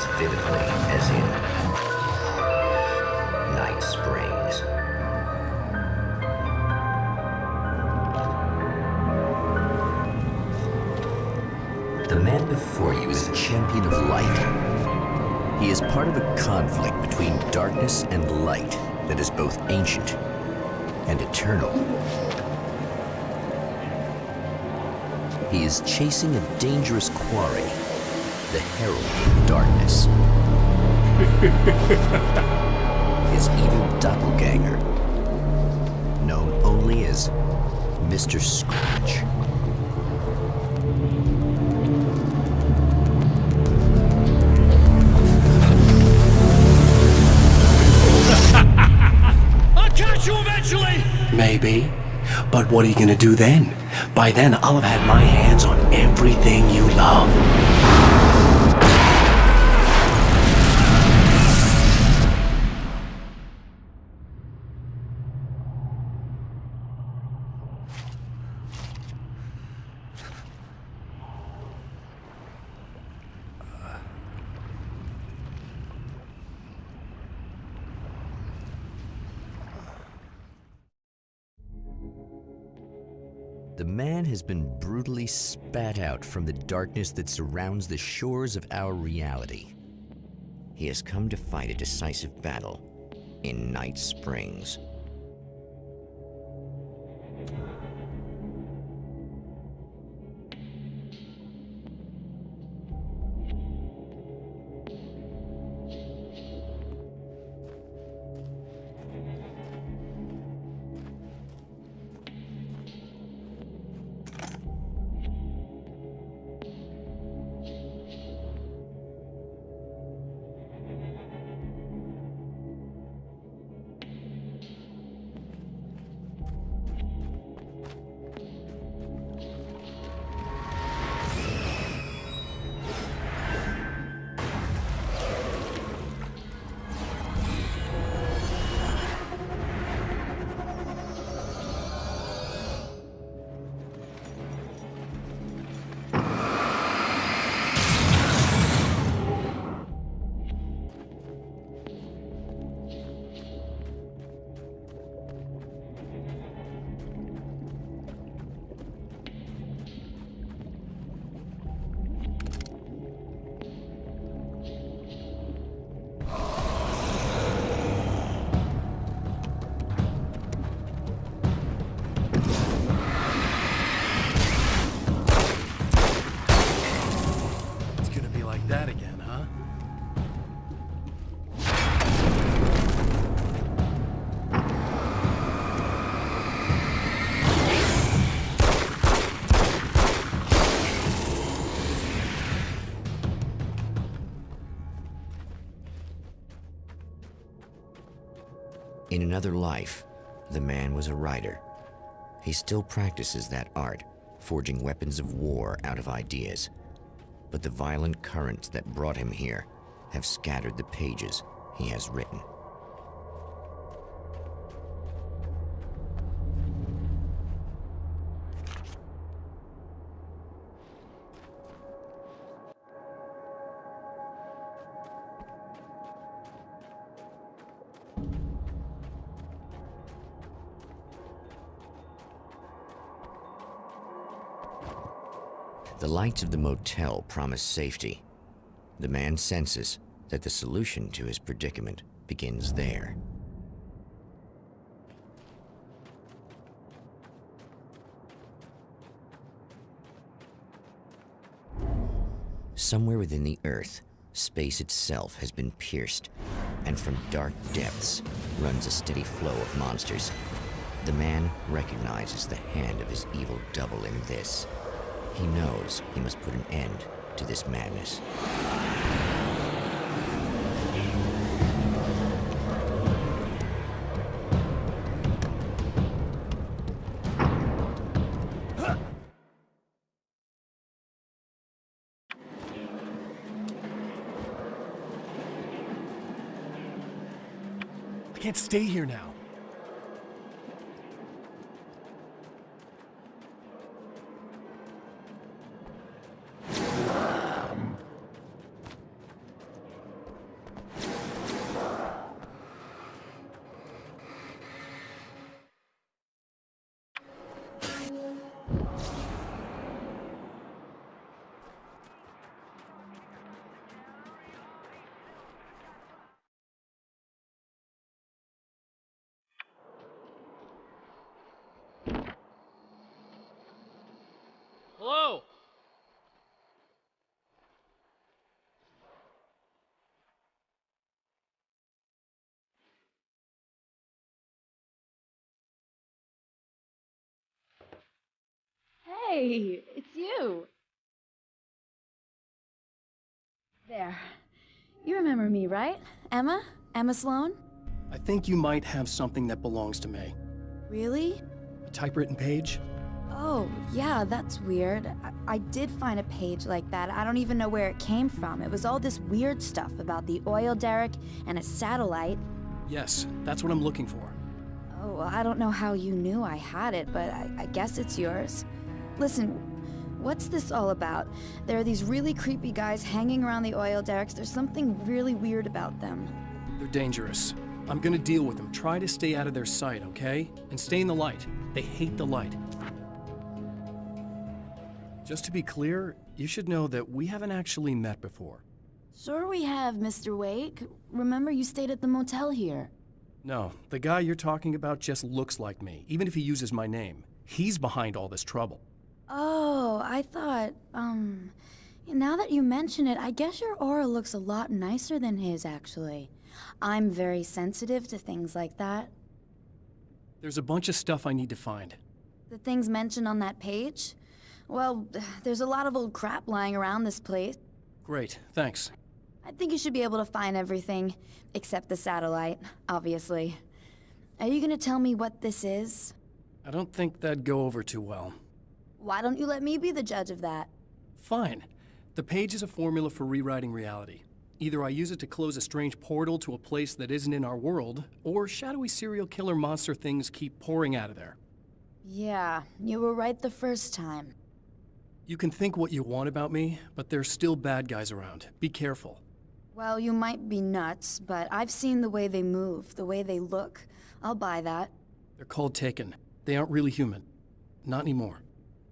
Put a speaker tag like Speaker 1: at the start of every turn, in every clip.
Speaker 1: as vividly as in Night Springs. The man before you is a champion of light. He is part of a conflict between darkness and light that is both ancient and eternal. He is chasing a dangerous quarry, the herald of darkness. His evil doppelganger, known only as Mr. Scratch.
Speaker 2: I'll catch you eventually!
Speaker 3: Maybe. But what are you gonna do then? By then, I'll have had my hands on everything you love.
Speaker 1: The man has been brutally spat out from the darkness that surrounds the shores of our reality. He has come to fight a decisive battle in Night Springs.
Speaker 2: That again, huh?
Speaker 1: In another life, the man was a writer. He still practices that art, forging weapons of war out of ideas. But the violent currents that brought him here have scattered the pages he has written. The lights of the motel promise safety. The man senses that the solution to his predicament begins there. Somewhere within the Earth, space itself has been pierced, and from dark depths runs a steady flow of monsters. The man recognizes the hand of his evil double in this. He knows he must put an end to this madness.
Speaker 2: I can't stay here now.
Speaker 4: Hey, it's you. There. You remember me, right? Emma? Emma Sloan?
Speaker 2: I think you might have something that belongs to me.
Speaker 4: Really?
Speaker 2: A typewritten page?
Speaker 4: Oh, yeah, that's weird. I did find a page like that. I don't even know where it came from. It was all this weird stuff about the oil derrick and a satellite.
Speaker 2: Yes, that's what I'm looking for.
Speaker 4: Oh, well, I don't know how you knew I had it, but I guess it's yours. Listen, what's this all about? There are these really creepy guys hanging around the oil derricks. There's something really weird about them.
Speaker 2: They're dangerous. I'm gonna deal with them. Try to stay out of their sight, okay? And stay in the light. They hate the light. Just to be clear, you should know that we haven't actually met before.
Speaker 4: Sure we have, Mr. Wake. Remember you stayed at the motel here.
Speaker 2: No, the guy you're talking about just looks like me, even if he uses my name. He's behind all this trouble.
Speaker 4: Oh, I thought, now that you mention it, I guess your aura looks a lot nicer than his, actually. I'm very sensitive to things like that.
Speaker 2: There's a bunch of stuff I need to find.
Speaker 4: The things mentioned on that page? Well, there's a lot of old crap lying around this place.
Speaker 2: Great, thanks.
Speaker 4: I think you should be able to find everything, except the satellite, obviously. Are you gonna tell me what this is?
Speaker 2: I don't think that'd go over too well.
Speaker 4: Why don't you let me be the judge of that?
Speaker 2: Fine. The page is a formula for rewriting reality. Either I use it to close a strange portal to a place that isn't in our world, or shadowy serial killer monster things keep pouring out of there.
Speaker 4: Yeah, you were right the first time.
Speaker 2: You can think what you want about me, but there's still bad guys around. Be careful.
Speaker 4: Well, you might be nuts, but I've seen the way they move, the way they look. I'll buy that.
Speaker 2: They're called Taken. They aren't really human. Not anymore.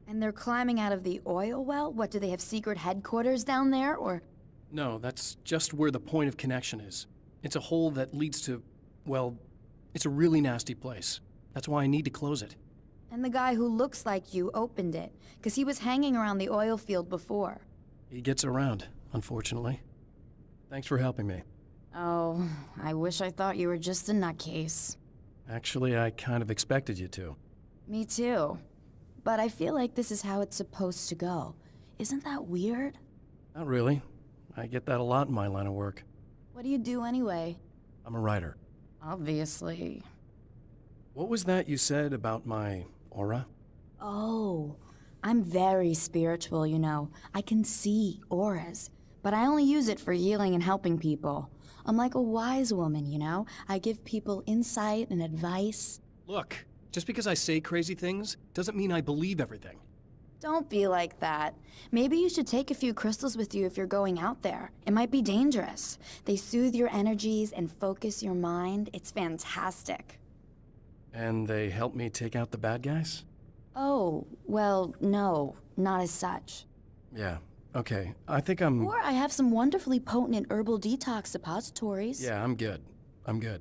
Speaker 4: And they're climbing out of the oil well? What, do they have secret headquarters down there, or...?
Speaker 2: No, that's just where the point of connection is. It's a hole that leads to, well, it's a really nasty place. That's why I need to close it.
Speaker 4: And the guy who looks like you opened it, because he was hanging around the oil field before.
Speaker 2: He gets around, unfortunately. Thanks for helping me.
Speaker 4: Oh, I wish I thought you were just a nutcase.
Speaker 2: Actually, I kind of expected you to.
Speaker 4: Me too. But I feel like this is how it's supposed to go. Isn't that weird?
Speaker 2: Not really. I get that a lot in my line of work.
Speaker 4: What do you do anyway?
Speaker 2: I'm a writer.
Speaker 4: Obviously.
Speaker 2: What was that you said about my aura?
Speaker 4: Oh, I'm very spiritual, you know. I can see auras, but I only use it for healing and helping people. I'm like a wise woman, you know? I give people insight and advice.
Speaker 2: Look, just because I say crazy things doesn't mean I believe everything.
Speaker 4: Don't be like that. Maybe you should take a few crystals with you if you're going out there. It might be dangerous. They soothe your energies and focus your mind. It's fantastic.
Speaker 2: And they help me take out the bad guys?
Speaker 4: Oh, well, no, not as such.
Speaker 2: Yeah, okay. I think I'm...
Speaker 4: Or I have some wonderfully potent herbal detox suppositories.
Speaker 2: Yeah, I'm good. I'm good.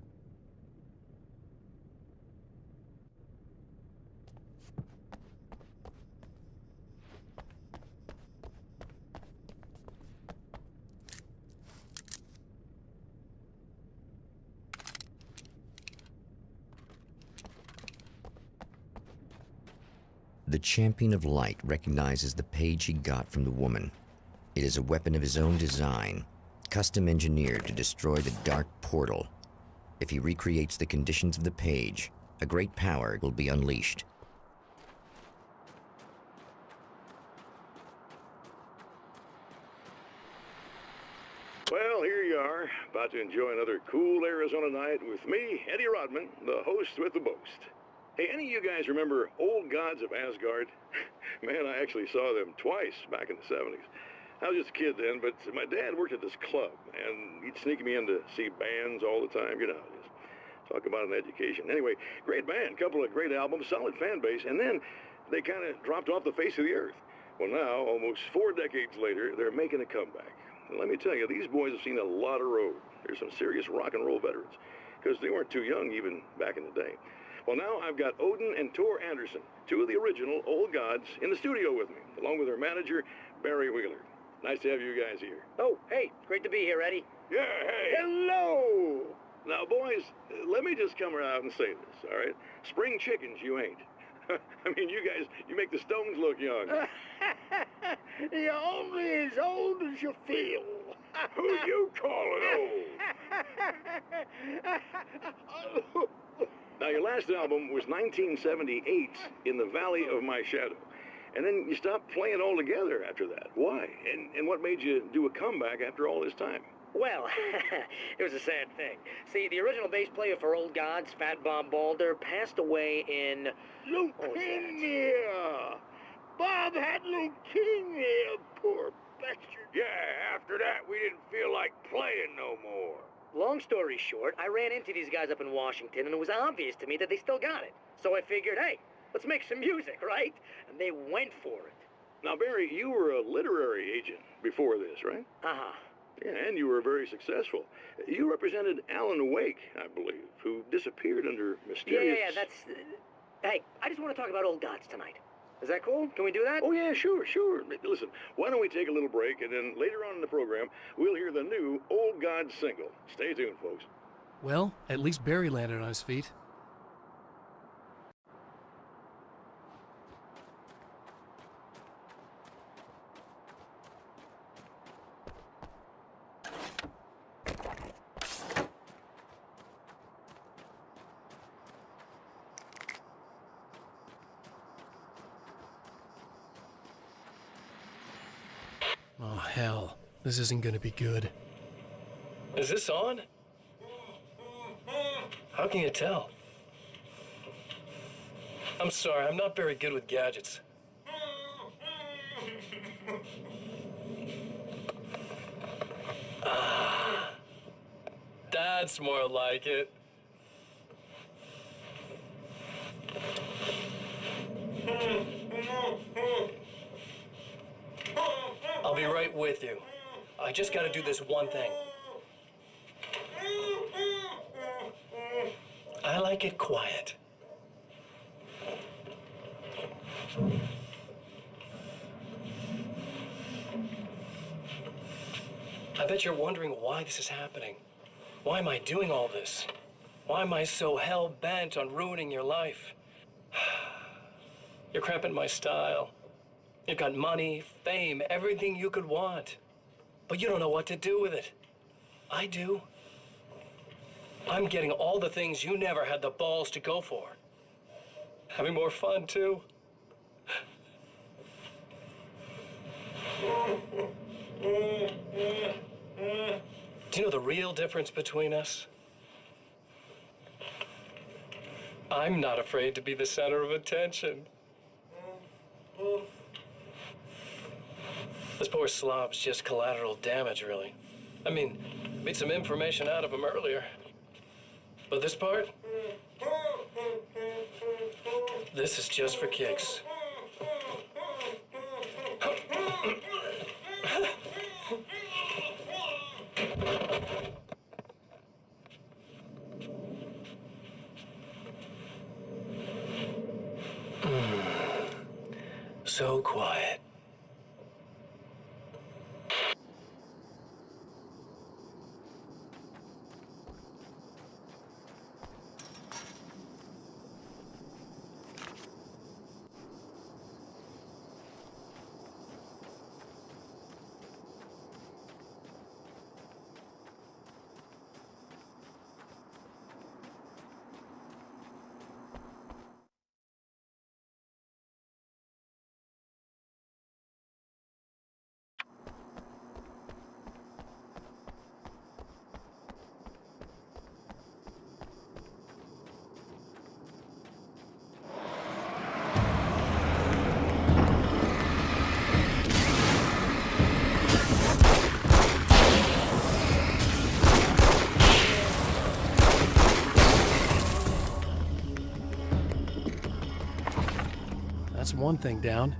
Speaker 1: The champion of light recognizes the page he got from the woman. It is a weapon of his own design, custom engineered to destroy the dark portal. If he recreates the conditions of the page, a great power will be unleashed.
Speaker 5: Well, here you are, about to enjoy another cool Arizona night with me, Eddie Rodman, the host with the boast. Hey, any of you guys remember Old Gods of Asgard? Man, I actually saw them twice back in the 70s. I was just a kid then, but my dad worked at this club, and he'd sneak me in to see bands all the time. You know how it is. Talk about an education. Anyway, great band, couple of great albums, solid fan base, and then they kind of dropped off the face of the earth. Well, now, almost 4 decades later, they're making a comeback. And let me tell you, these boys have seen a lot of road. They're some serious rock and roll veterans, because they weren't too young even back in the day. Well, now I've got Odin and Tor Anderson, 2 of the original Old Gods, in the studio with me, along with their manager, Barry Wheeler. Nice to have you guys here.
Speaker 6: Oh, hey, great to be here, Eddie.
Speaker 5: Yeah, hey. Hello! Now, boys, let me just come out and say this, all right? Spring chickens, you ain't. I mean, you make the Stones look young.
Speaker 7: You're only as old as you feel.
Speaker 5: Who you calling old? Now, your last album was 1978, In the Valley of My Shadow. And then you stopped playing altogether after that. Why? And what made you do a comeback after all this time?
Speaker 6: Well, it was a sad thing. See, the original bass player for Old Gods, Fat Bob Balder, passed away in...
Speaker 7: Leukemia! Bob had leukemia, poor bastard.
Speaker 5: Yeah, after that, we didn't feel like playing no more.
Speaker 6: Long story short, I ran into these guys up in Washington, and it was obvious to me that they still got it. So I figured, hey, let's make some music, right? And they went for it.
Speaker 5: Now, Barry, you were a literary agent before this, right?
Speaker 6: Uh-huh.
Speaker 5: Yeah, and you were very successful. You represented Alan Wake, I believe, who disappeared under mysterious...
Speaker 6: Yeah, that's... Hey, I just want to talk about Old Gods tonight. Is that cool? Can we do that?
Speaker 5: Oh, yeah, sure. Listen, why don't we take a little break, and then later on in the program, we'll hear the new Old Gods single. Stay tuned, folks.
Speaker 2: Well, at least Barry landed on his feet. Oh, hell. This isn't gonna be good.
Speaker 8: Is this on? How can you tell? I'm sorry, I'm not very good with gadgets. That's more like it. I'll be right with you. I just gotta do this one thing. I like it quiet. I bet you're wondering why this is happening. Why am I doing all this? Why am I so hell-bent on ruining your life? You're cramping my style. You've got money, fame, everything you could want. But you don't know what to do with it. I do. I'm getting all the things you never had the balls to go for. Having more fun, too. Do you know the real difference between us? I'm not afraid to be the center of attention. This poor slob's just collateral damage, really. I mean, made some information out of him earlier. But this part? This is just for kicks. So quiet.
Speaker 2: That's one thing down.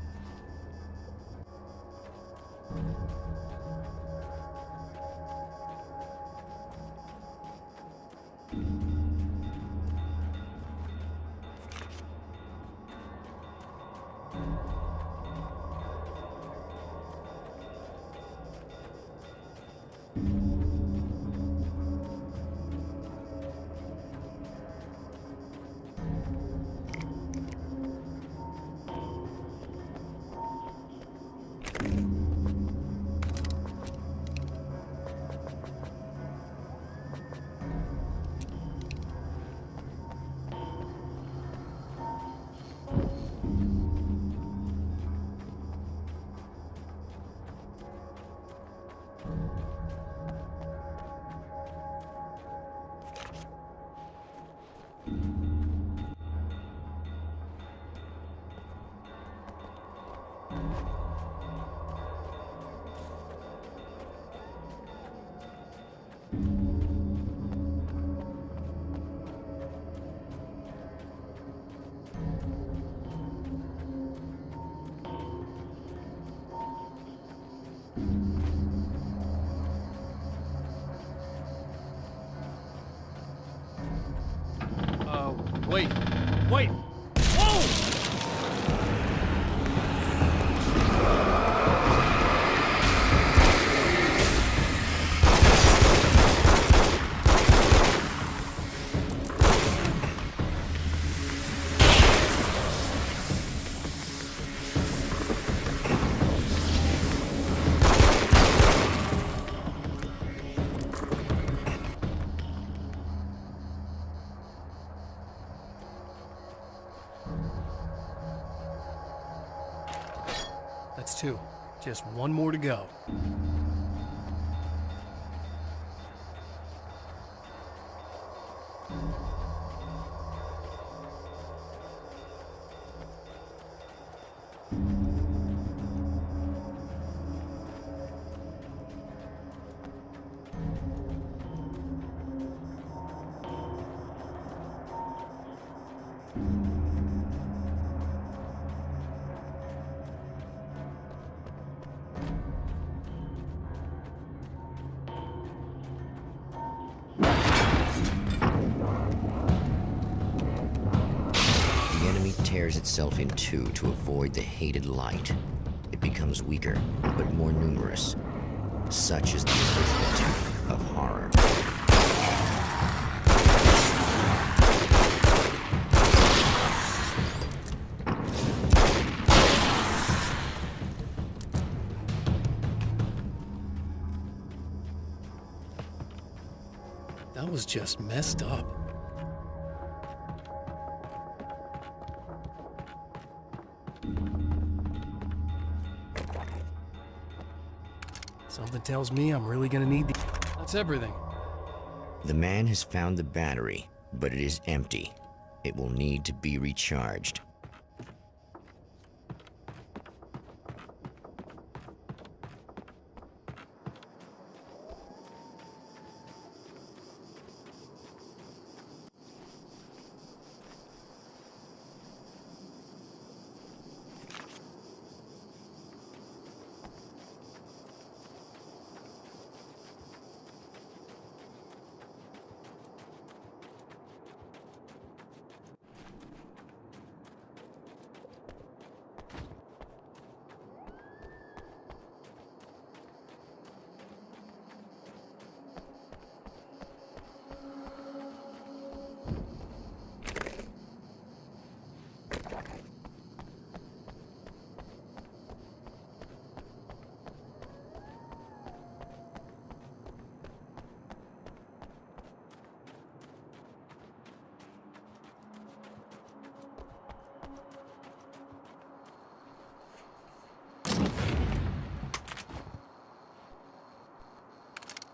Speaker 2: Wait! Wait! Whoa! That's 2. Just 1 more to go.
Speaker 1: Tears itself in two to avoid the hated light. It becomes weaker, but more numerous. Such is the arithmetic of horror.
Speaker 2: That was just messed up. Something tells me I'm really gonna need That's everything.
Speaker 1: The man has found the battery, but it is empty. It will need to be recharged.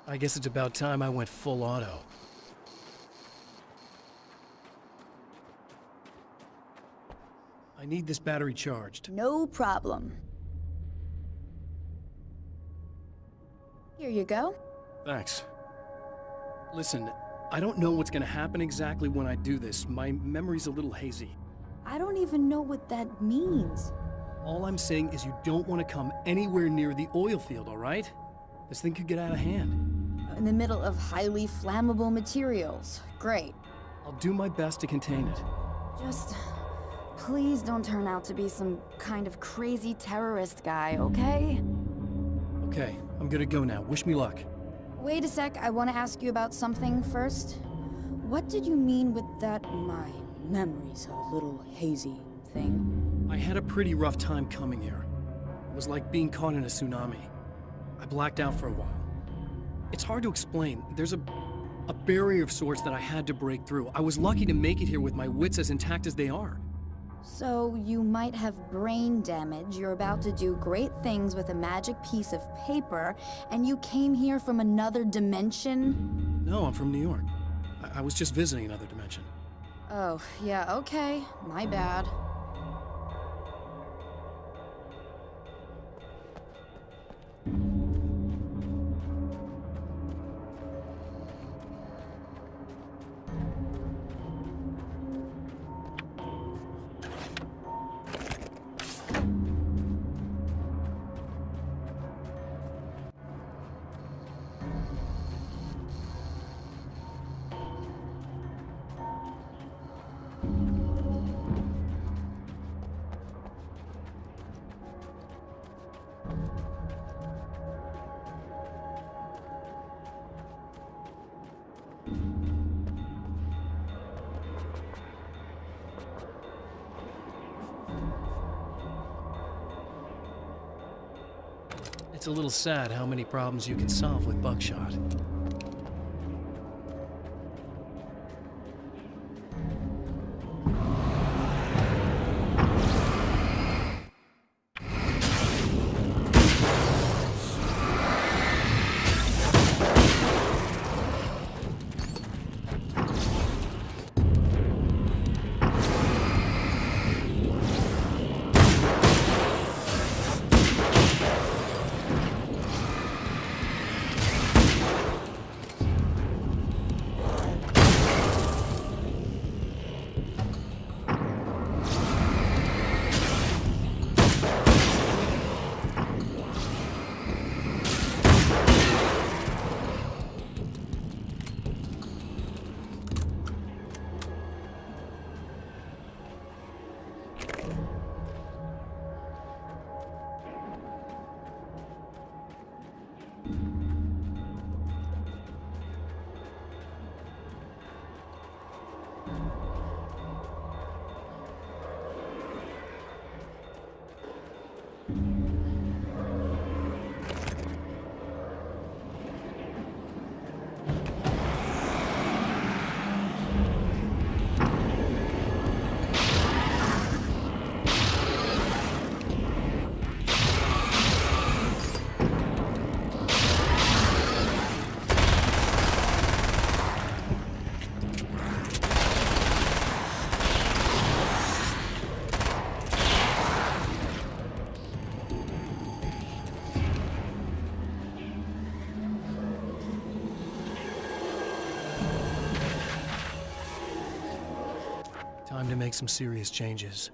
Speaker 2: I guess it's about time I went full auto. I need this battery charged.
Speaker 4: No problem. Here you go.
Speaker 2: Thanks. Listen, I don't know what's gonna happen exactly when I do this. My memory's a little hazy.
Speaker 4: I don't even know what that means.
Speaker 2: All I'm saying is you don't want to come anywhere near the oil field, all right? This thing could get out of hand.
Speaker 4: In the middle of highly flammable materials. Great.
Speaker 2: I'll do my best to contain it.
Speaker 4: Just please don't turn out to be some kind of crazy terrorist guy, okay?
Speaker 2: Okay, I'm gonna go now. Wish me luck.
Speaker 4: Wait a sec, I want to ask you about something first. What did you mean with that my memory's a little hazy thing?
Speaker 2: I had a pretty rough time coming here. It was like being caught in a tsunami. I blacked out for a while. It's hard to explain. There's a barrier of sorts that I had to break through. I was lucky to make it here with my wits as intact as they are.
Speaker 4: So you might have brain damage, you're about to do great things with a magic piece of paper, and you came here from another dimension?
Speaker 2: No, I'm from New York. I was just visiting another dimension.
Speaker 4: Oh, yeah, okay. My bad.
Speaker 2: It's a little sad how many problems you can solve with buckshot. Time to make some serious changes.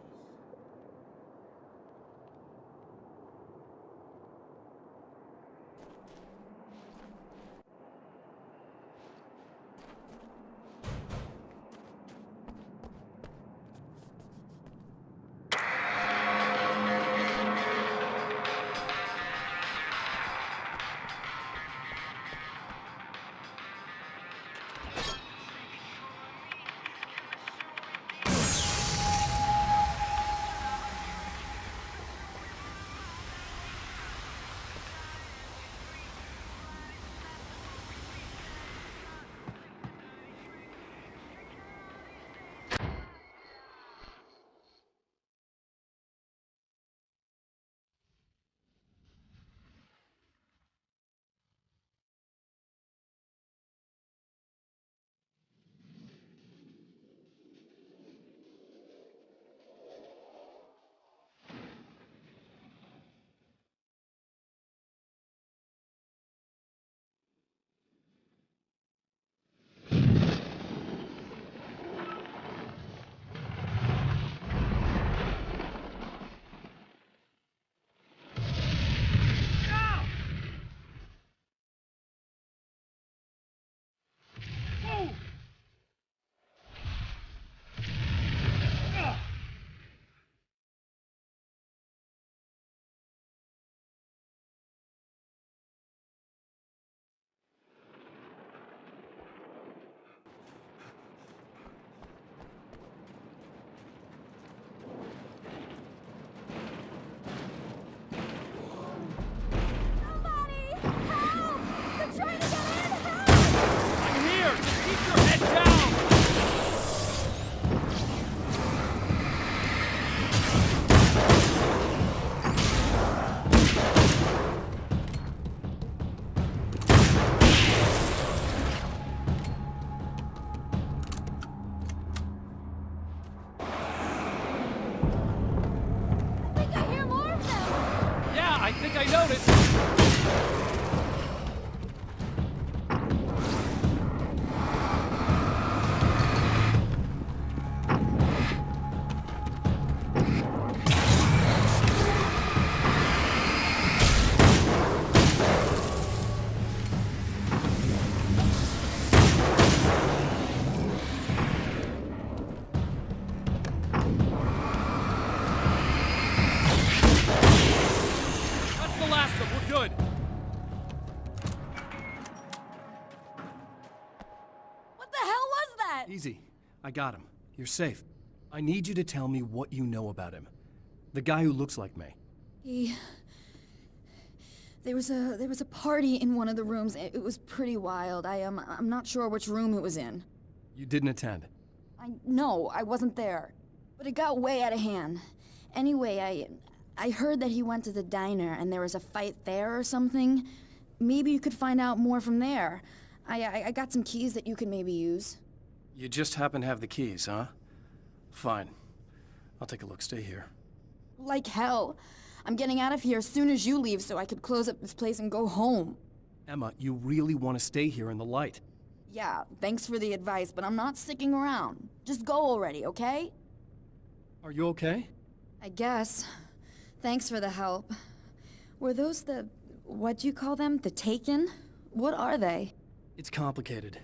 Speaker 2: Easy. I got him. You're safe. I need you to tell me what you know about him. The guy who looks like me.
Speaker 4: There was a party in one of the rooms. It was pretty wild. I'm not sure which room it was in.
Speaker 2: You didn't attend.
Speaker 4: No, I wasn't there. But it got way out of hand. Anyway, I heard that he went to the diner and there was a fight there or something. Maybe you could find out more from there. I got some keys that you could maybe use.
Speaker 2: You just happen to have the keys, huh? Fine. I'll take a look. Stay here.
Speaker 4: Like hell. I'm getting out of here as soon as you leave so I could close up this place and go home.
Speaker 2: Emma, you really want to stay here in the light?
Speaker 4: Yeah, thanks for the advice, but I'm not sticking around. Just go already, okay?
Speaker 2: Are you okay?
Speaker 4: I guess. Thanks for the help. Were those what do you call them? The Taken? What are they?
Speaker 2: It's complicated.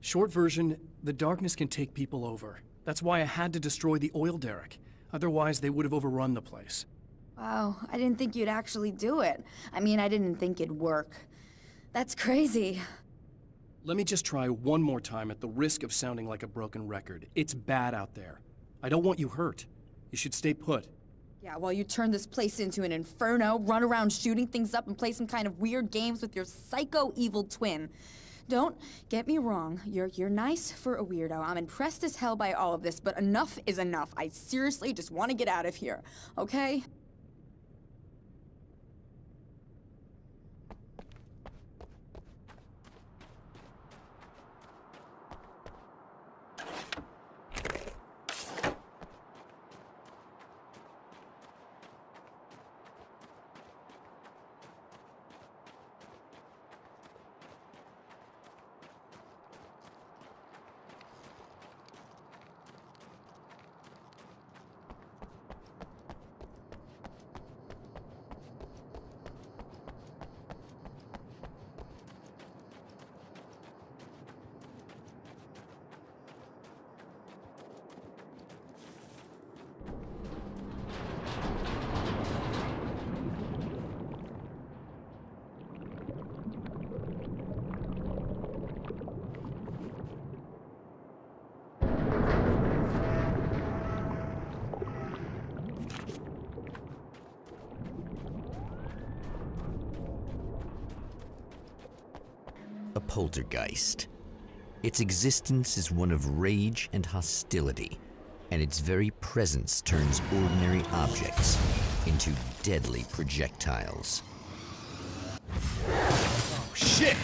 Speaker 2: Short version, the darkness can take people over. That's why I had to destroy the oil derrick. Otherwise, they would have overrun the place.
Speaker 4: Wow, I didn't think you'd actually do it. I mean, I didn't think it'd work. That's crazy.
Speaker 2: Let me just try one more time at the risk of sounding like a broken record. It's bad out there. I don't want you hurt. You should stay put.
Speaker 4: Yeah, while you turn this place into an inferno, run around shooting things up and play some kind of weird games with your psycho evil twin. Don't get me wrong, you're nice for a weirdo. I'm impressed as hell by all of this, but enough is enough. I seriously just want to get out of here, okay?
Speaker 1: A poltergeist. Its existence is one of rage and hostility, and its very presence turns ordinary objects into deadly projectiles.
Speaker 2: Oh, shit!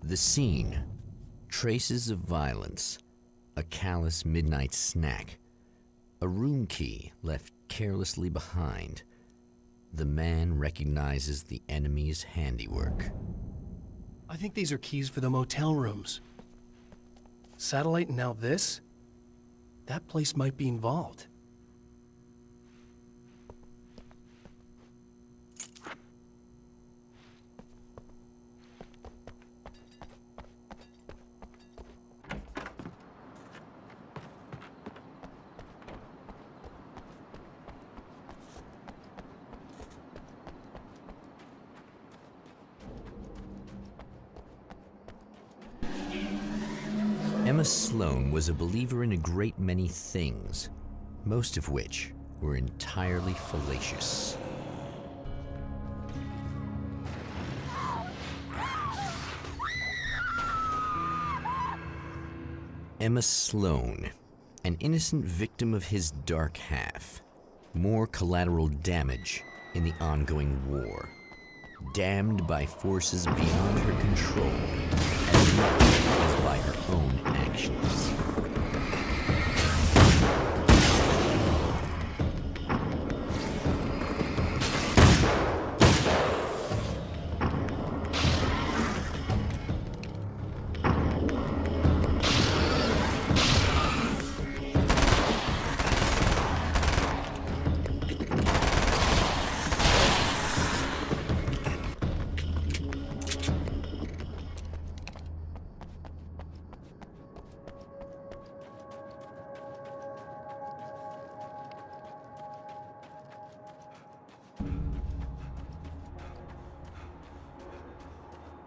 Speaker 1: The scene. Traces of violence. A callous midnight snack. A room key left carelessly behind. The man recognizes the enemy's handiwork.
Speaker 2: I think these are keys for the motel rooms. Satellite and now this? That place might be involved.
Speaker 1: Emma Sloan was a believer in a great many things, most of which were entirely fallacious. Emma Sloan, an innocent victim of his dark half. More collateral damage in the ongoing war. Damned by forces beyond her control, as much as by her own actions.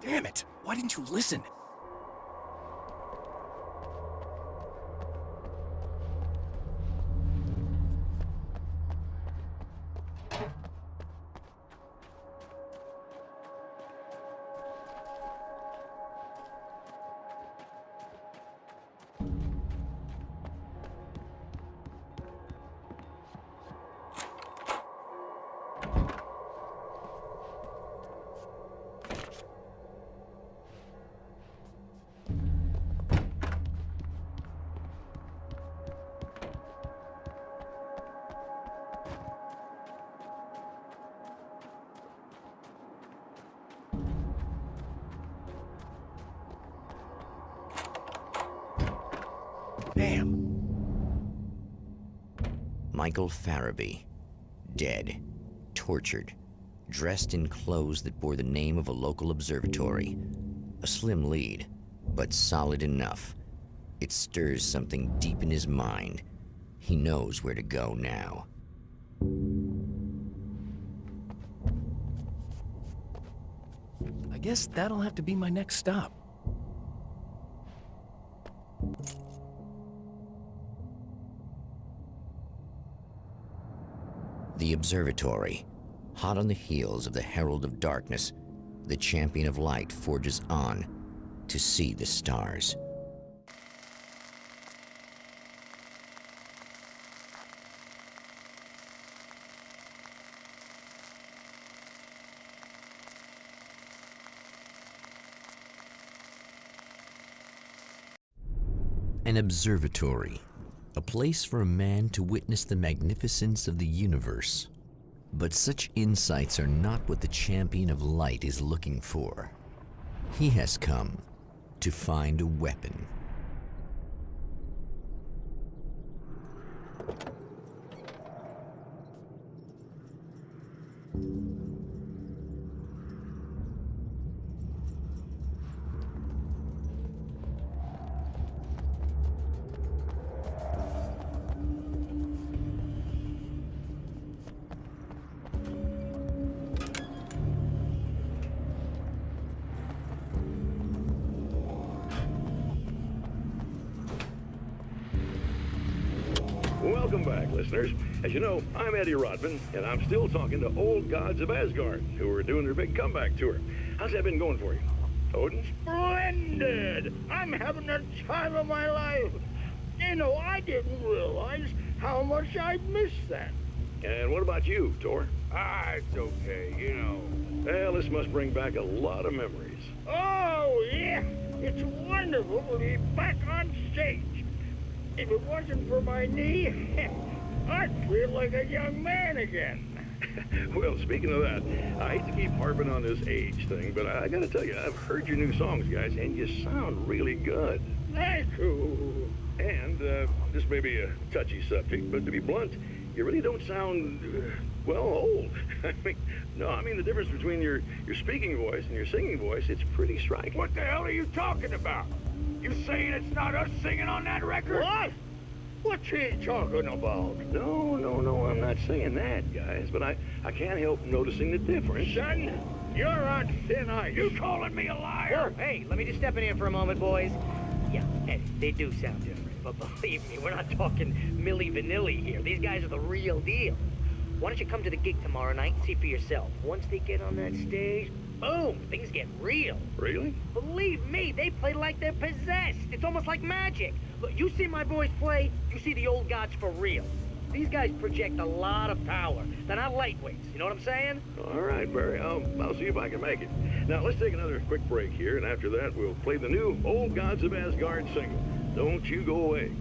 Speaker 2: Damn it! Why didn't you listen? Damn.
Speaker 1: Michael Farabee, dead, tortured, dressed in clothes that bore the name of a local observatory. A slim lead, but solid enough. It stirs something deep in his mind. He knows where to go now.
Speaker 2: I guess that'll have to be my next stop.
Speaker 1: The observatory, hot on the heels of the Herald of Darkness, the champion of light forges on to see the stars. An observatory, a place for a man to witness the magnificence of the universe. But such insights are not what the champion of light is looking for. He has come to find a weapon.
Speaker 5: Welcome back, listeners. As you know, I'm Eddie Rodman, and I'm still talking to old gods of Asgard, who are doing their big comeback tour. How's that been going for you? Odin?
Speaker 7: Splendid! I'm having the time of my life. You know, I didn't realize how much I'd missed that.
Speaker 5: And what about you, Tor?
Speaker 7: It's okay, you know.
Speaker 5: Well, this must bring back a lot of memories.
Speaker 7: Oh, yeah. It's wonderful to be back on stage. If it wasn't for my knee, I'd feel like a young man again.
Speaker 5: Well, speaking of that, I hate to keep harping on this age thing, but I gotta tell you, I've heard your new songs, guys, and you sound really good.
Speaker 7: Thank you.
Speaker 5: And this may be a touchy subject, but to be blunt, you really don't sound, well, old. I mean the difference between your speaking voice and your singing voice, it's pretty striking.
Speaker 7: What the hell are you talking about? You saying it's not us singing on that record? What? What's he talking about?
Speaker 5: No, I'm not saying that, guys, but I can't help noticing the difference.
Speaker 7: Son, you're on thin ice. You calling me a liar?
Speaker 6: Oh, hey, let me just step in here for a moment, boys. Yeah, Eddie, they do sound different. But believe me, we're not talking Milli Vanilli here. These guys are the real deal. Why don't you come to the gig tomorrow night and see for yourself? Once they get on that stage, boom, things get real.
Speaker 5: Really?
Speaker 6: Believe me, they play like they're possessed. It's almost like magic. Look, you see my boys play, you see the old gods for real. These guys project a lot of power. They're not lightweights, you know what I'm saying?
Speaker 5: All right, Barry, I'll see if I can make it. Now, let's take another quick break here, and after that, we'll play the new Old Gods of Asgard single. Don't you go away.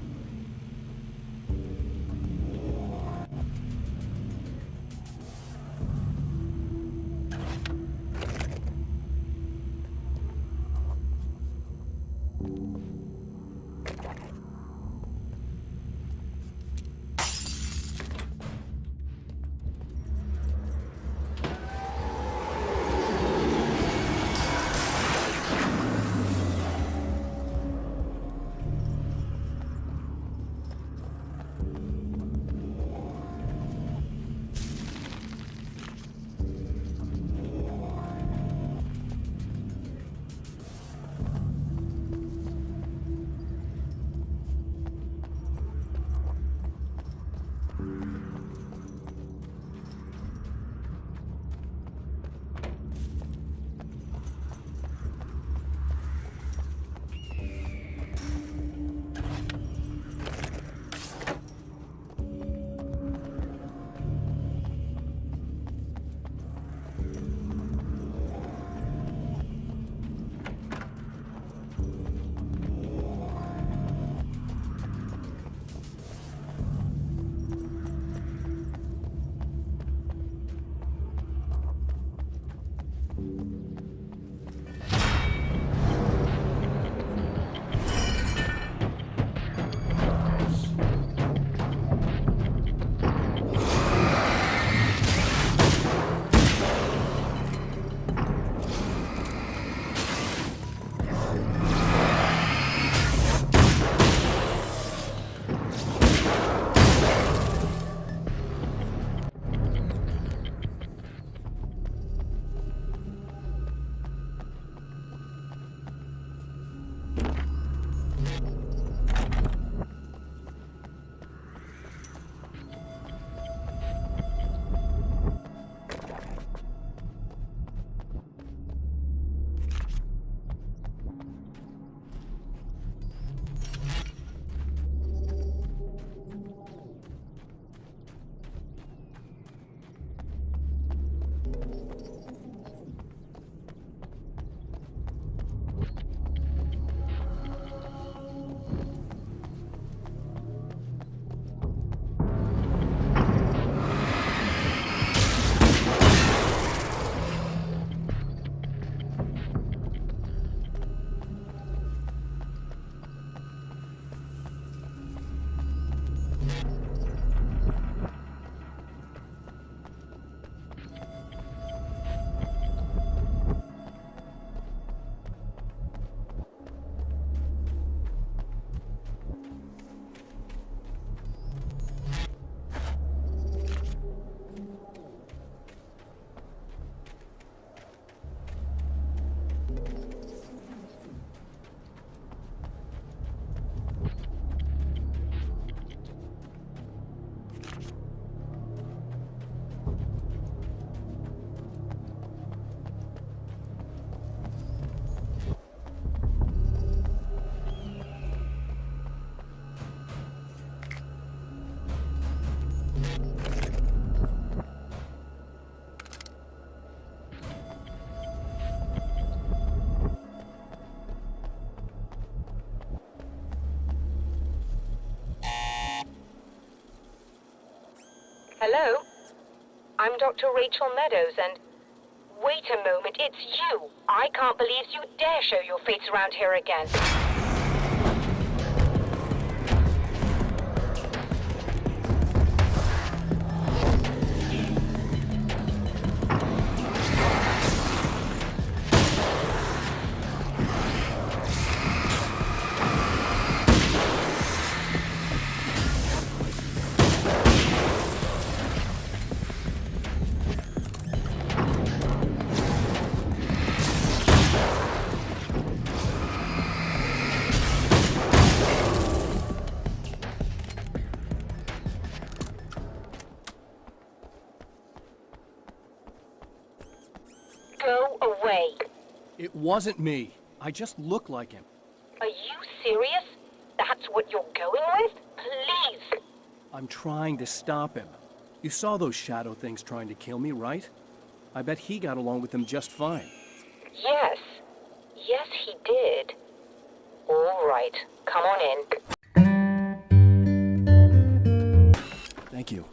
Speaker 9: Hello? I'm Dr. Rachel Meadows, and... Wait a moment, it's you! I can't believe you dare show your face around here again. Go away.
Speaker 2: It wasn't me. I just look like him.
Speaker 9: Are you serious? That's what you're going with? Please.
Speaker 2: I'm trying to stop him. You saw those shadow things trying to kill me, right? I bet he got along with them just fine.
Speaker 9: Yes. Yes, he did. All right. Come on in.
Speaker 2: Thank you.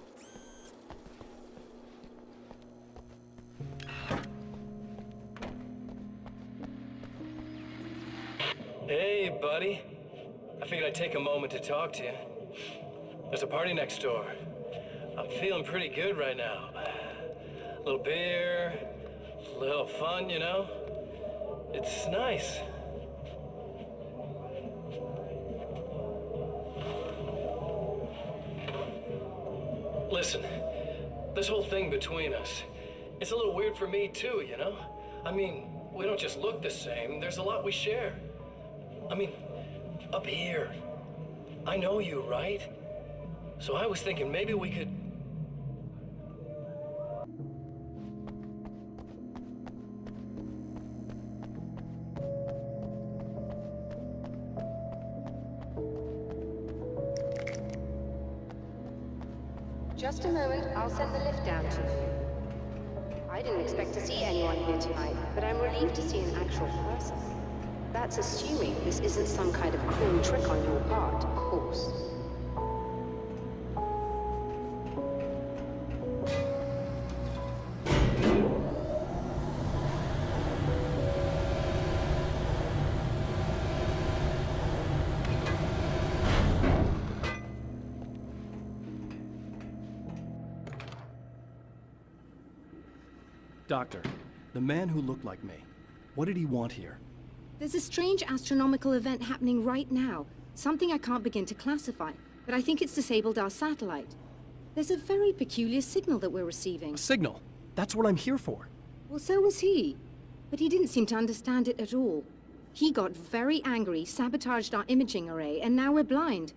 Speaker 8: Hey, buddy. I figured I'd take a moment to talk to you. There's a party next door. I'm feeling pretty good right now. A little beer, a little fun, you know? It's nice. Listen, this whole thing between us, it's a little weird for me too, you know? I mean, we don't just look the same, there's a lot we share. I mean, up here. I know you, right? So I was thinking maybe we could...
Speaker 9: Just a moment, I'll send the lift down to you. I didn't expect to see anyone here tonight, but I'm relieved to see an actual person. That's assuming this isn't some kind of cruel trick on your part, of course.
Speaker 2: Doctor, the man who looked like me, what did he want here?
Speaker 10: There's a strange astronomical event happening right now. Something I can't begin to classify, but I think it's disabled our satellite. There's a very peculiar signal that we're receiving.
Speaker 2: A signal? That's what I'm here for.
Speaker 10: Well, so was he. But he didn't seem to understand it at all. He got very angry, sabotaged our imaging array, and now we're blind.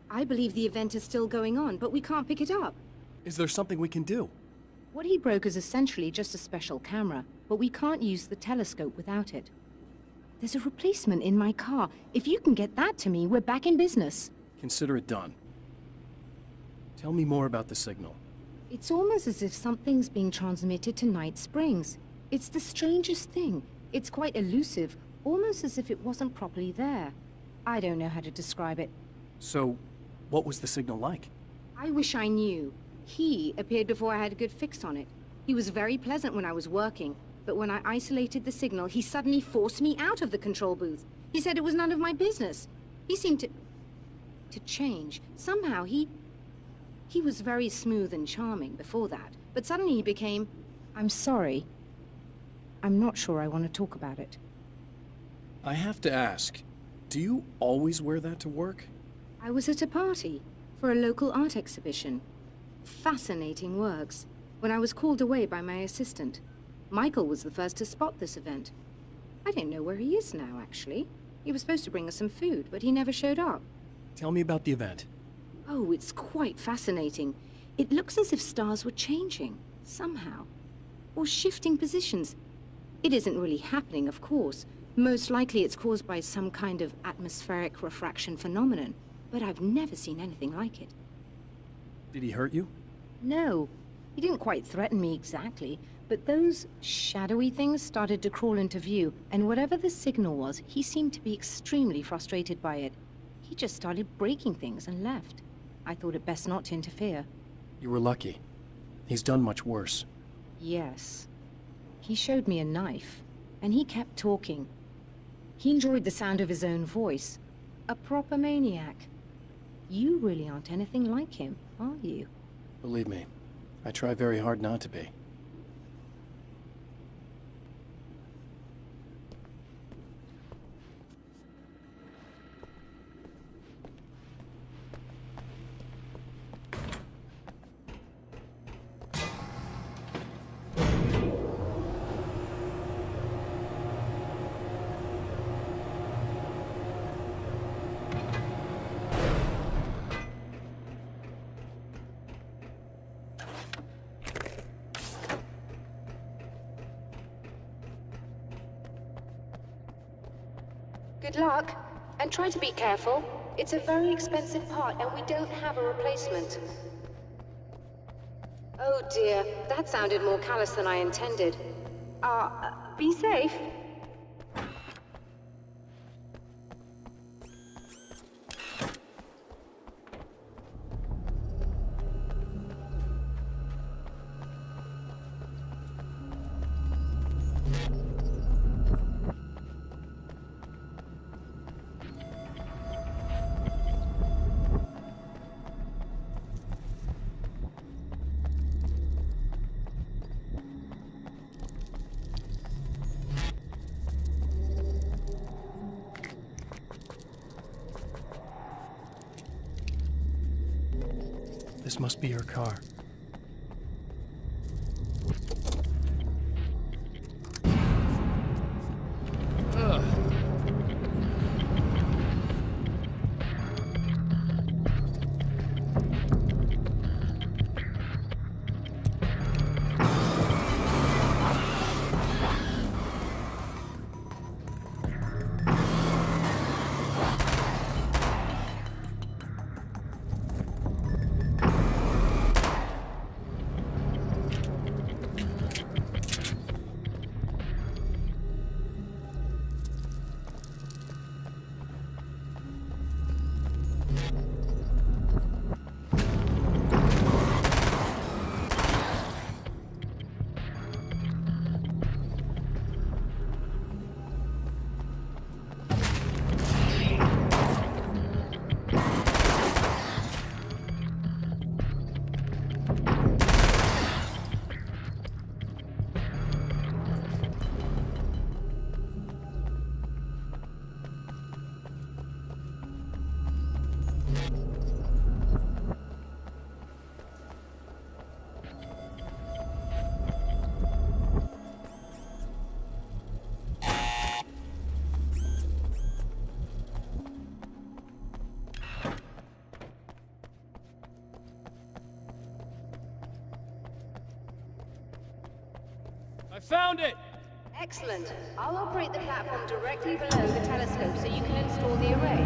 Speaker 10: I believe the event is still going on, but we can't pick it up.
Speaker 2: Is there something we can do?
Speaker 10: What he broke is essentially just a special camera, but we can't use the telescope without it. There's a replacement in my car. If you can get that to me, we're back in business.
Speaker 2: Consider it done. Tell me more about the signal.
Speaker 10: It's almost as if something's being transmitted to Night Springs. It's the strangest thing. It's quite elusive, almost as if it wasn't properly there. I don't know how to describe it.
Speaker 2: So, what was the signal like?
Speaker 10: I wish I knew. He appeared before I had a good fix on it. He was very pleasant when I was working, but when I isolated the signal, he suddenly forced me out of the control booth. He said it was none of my business. He seemed to change. Somehow he was very smooth and charming before that, but suddenly he became, I'm sorry. I'm not sure I want to talk about it.
Speaker 2: I have to ask, do you always wear that to work?
Speaker 10: I was at a party for a local art exhibition. Fascinating works. When I was called away by my assistant, Michael was the first to spot this event. I don't know where he is now, actually. He was supposed to bring us some food, but he never showed up.
Speaker 2: Tell me about the event.
Speaker 10: Oh, it's quite fascinating. It looks as if stars were changing, somehow. Or shifting positions. It isn't really happening, of course. Most likely it's caused by some kind of atmospheric refraction phenomenon, but I've never seen anything like it.
Speaker 2: Did he hurt you?
Speaker 10: No, he didn't quite threaten me exactly, but those shadowy things started to crawl into view, and whatever the signal was, he seemed to be extremely frustrated by it. He just started breaking things and left. I thought it best not to interfere.
Speaker 2: You were lucky. He's done much worse.
Speaker 10: Yes. He showed me a knife, and he kept talking. He enjoyed the sound of his own voice. A proper maniac. You really aren't anything like him, are you?
Speaker 2: Believe me, I try very hard not to be.
Speaker 9: Good luck, and try to be careful. It's a very expensive part, and we don't have a replacement. Oh dear, that sounded more callous than I intended. Be safe.
Speaker 2: This must be her car. Ugh. I found it!
Speaker 9: Excellent. I'll operate the platform directly below the telescope so you can install the array.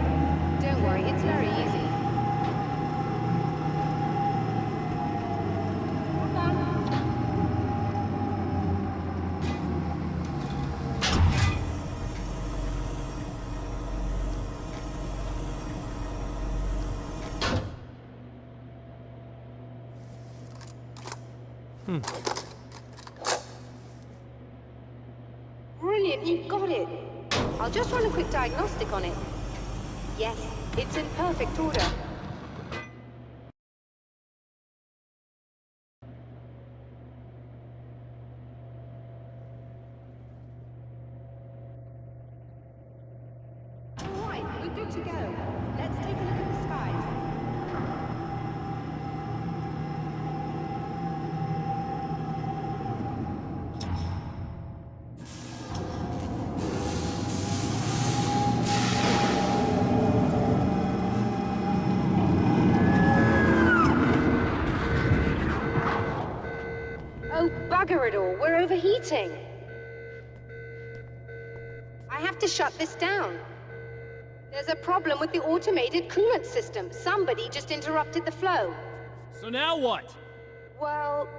Speaker 9: Don't worry, it's very easy. Brilliant, you've got it. I'll just run a quick diagnostic on it. Yes, it's in perfect order. All right, we're good to go. Let's take a look at the skies. Bugger it all, we're overheating. I have to shut this down. There's a problem with the automated coolant system. Somebody just interrupted the flow.
Speaker 2: So now what?
Speaker 9: Well,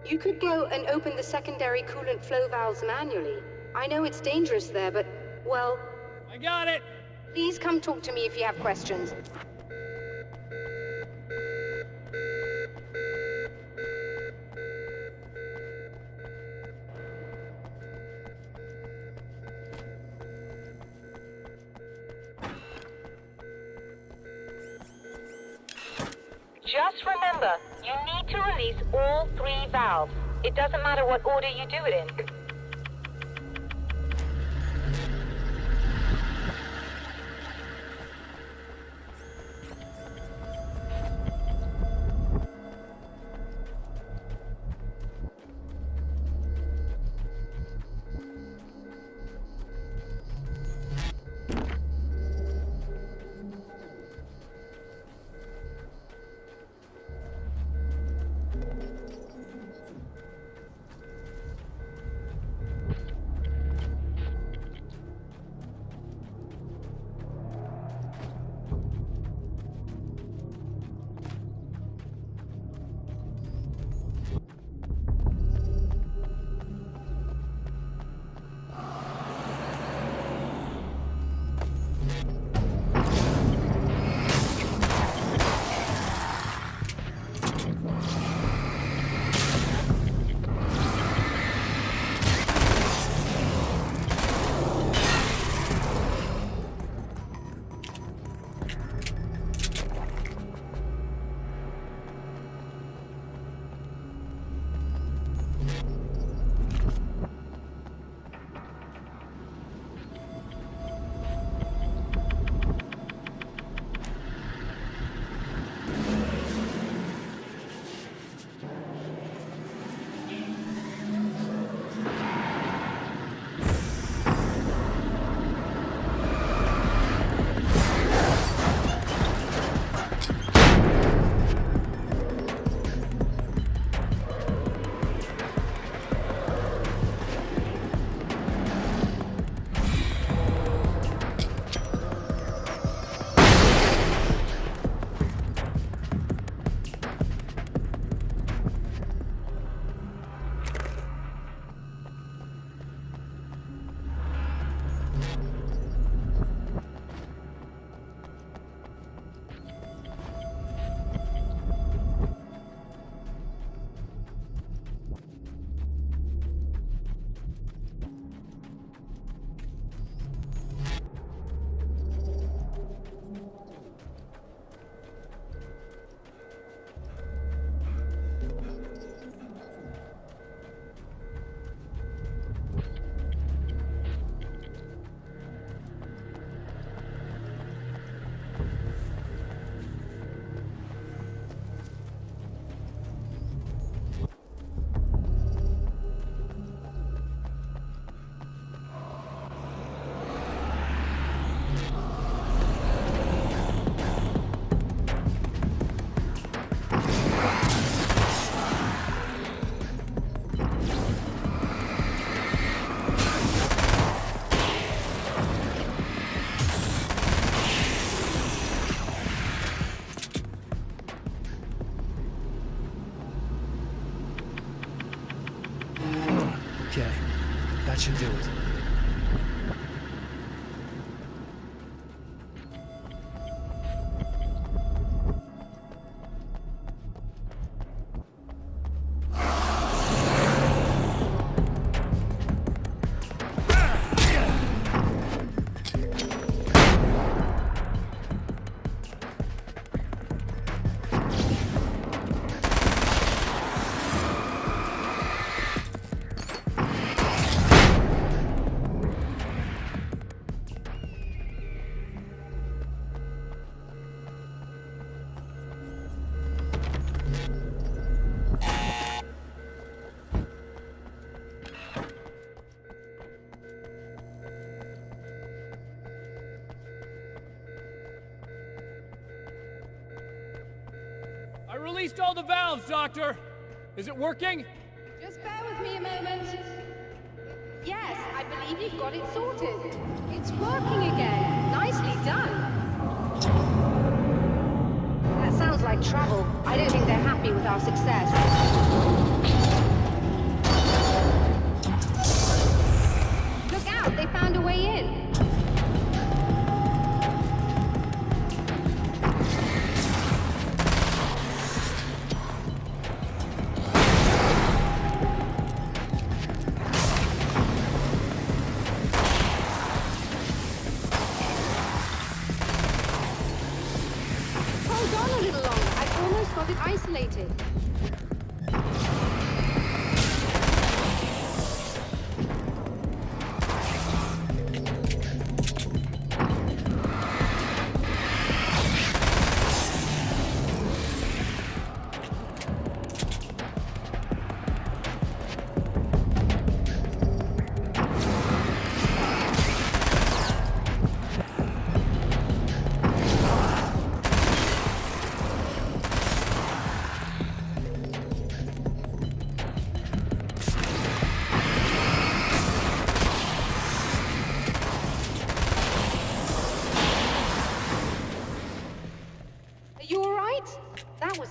Speaker 9: you could go and open the secondary coolant flow valves manually. I know it's dangerous there, but, well...
Speaker 2: I got it!
Speaker 9: Please come talk to me if you have questions.
Speaker 11: Just remember, you need to release all 3 valves. It doesn't matter what order you do it in.
Speaker 2: should do it. I released all the valves, Doctor! Is it working?
Speaker 9: Just bear with me a moment. Yes, I believe you've got it sorted. It's working again. Nicely done. That sounds like trouble. I don't think they're happy with our success. Look out, they found a way in. Isolated.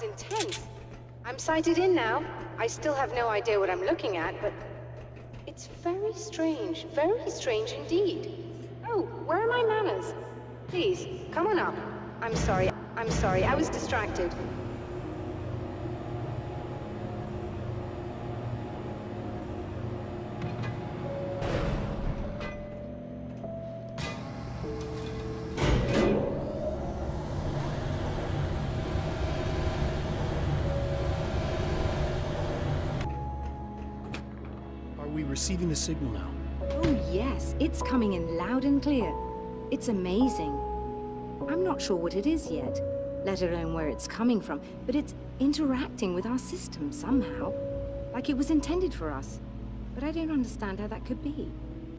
Speaker 9: Intense. I'm sighted in now. I still have no idea what I'm looking at, but it's very strange indeed. Oh, where are my manners? Please, come on up. I'm sorry, I was distracted.
Speaker 2: Receiving the signal now.
Speaker 10: Oh yes, it's coming in loud and clear. It's amazing. I'm not sure what it is yet, let alone where it's coming from, but it's interacting with our system somehow, like it was intended for us. But I don't understand how that could be.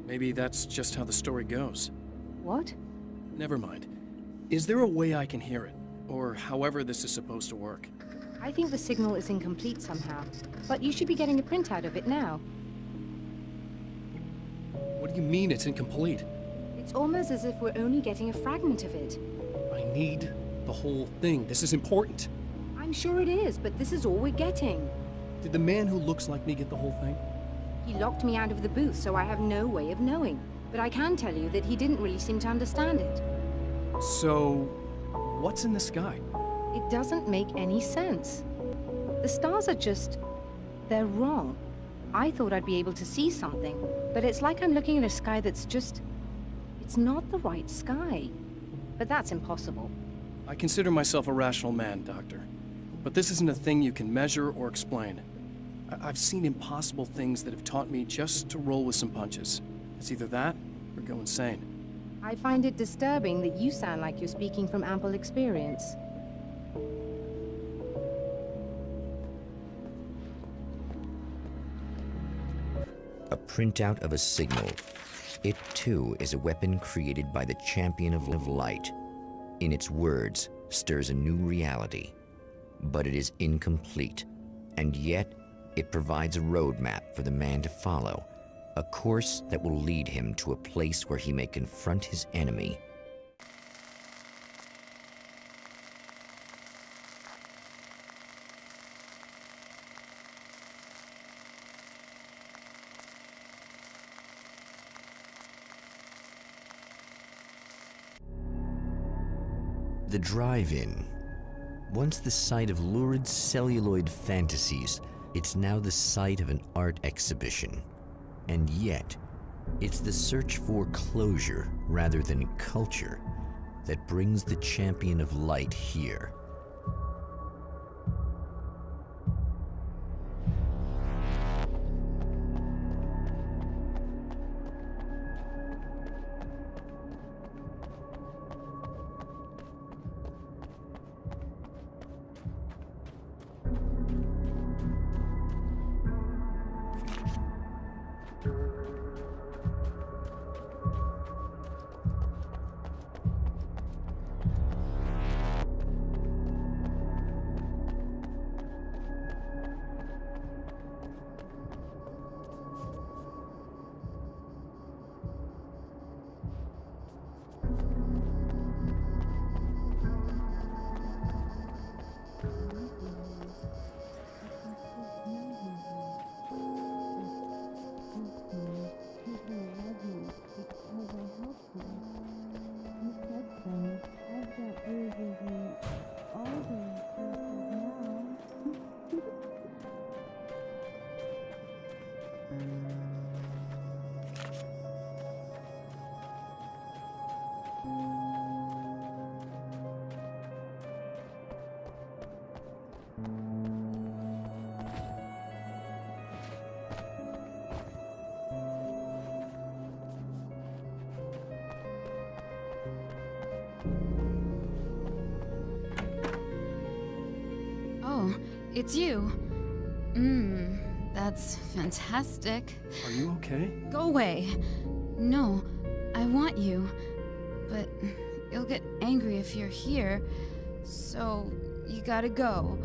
Speaker 2: Maybe that's just how the story goes.
Speaker 10: What?
Speaker 2: Never mind. Is there a way I can hear it? Or however this is supposed to work?
Speaker 10: I think the signal is incomplete somehow, but you should be getting a printout of it now.
Speaker 2: What do you mean it's incomplete?
Speaker 10: It's almost as if we're only getting a fragment of it.
Speaker 2: I need the whole thing. This is important.
Speaker 10: I'm sure it is, but this is all we're getting.
Speaker 2: Did the man who looks like me get the whole thing?
Speaker 10: He locked me out of the booth, so I have no way of knowing. But I can tell you that he didn't really seem to understand it.
Speaker 2: So, what's in the sky?
Speaker 10: It doesn't make any sense. The stars are just... they're wrong. I thought I'd be able to see something, but it's like I'm looking at a sky that's just... it's not the right sky. But that's impossible.
Speaker 2: I consider myself a rational man, Doctor. But this isn't a thing you can measure or explain. I've seen impossible things that have taught me just to roll with some punches. It's either that, or go insane.
Speaker 10: I find it disturbing that you sound like you're speaking from ample experience.
Speaker 1: A printout of a signal. It, too, is a weapon created by the champion of light. In its words, stirs a new reality. But it is incomplete, and yet it provides a roadmap for the man to follow, a course that will lead him to a place where he may confront his enemy. The drive-in. Once the site of lurid celluloid fantasies, it's now the site of an art exhibition. And yet, it's the search for closure rather than culture that brings the champion of light here.
Speaker 4: Oh, it's you. That's fantastic.
Speaker 2: Are you okay?
Speaker 4: Go away. No, I want you. But you'll get angry if you're here, so you gotta go.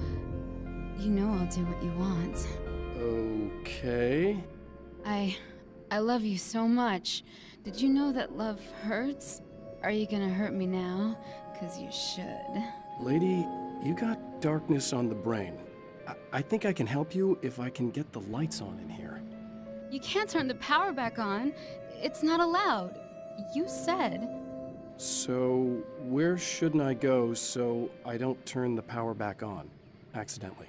Speaker 4: You know I'll do what you want.
Speaker 2: Okay.
Speaker 4: I love you so much. Did you know that love hurts? Are you gonna hurt me now? 'Cause you should.
Speaker 2: Lady, you got darkness on the brain. I think I can help you if I can get the lights on in here.
Speaker 4: You can't turn the power back on. It's not allowed. You said.
Speaker 2: So, where shouldn't I go so I don't turn the power back on accidentally?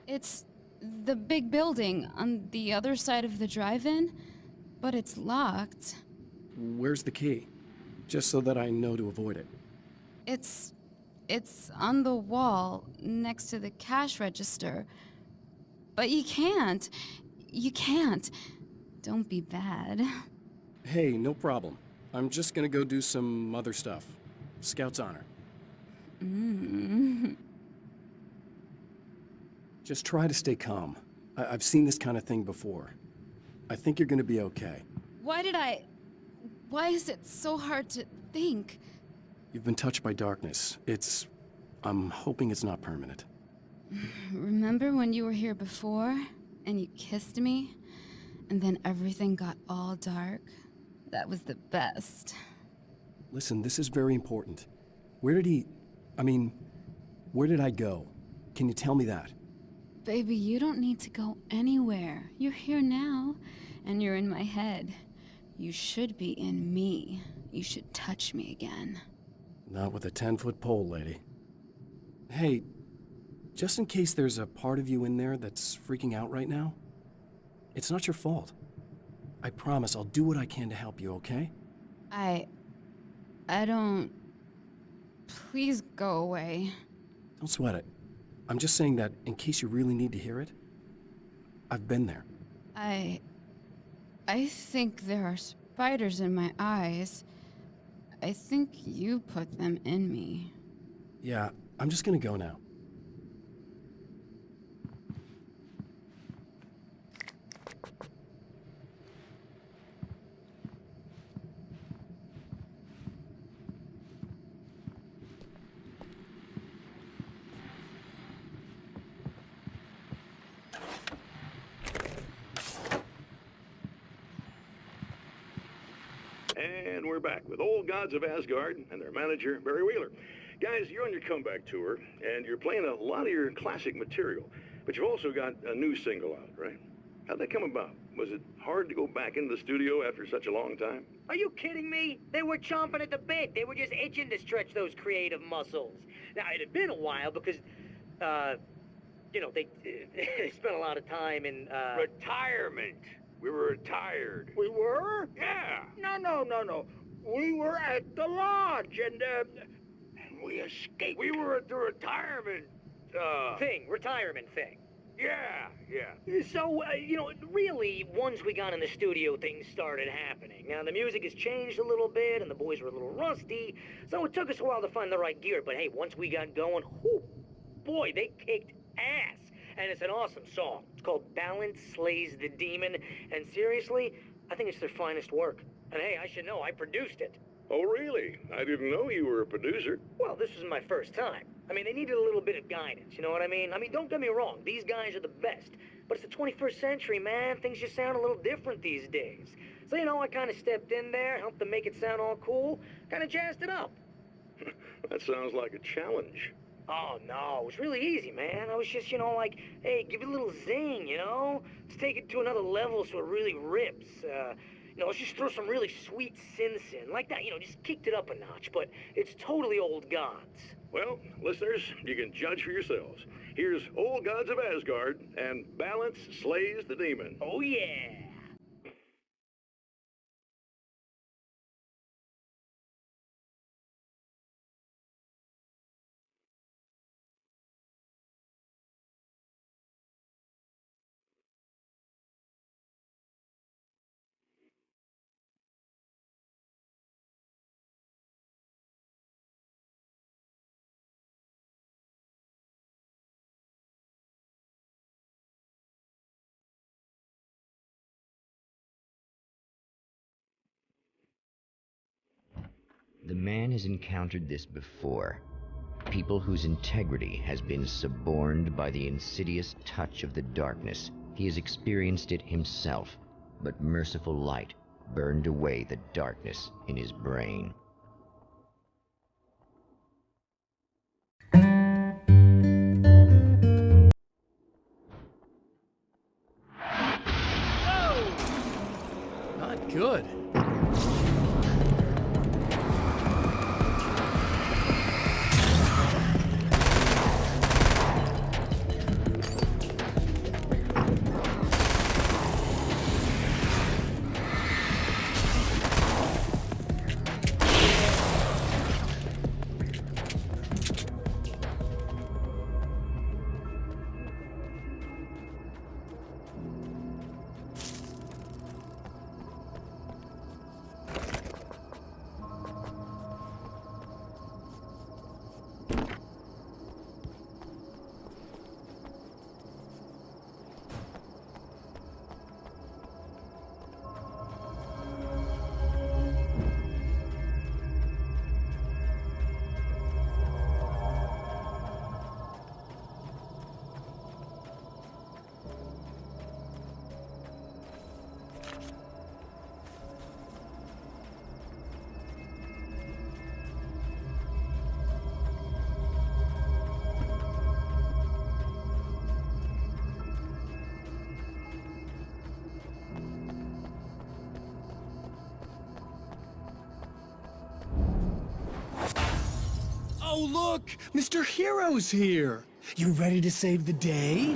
Speaker 4: It's the big building on the other side of the drive-in, but it's locked.
Speaker 2: Where's the key? Just so that I know to avoid it.
Speaker 4: It's on the wall next to the cash register. But you can't. You can't. Don't be bad.
Speaker 2: Hey, no problem. I'm just gonna go do some other stuff. Scout's honor. Just try to stay calm. I've seen this kind of thing before. I think you're gonna be okay.
Speaker 4: Why is it so hard to think?
Speaker 2: You've been touched by darkness. I'm hoping it's not permanent.
Speaker 4: Remember when you were here before, and you kissed me? And then everything got all dark? That was the best.
Speaker 2: Listen, this is very important. Where did I go? Can you tell me that?
Speaker 4: Baby, you don't need to go anywhere. You're here now, and you're in my head. You should be in me. You should touch me again.
Speaker 2: Not with a 10-foot pole, lady. Hey, just in case there's a part of you in there that's freaking out right now, it's not your fault. I promise I'll do what I can to help you, okay?
Speaker 4: I don't... Please go away.
Speaker 2: Don't sweat it. I'm just saying that in case you really need to hear it, I've been there.
Speaker 4: I think there are spiders in my eyes. I think you put them in me.
Speaker 2: Yeah, I'm just gonna go now.
Speaker 5: And we're back with Old Gods of Asgard and their manager, Barry Wheeler. Guys, you're on your comeback tour, and you're playing a lot of your classic material, but you've also got a new single out, right? How'd that come about? Was it hard to go back into the studio after such a long time?
Speaker 6: Are you kidding me? They were chomping at the bit. They were just itching to stretch those creative muscles. Now, it had been a while because, you know, they spent a lot of time in,
Speaker 5: Retirement. We were retired.
Speaker 7: We were?
Speaker 5: Yeah.
Speaker 7: No. We were at the lodge, and we escaped.
Speaker 5: We were at the retirement,
Speaker 6: retirement thing.
Speaker 5: Yeah.
Speaker 6: So, you know, really, once we got in the studio, things started happening. Now, the music has changed a little bit, and the boys were a little rusty, so it took us a while to find the right gear. But hey, once we got going, whew, boy, they kicked ass. And it's an awesome song. It's called Balance Slays the Demon, and seriously, I think it's their finest work. And hey, I should know, I produced it.
Speaker 5: Oh, really? I didn't know you were a producer.
Speaker 6: Well, this was my first time. I mean, they needed a little bit of guidance, you know what I mean? I mean, don't get me wrong, these guys are the best. But it's the 21st century, man. Things just sound a little different these days. So, you know, I kind of stepped in there, helped them make it sound all cool, kind of jazzed it up.
Speaker 5: That sounds like a challenge.
Speaker 6: Oh, no, it was really easy, man. I was just, you know, like, hey, give it a little zing, you know? Let's take it to another level so it really rips. You know, let's just throw some really sweet synths in. Like that, you know, just kicked it up a notch, but it's totally old gods.
Speaker 5: Well, listeners, you can judge for yourselves. Here's Old Gods of Asgard and Balance Slays the Demon.
Speaker 6: Oh, yeah.
Speaker 1: The man has encountered this before. People whose integrity has been suborned by the insidious touch of the darkness. He has experienced it himself, but merciful light burned away the darkness in his brain.
Speaker 2: Not good. Oh, look! Mr. Hero's here! You ready to save the day?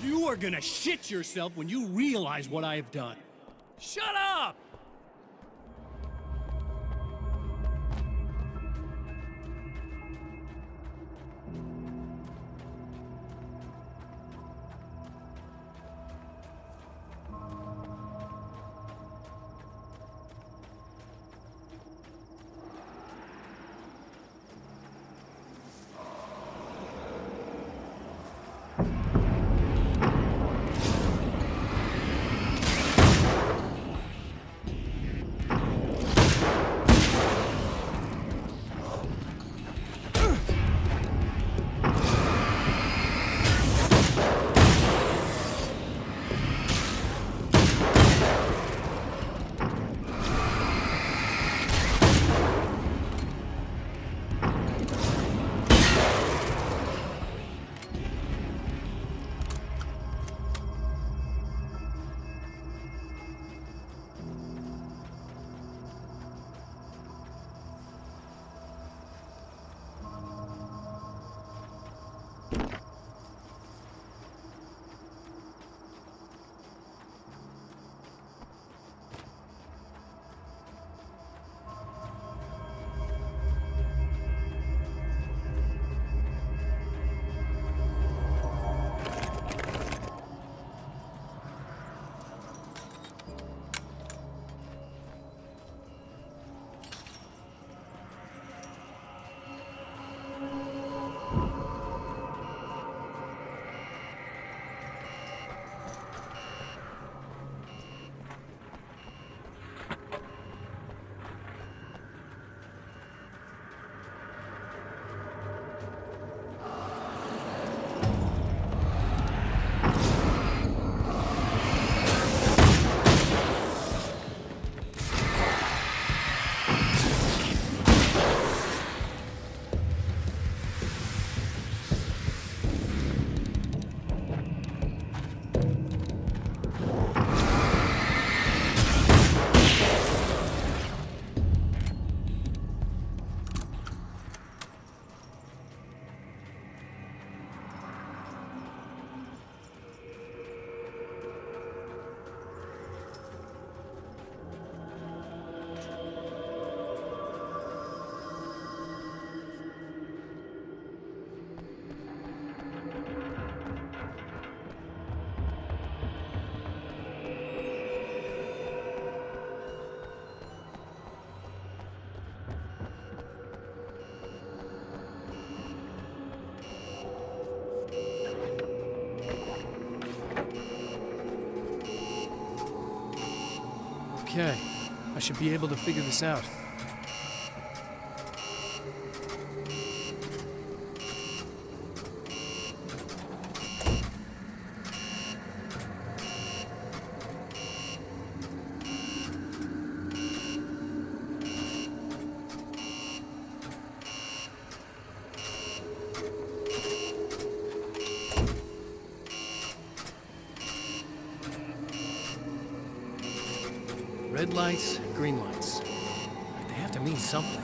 Speaker 2: You are gonna shit yourself when you realize what I have done. Shut up! Okay, I should be able to figure this out. Red lights, green lights. They have to mean something.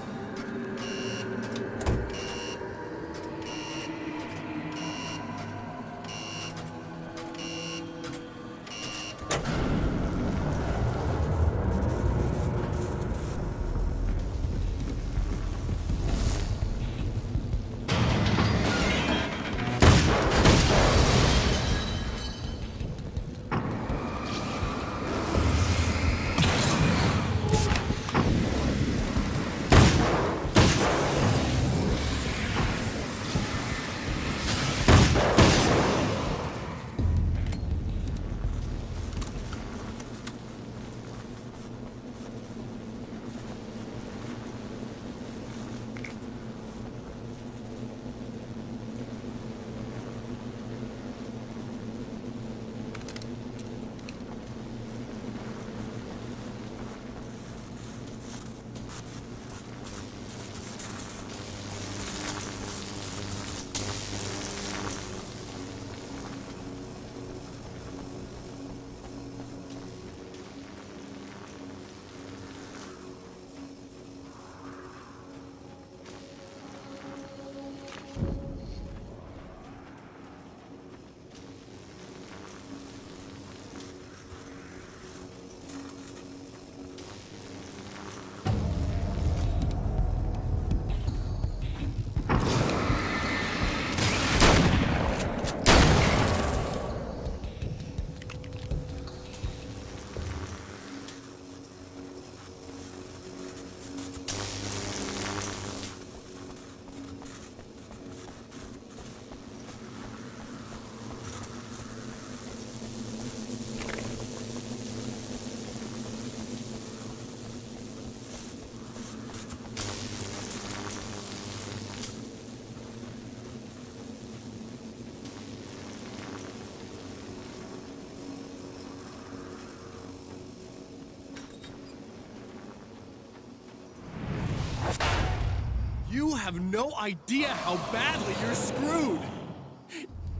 Speaker 2: You have no idea how badly you're screwed!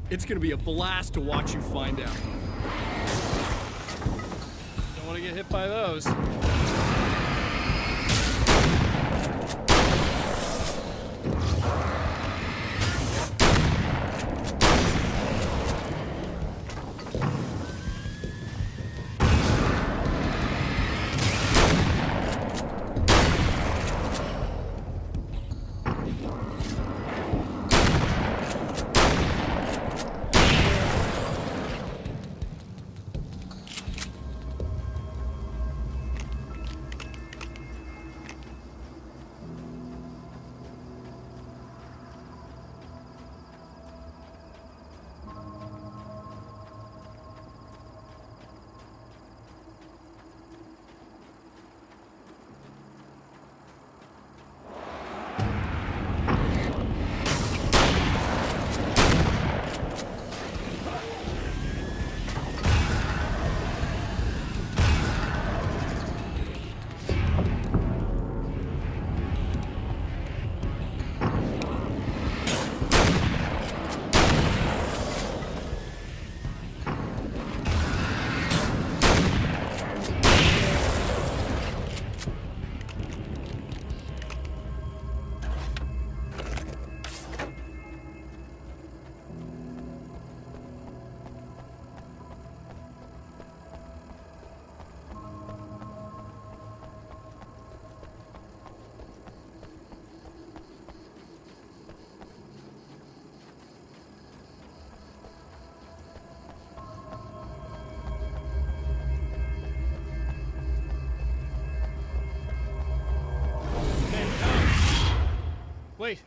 Speaker 2: It's gonna be a blast to watch you find out. Don't want to get hit by those. Wait.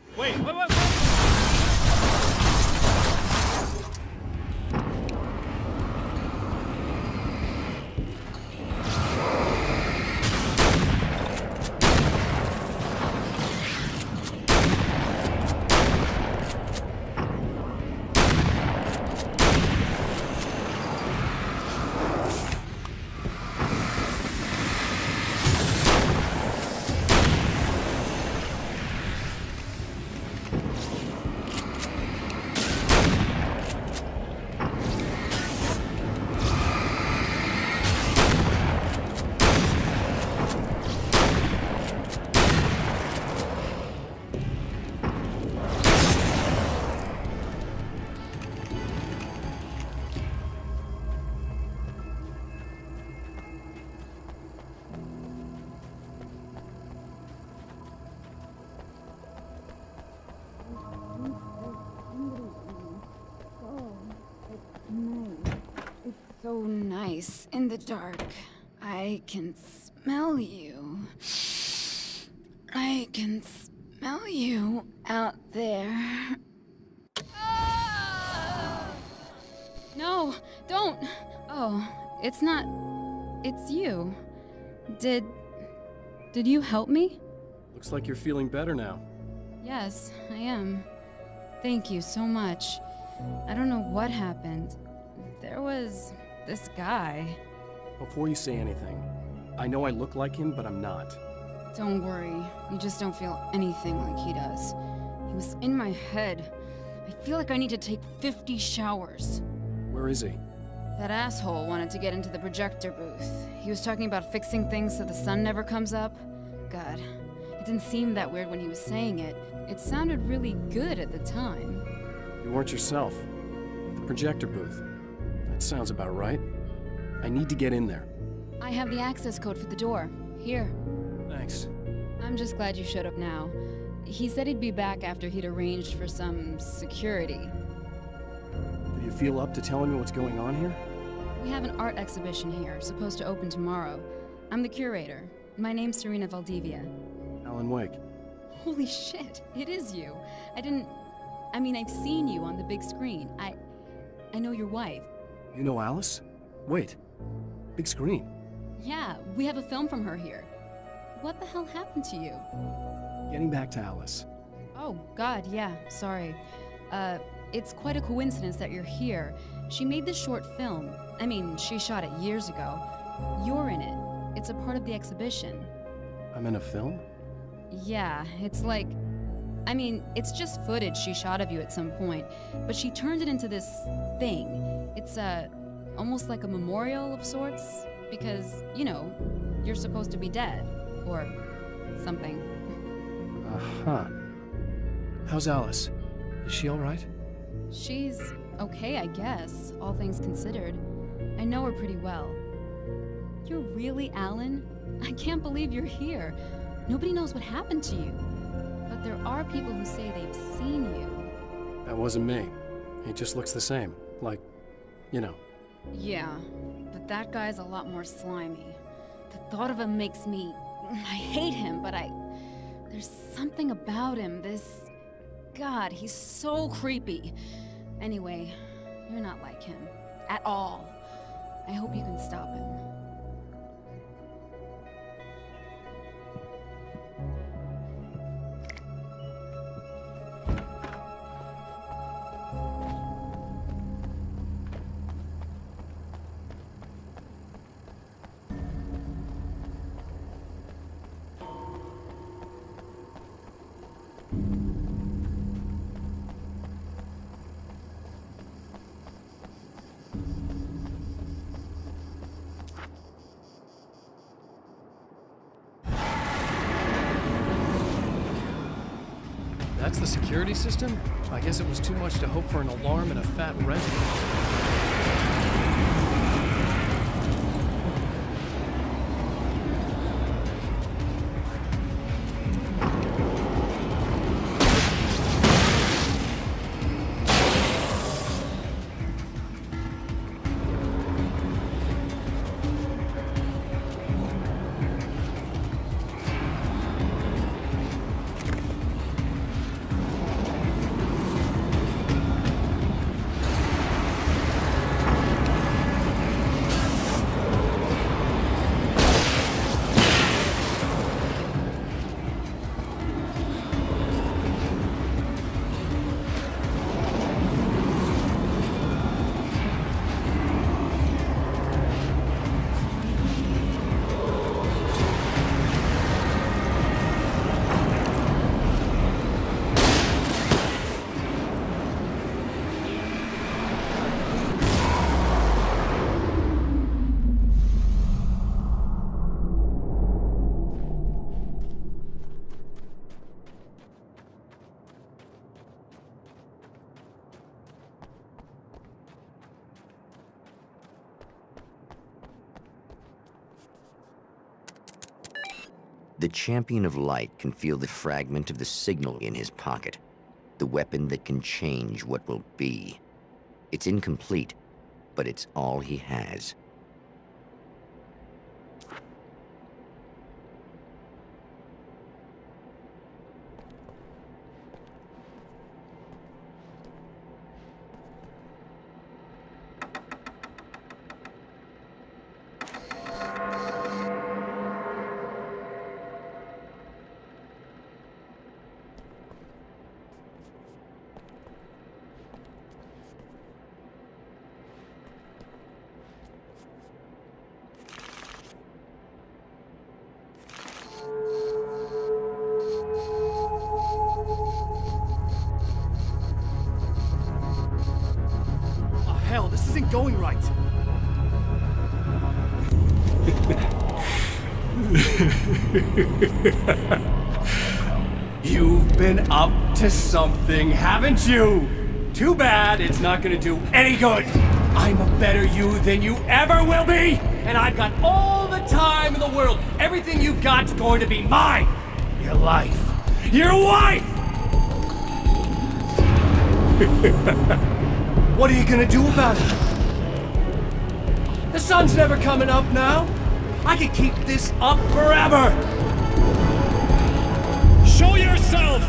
Speaker 4: So nice in the dark. I can smell you. I can smell you out there. Ah! No, don't! Oh, it's not... It's you. Did you help me?
Speaker 2: Looks like you're feeling better now.
Speaker 4: Yes, I am. Thank you so much. I don't know what happened. There was this guy.
Speaker 2: Before you say anything, I know I look like him, but I'm not.
Speaker 4: Don't worry. You just don't feel anything like he does. He was in my head. I feel like I need to take 50 showers.
Speaker 2: Where is he?
Speaker 4: That asshole wanted to get into the projector booth. He was talking about fixing things so the sun never comes up. God, it didn't seem that weird when he was saying it. It sounded really good at the time.
Speaker 2: You weren't yourself. The projector booth. That sounds about right. I need to get in there.
Speaker 4: I have the access code for the door. Here.
Speaker 2: Thanks.
Speaker 4: I'm just glad you showed up now. He said he'd be back after he'd arranged for some security.
Speaker 2: Do you feel up to telling me what's going on here?
Speaker 4: We have an art exhibition here, supposed to open tomorrow. I'm the curator. My name's Serena Valdivia.
Speaker 2: Alan Wake.
Speaker 4: Holy shit, it is you. I've seen you on the big screen. I know your wife.
Speaker 2: You know Alice? Wait. Big screen.
Speaker 4: Yeah, we have a film from her here. What the hell happened to you?
Speaker 2: Getting back to Alice.
Speaker 4: Oh, God, yeah, sorry. It's quite a coincidence that you're here. She made this short film. She shot it years ago. You're in it. It's a part of the exhibition.
Speaker 2: I'm in a film?
Speaker 4: Yeah, it's like
Speaker 12: I mean, it's just footage she shot of you at some point, but she turned it into this thing. It's almost like a memorial of sorts, because, you know, you're supposed to be dead, or something.
Speaker 2: Uh-huh. How's Alice? Is she all right?
Speaker 12: She's okay, I guess, all things considered. I know her pretty well. You're really Alan? I can't believe you're here. Nobody knows what happened to you. But there are people who say they've seen you.
Speaker 2: That wasn't me. He just looks the same. Like, you know.
Speaker 12: Yeah, but that guy's a lot more slimy. The thought of him makes me... I hate him, but there's something about him, God, he's so creepy. Anyway, you're not like him. At all. I hope you can stop him.
Speaker 2: That's the security system? I guess it was too much to hope for an alarm and a fat resident.
Speaker 1: The champion of light can feel the fragment of the signal in his pocket, the weapon that can change what will be. It's incomplete, but it's all he has.
Speaker 2: Hell, this isn't going right.
Speaker 3: You've been up to something, haven't you? Too bad it's not gonna do any good. I'm a better you than you ever will be, and I've got all the time in the world. Everything you've got's going to be mine. Your life. Your wife! What are you gonna do about it? The sun's never coming up now. I could keep this up forever.
Speaker 7: Show yourself!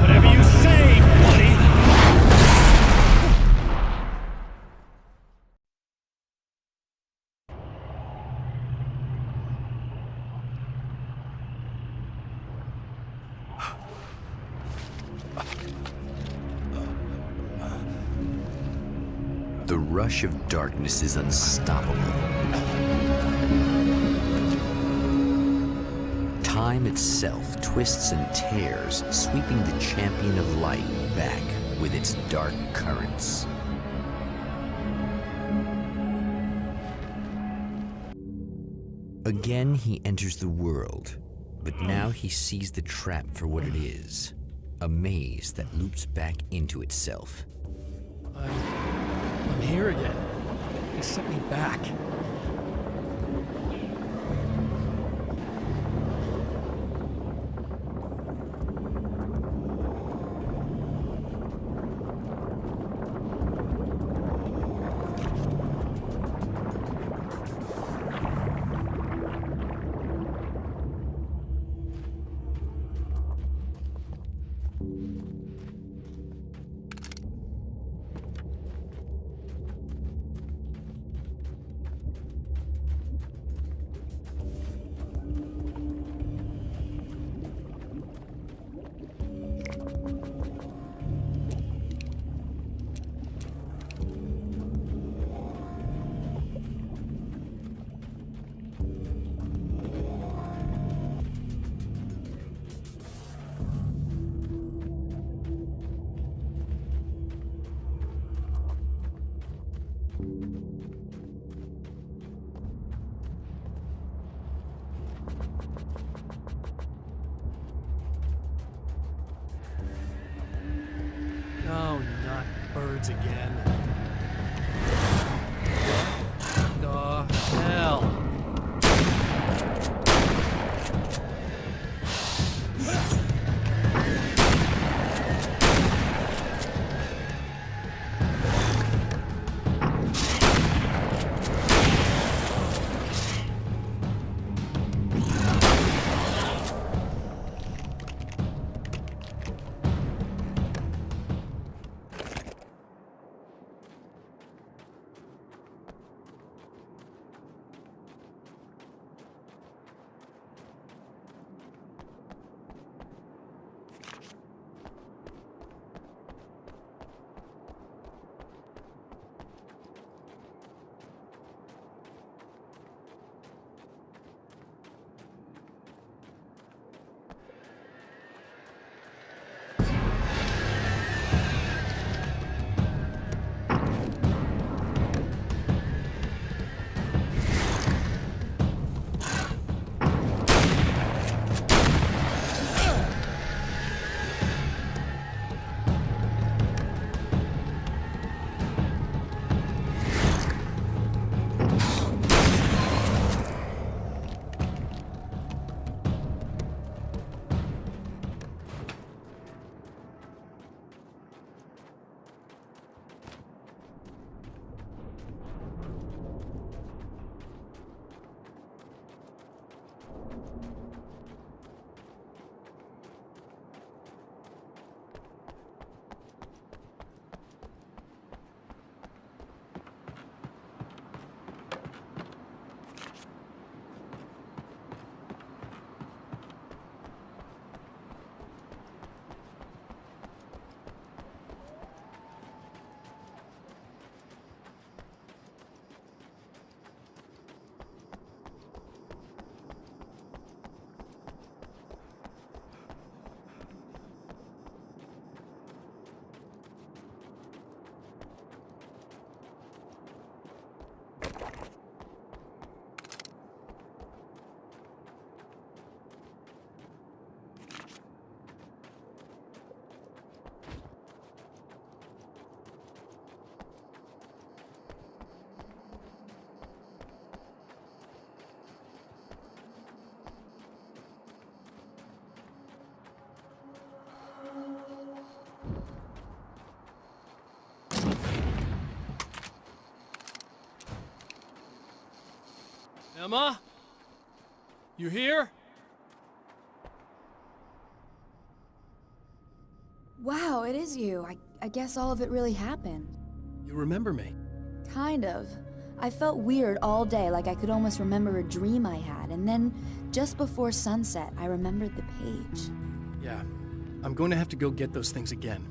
Speaker 7: Whatever you say, buddy!
Speaker 1: The rush of darkness is unstoppable. time itself twists and tears, sweeping the champion of light back with its dark currents. Again, he enters the world, but now he sees the trap for what it is, a maze that loops back into itself.
Speaker 2: I'm here again. He sent me back. Oh, not birds again. What the hell? Emma? You here?
Speaker 4: Wow, it is you. I guess all of it really happened.
Speaker 2: You remember me?
Speaker 4: Kind of. I felt weird all day, like I could almost remember a dream I had, and then, just before sunset, I remembered the page.
Speaker 2: Yeah. I'm going to have to go get those things again.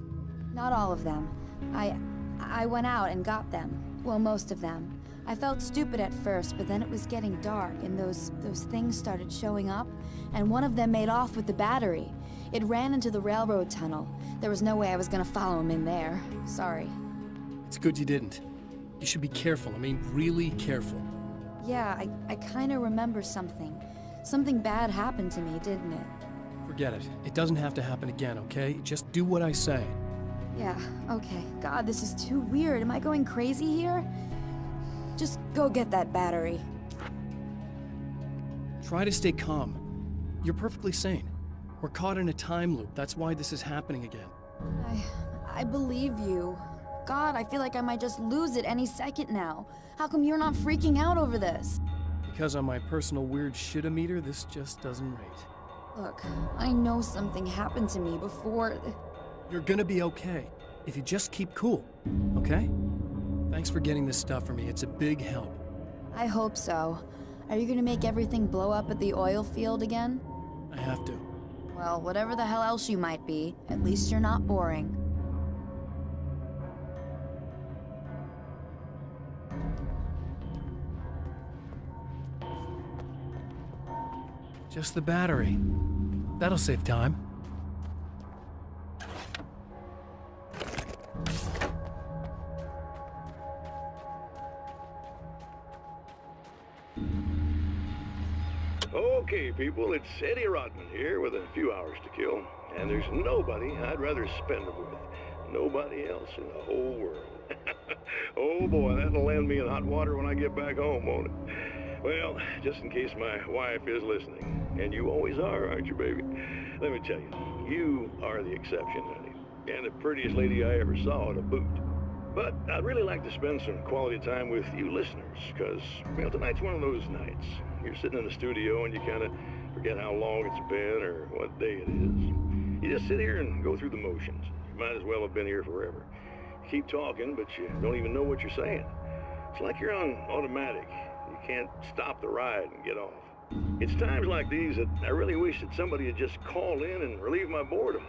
Speaker 4: Not all of them. I went out and got them. Well, most of them. I felt stupid at first, but then it was getting dark, and those things started showing up, and one of them made off with the battery. It ran into the railroad tunnel. There was no way I was gonna follow him in there. Sorry.
Speaker 2: It's good you didn't. You should be careful. I mean, really careful.
Speaker 4: Yeah, I kinda remember something. Something bad happened to me, didn't it?
Speaker 2: Forget it. It doesn't have to happen again, okay? Just do what I say.
Speaker 4: Yeah, okay. God, this is too weird. Am I going crazy here? Just go get that battery.
Speaker 2: Try to stay calm. You're perfectly sane. We're caught in a time loop. That's why this is happening again.
Speaker 4: I believe you. God, I feel like I might just lose it any second now. How come you're not freaking out over this?
Speaker 2: Because on my personal weird shit-o-meter, this just doesn't rate.
Speaker 4: Look, I know something happened to me before...
Speaker 2: You're gonna be okay, if you just keep cool, okay? Thanks for getting this stuff for me. It's a big help.
Speaker 4: I hope so. Are you gonna make everything blow up at the oil field again?
Speaker 2: I have to.
Speaker 4: Well, whatever the hell else you might be, at least you're not boring.
Speaker 2: Just the battery. That'll save time.
Speaker 5: Okay, people, it's Eddie Rodman here with a few hours to kill, and there's nobody I'd rather spend them with. Nobody else in the whole world. Oh boy, that'll land me in hot water when I get back home, won't it? Well, just in case my wife is listening, and you always are, aren't you, baby? Let me tell you, you are the exception, honey, and the prettiest lady I ever saw to boot. But I'd really like to spend some quality time with you listeners, because, well, tonight's one of those nights. You're sitting in the studio and you kind of forget how long it's been or what day it is. You just sit here and go through the motions. You might as well have been here forever. You keep talking, but you don't even know what you're saying. It's like you're on automatic. You can't stop the ride and get off. It's times like these that I really wish that somebody would just call in and relieve my boredom.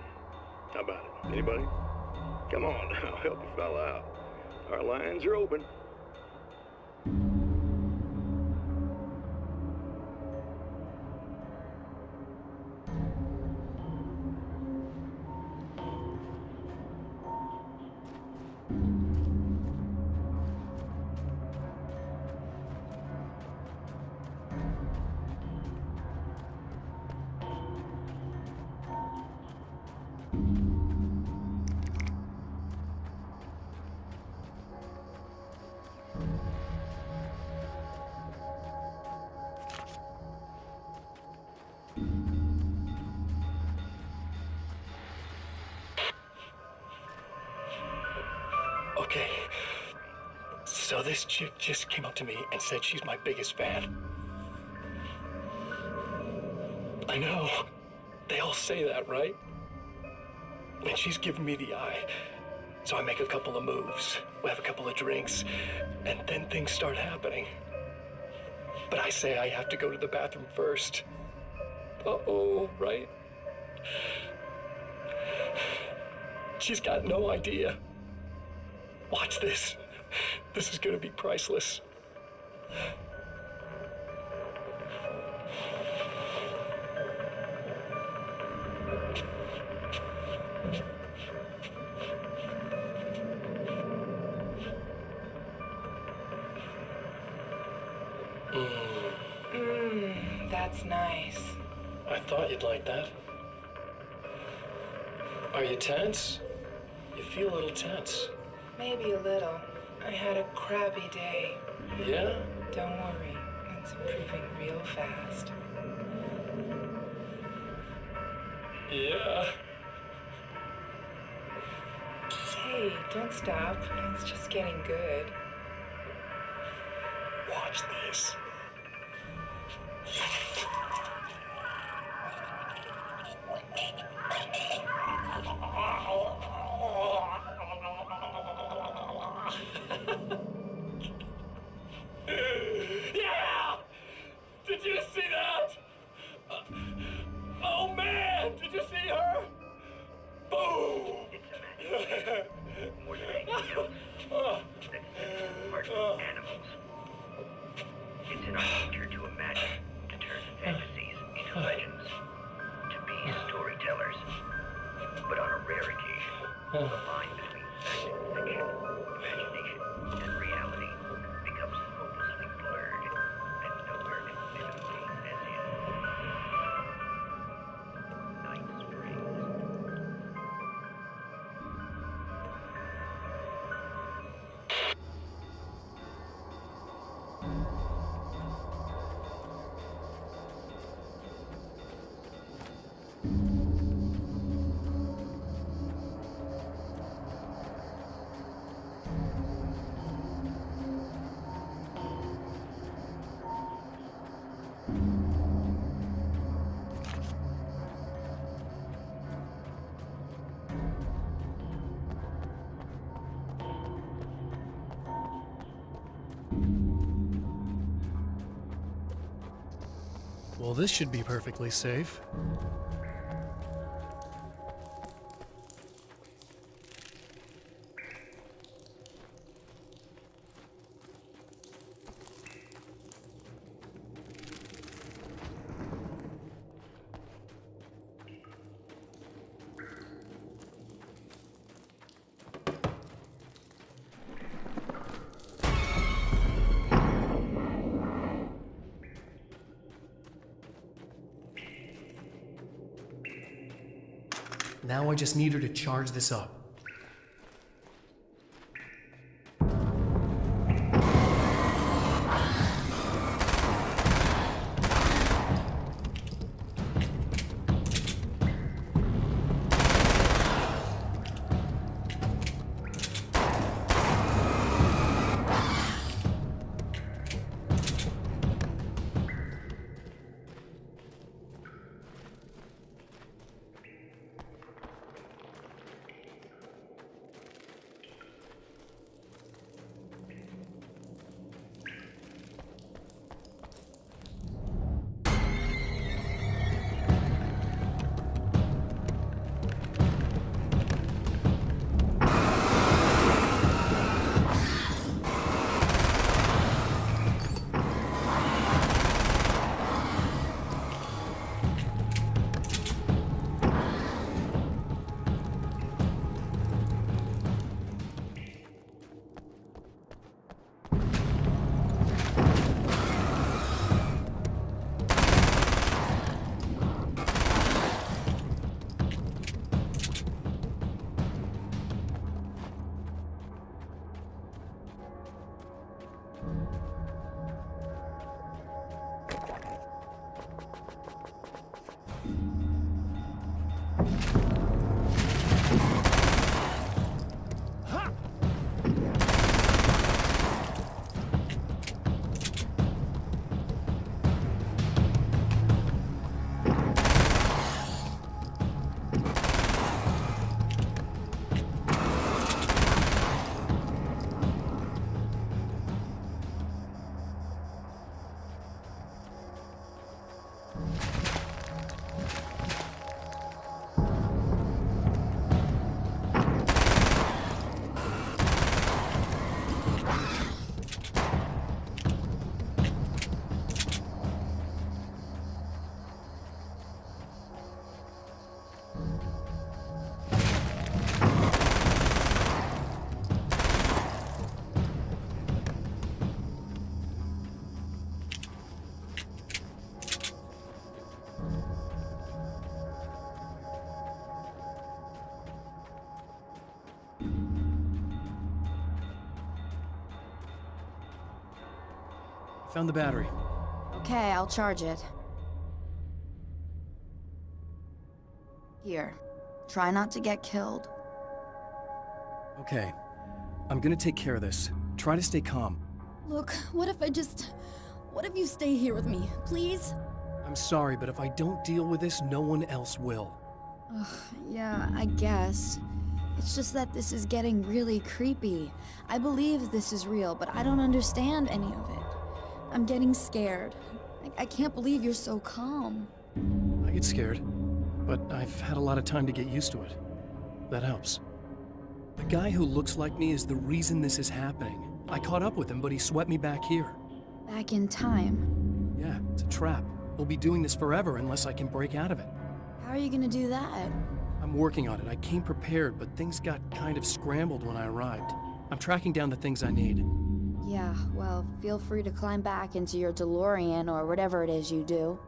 Speaker 5: How about it? Anybody? Come on, I'll help a fella out. Our lines are open.
Speaker 8: Okay, so this chick just came up to me and said she's my biggest fan. I know, they all say that, right? And she's giving me the eye. So I make a couple of moves, we have a couple of drinks, and then things start happening. But I say I have to go to the bathroom first. Uh-oh, right? She's got no idea. Watch this. This is gonna be priceless.
Speaker 13: That's nice.
Speaker 8: I thought you'd like that. Are you tense? You feel a little tense.
Speaker 13: Maybe a little. I had a crappy day.
Speaker 8: Yeah?
Speaker 13: Don't worry. It's improving real fast.
Speaker 8: Yeah.
Speaker 13: Hey, don't stop. It's just getting good.
Speaker 8: Watch this. Yeah! Did you see that? Oh man, did you see her? Boom!
Speaker 6: tellers. But on a rare occasion, the line between fact and fiction, imagination and reality becomes hopelessly blurred, and nowhere conceivably as in Night Springs.
Speaker 2: Well, this should be perfectly safe. Now I just need her to charge this up. Found the battery.
Speaker 4: Okay, I'll charge it. Here. Try not to get killed.
Speaker 2: Okay. I'm gonna take care of this. Try to stay calm.
Speaker 4: Look, what if you stay here with me, please?
Speaker 2: I'm sorry, but if I don't deal with this, no one else will.
Speaker 4: Ugh, yeah, I guess. It's just that this is getting really creepy. I believe this is real, but I don't understand any of it. I'm getting scared. I can't believe you're so calm.
Speaker 2: I get scared, but I've had a lot of time to get used to it. That helps. The guy who looks like me is the reason this is happening. I caught up with him, but he swept me back here.
Speaker 4: Back in time.
Speaker 2: Yeah, it's a trap. We'll be doing this forever unless I can break out of it.
Speaker 4: How are you gonna do that?
Speaker 2: I'm working on it. I came prepared, but things got kind of scrambled when I arrived. I'm tracking down the things I need.
Speaker 4: Yeah, well, feel free to climb back into your DeLorean or whatever it is you do.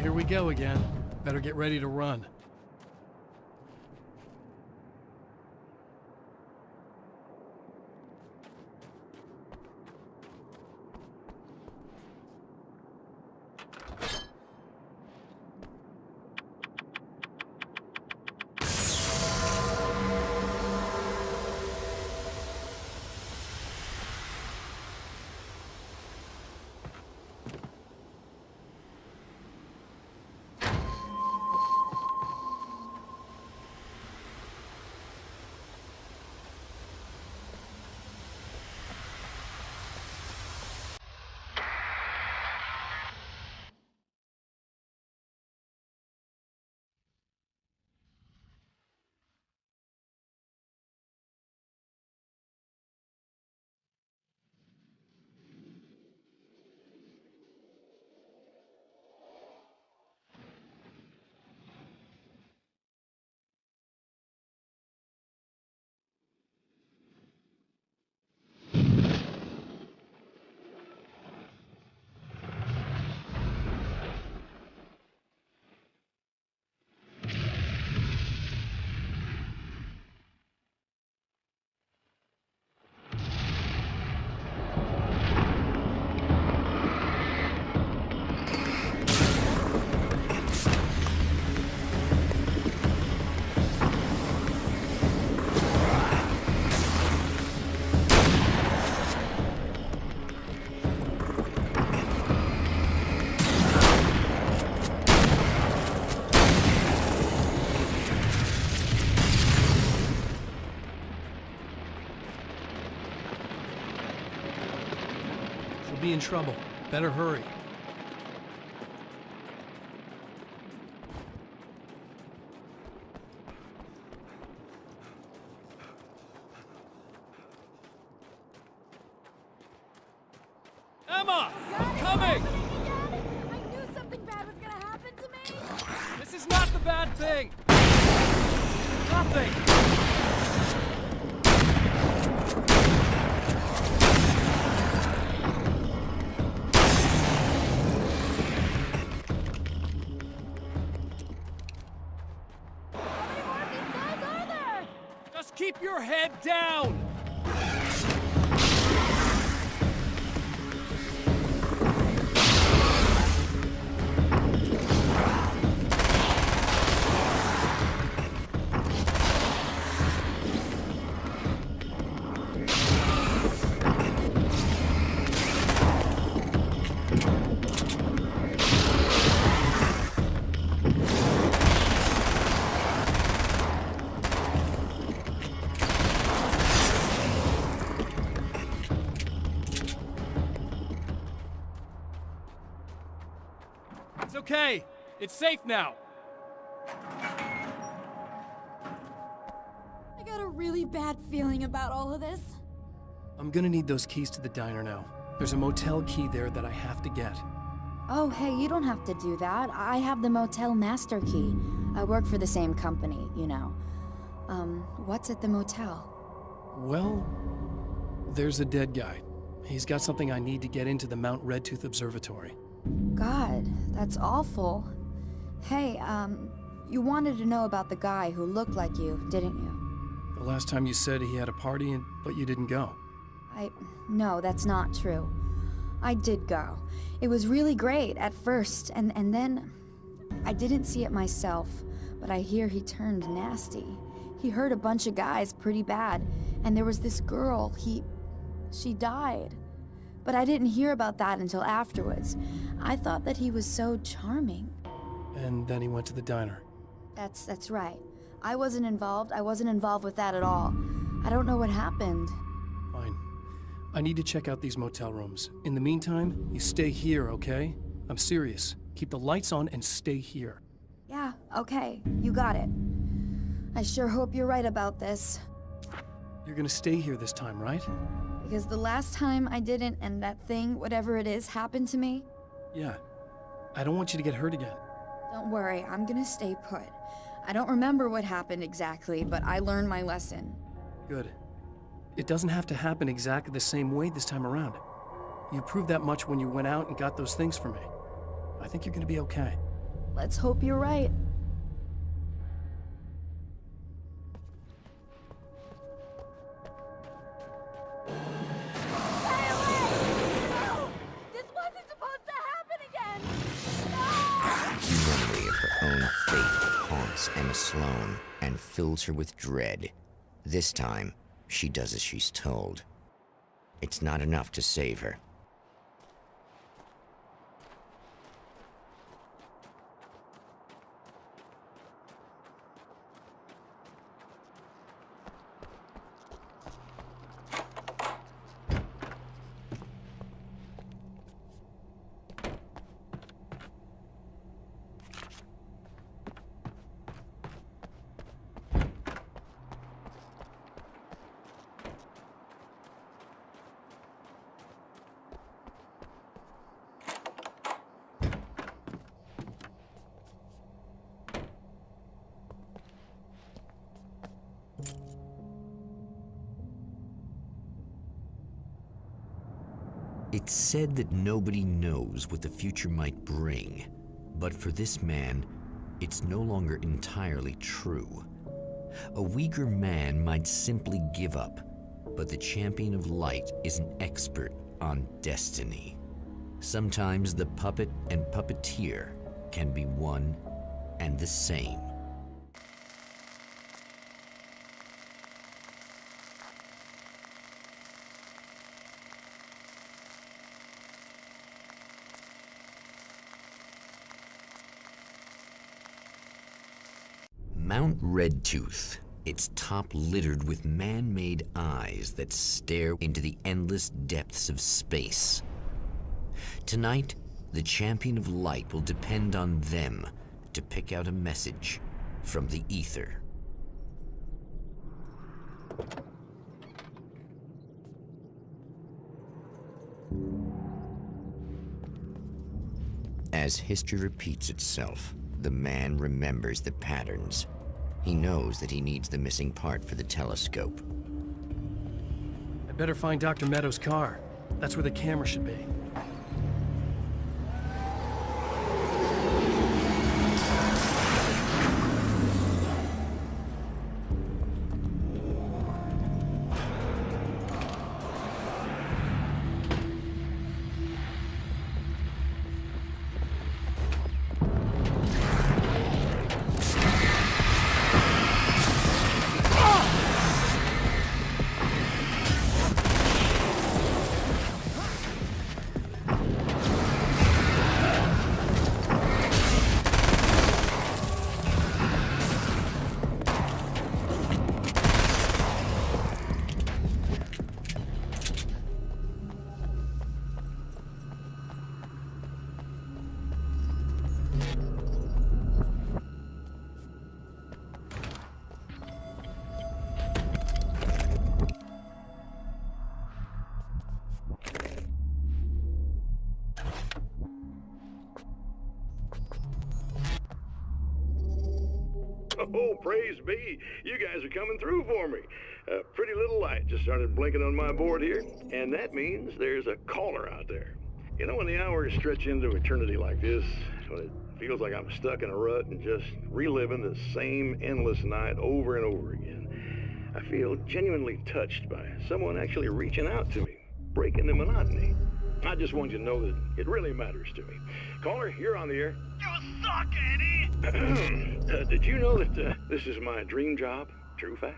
Speaker 2: Here we go again. Better get ready to run. She'll be in trouble. Better hurry. Emma! I'm coming!
Speaker 14: I knew something bad was gonna happen to me!
Speaker 2: This is not the bad thing! Nothing!
Speaker 14: How many more of these guys are there?
Speaker 2: Just keep your head down! It's okay. It's safe now.
Speaker 4: I got a really bad feeling about all of this.
Speaker 2: I'm gonna need those keys to the diner now. There's a motel key there that I have to get.
Speaker 4: Oh, hey, you don't have to do that. I have the motel master key. I work for the same company, you know. What's at the motel?
Speaker 2: Well, there's a dead guy. He's got something I need to get into the Mount Redtooth Observatory.
Speaker 4: God, that's awful. Hey, you wanted to know about the guy who looked like you, didn't you?
Speaker 2: The last time you said he had a party, but you didn't go.
Speaker 4: No, that's not true. I did go. It was really great at first, and then I didn't see it myself, but I hear he turned nasty. He hurt a bunch of guys pretty bad, and there was this girl, she died. But I didn't hear about that until afterwards. I thought that he was so charming.
Speaker 2: And then he went to the diner.
Speaker 4: That's right. I wasn't involved with that at all. I don't know what happened.
Speaker 2: Fine. I need to check out these motel rooms. In the meantime, you stay here, okay? I'm serious. Keep the lights on and stay here.
Speaker 4: Yeah, okay. You got it. I sure hope you're right about this.
Speaker 2: You're gonna stay here this time, right?
Speaker 4: Because the last time I didn't, and that thing, whatever it is, happened to me.
Speaker 2: Yeah. I don't want you to get hurt again.
Speaker 4: Don't worry, I'm gonna stay put. I don't remember what happened exactly, but I learned my lesson.
Speaker 2: Good. It doesn't have to happen exactly the same way this time around. You proved that much when you went out and got those things for me. I think you're gonna be okay.
Speaker 4: Let's hope you're right.
Speaker 1: Memory of her own fate haunts Emma Sloan and fills her with dread. This time, she does as she's told. It's not enough to save her. It's said that nobody knows what the future might bring, but for this man, it's no longer entirely true. A weaker man might simply give up, but the champion of light is an expert on destiny. Sometimes the puppet and puppeteer can be one and the same. Mount Redtooth, its top littered with man-made eyes that stare into the endless depths of space. Tonight, the champion of light will depend on them to pick out a message from the ether. As history repeats itself, the man remembers the patterns. He knows that he needs the missing part for the telescope.
Speaker 2: I better find Dr. Meadows' car. That's where the camera should be.
Speaker 5: Oh, praise be. You guys are coming through for me. A pretty little light just started blinking on my board here, and that means there's a caller out there. You know, when the hours stretch into eternity like this, when it feels like I'm stuck in a rut and just reliving the same endless night over and over again, I feel genuinely touched by someone actually reaching out to me, breaking the monotony. I just want you to know that it really matters to me. Caller, you're on the air.
Speaker 7: You suck, Eddie!
Speaker 5: Did you know that this is my dream job? True fact.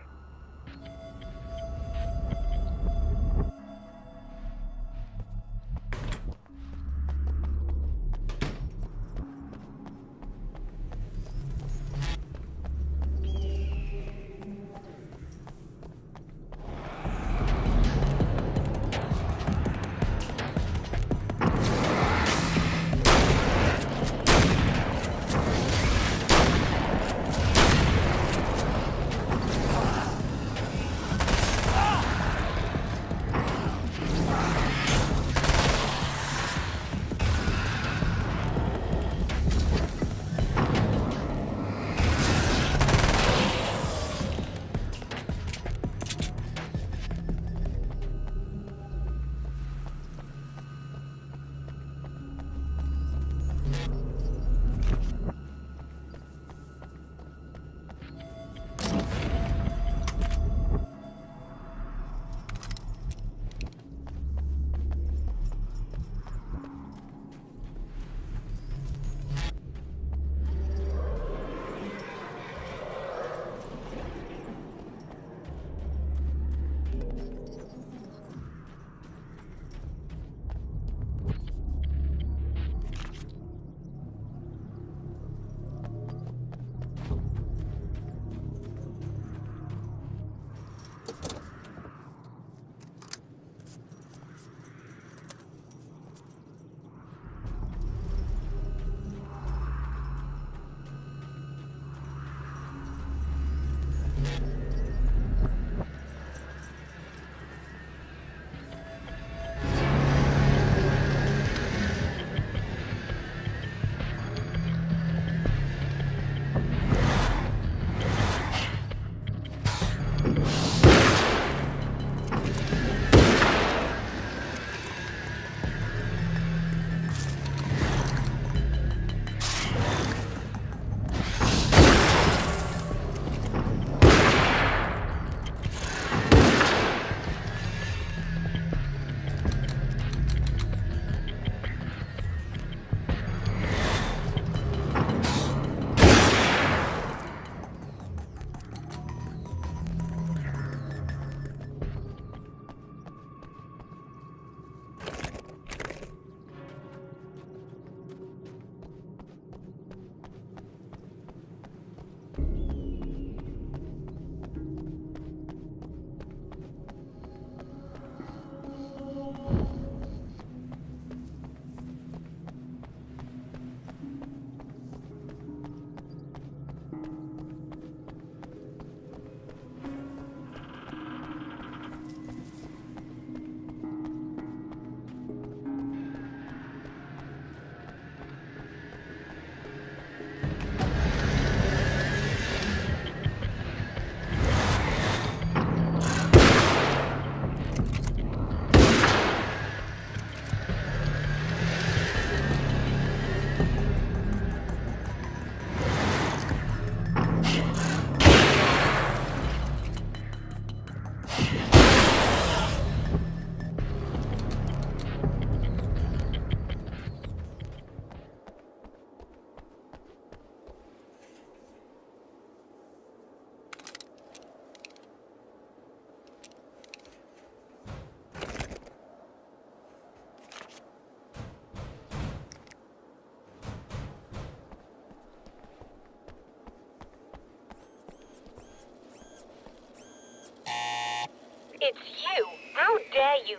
Speaker 11: It's you! How dare you!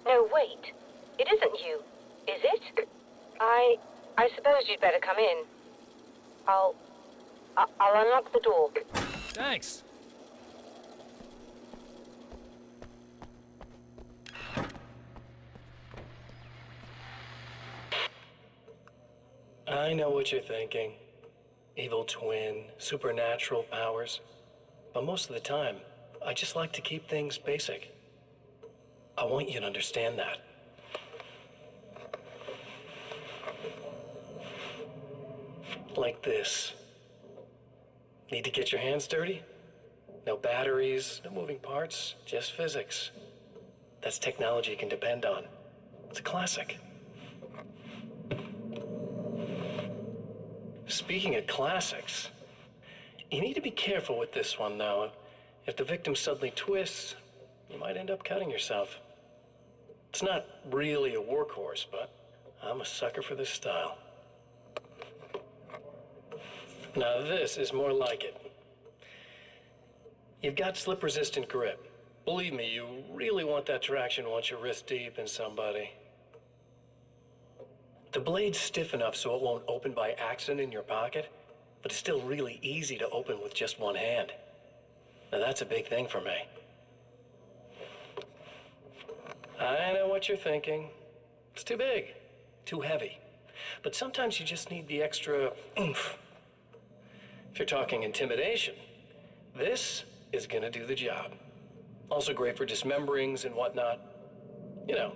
Speaker 11: No, wait. It isn't you, is it? I suppose you'd better come in. I'll unlock the door.
Speaker 2: Thanks.
Speaker 8: I know what you're thinking. evil twin, supernatural powers. But most of the time, I just like to keep things basic. I want you to understand that. Like this. Need to get your hands dirty? No batteries, no moving parts, just physics. That's technology you can depend on. It's a classic. Speaking of classics, you need to be careful with this one, though. If the victim suddenly twists, you might end up cutting yourself. It's not really a workhorse, but I'm a sucker for this style. Now this is more like it. You've got slip-resistant grip. Believe me, you really want that traction once you're wrist deep in somebody. The blade's stiff enough so it won't open by accident in your pocket, but it's still really easy to open with just one hand. Now that's a big thing for me. I know what you're thinking. It's too big, too heavy. But sometimes you just need the extra oomph. If you're talking intimidation, this is gonna do the job. Also great for dismemberings and whatnot. You know,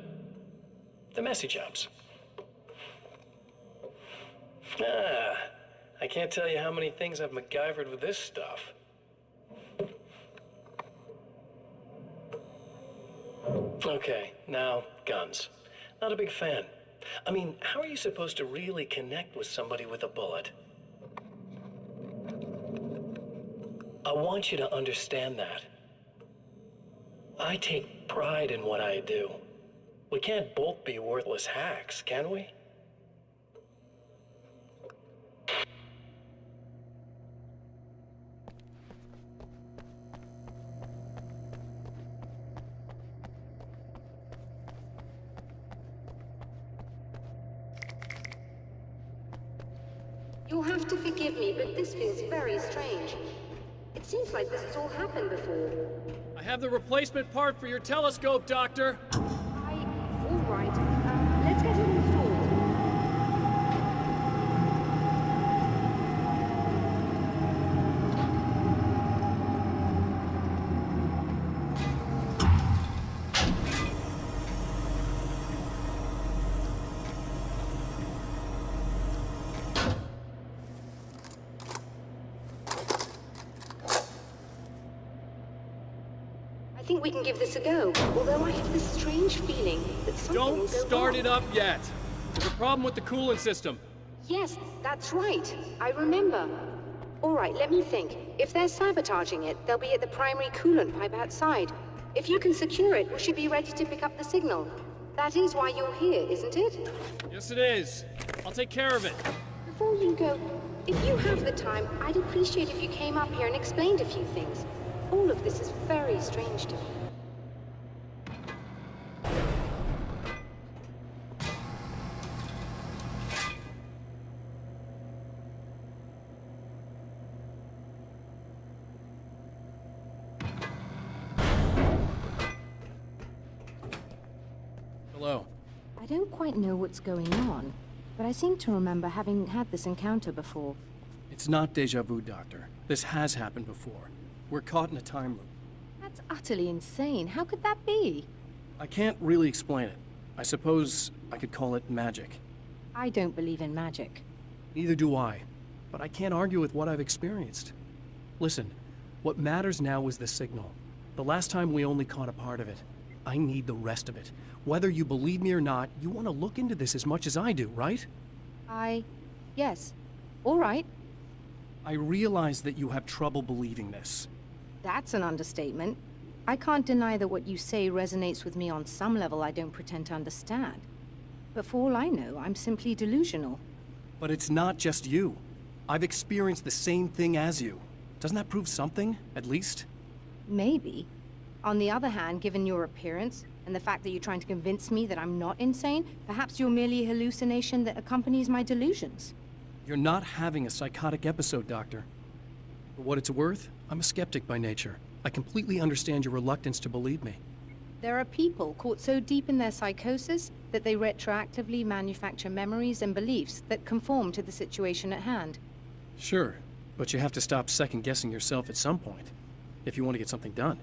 Speaker 8: the messy jobs. I can't tell you how many things I've MacGyvered with this stuff. Okay, now, guns. Not a big fan. I mean, how are you supposed to really connect with somebody with a bullet? I want you to understand that. I take pride in what I do. We can't both be worthless hacks, can we?
Speaker 9: You'll have to forgive me, but this feels very strange. It seems like this has all happened before.
Speaker 2: I have the replacement part for your telescope, Doctor.
Speaker 9: All right. Let's get it installed. I think we can give this a go, although I have this strange feeling that something will
Speaker 2: Don't
Speaker 9: go
Speaker 2: start
Speaker 9: wrong.
Speaker 2: it up yet. There's a problem with the coolant system.
Speaker 9: Yes, that's right. I remember. All right, let me think. If they're sabotaging it, they'll be at the primary coolant pipe outside. If you can secure it, we should be ready to pick up the signal. That is why you're here, isn't it?
Speaker 2: Yes, it is. I'll take care of it.
Speaker 9: Before you go, if you have the time, I'd appreciate if you came up here and explained a few things. All of this is very strange to me.
Speaker 2: Hello.
Speaker 10: I don't quite know what's going on, but I seem to remember having had this encounter before.
Speaker 2: It's not deja vu, Doctor. This has happened before. We're caught in a time loop.
Speaker 10: That's utterly insane. How could that be?
Speaker 2: I can't really explain it. I suppose I could call it magic.
Speaker 10: I don't believe in magic.
Speaker 2: Neither do I. But I can't argue with what I've experienced. Listen, what matters now is the signal. The last time we only caught a part of it. I need the rest of it. Whether you believe me or not, you want to look into this as much as I do, right?
Speaker 10: Yes. All right.
Speaker 2: I realize that you have trouble believing this.
Speaker 10: That's an understatement. I can't deny that what you say resonates with me on some level I don't pretend to understand. But for all I know, I'm simply delusional.
Speaker 2: But it's not just you. I've experienced the same thing as you. Doesn't that prove something, at least?
Speaker 10: Maybe. On the other hand, given your appearance, and the fact that you're trying to convince me that I'm not insane, perhaps you're merely a hallucination that accompanies my delusions.
Speaker 2: You're not having a psychotic episode, Doctor. For what it's worth, I'm a skeptic by nature. I completely understand your reluctance to believe me.
Speaker 10: There are people caught so deep in their psychosis that they retroactively manufacture memories and beliefs that conform to the situation at hand.
Speaker 2: Sure, but you have to stop second-guessing yourself at some point, if you want to get something done.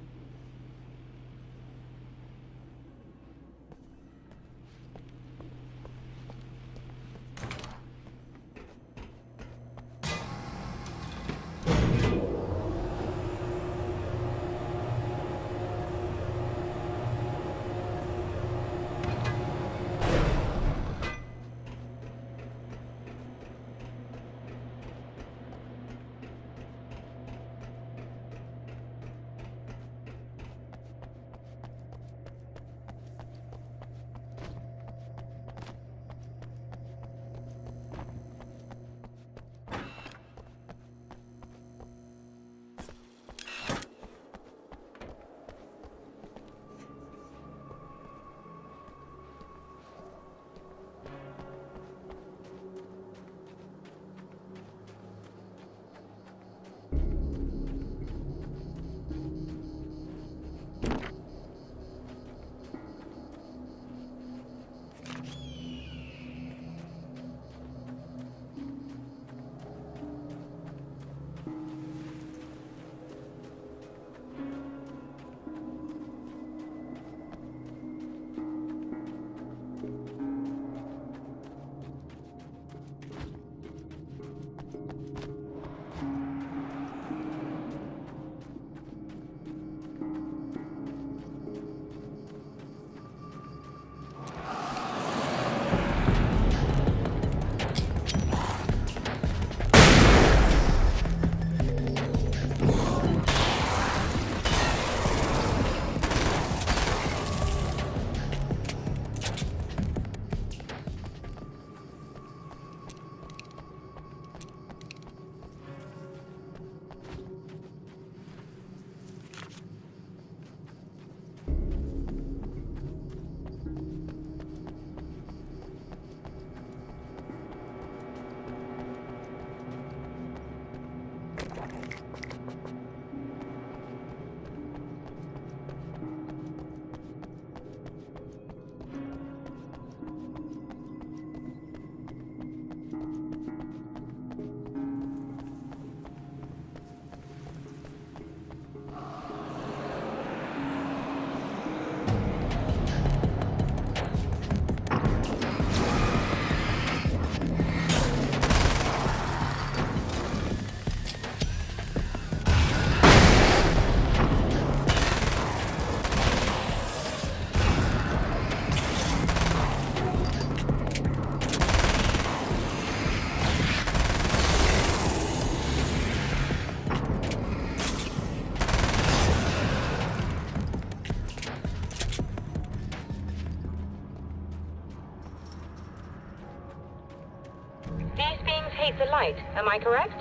Speaker 11: hate the light, am I correct?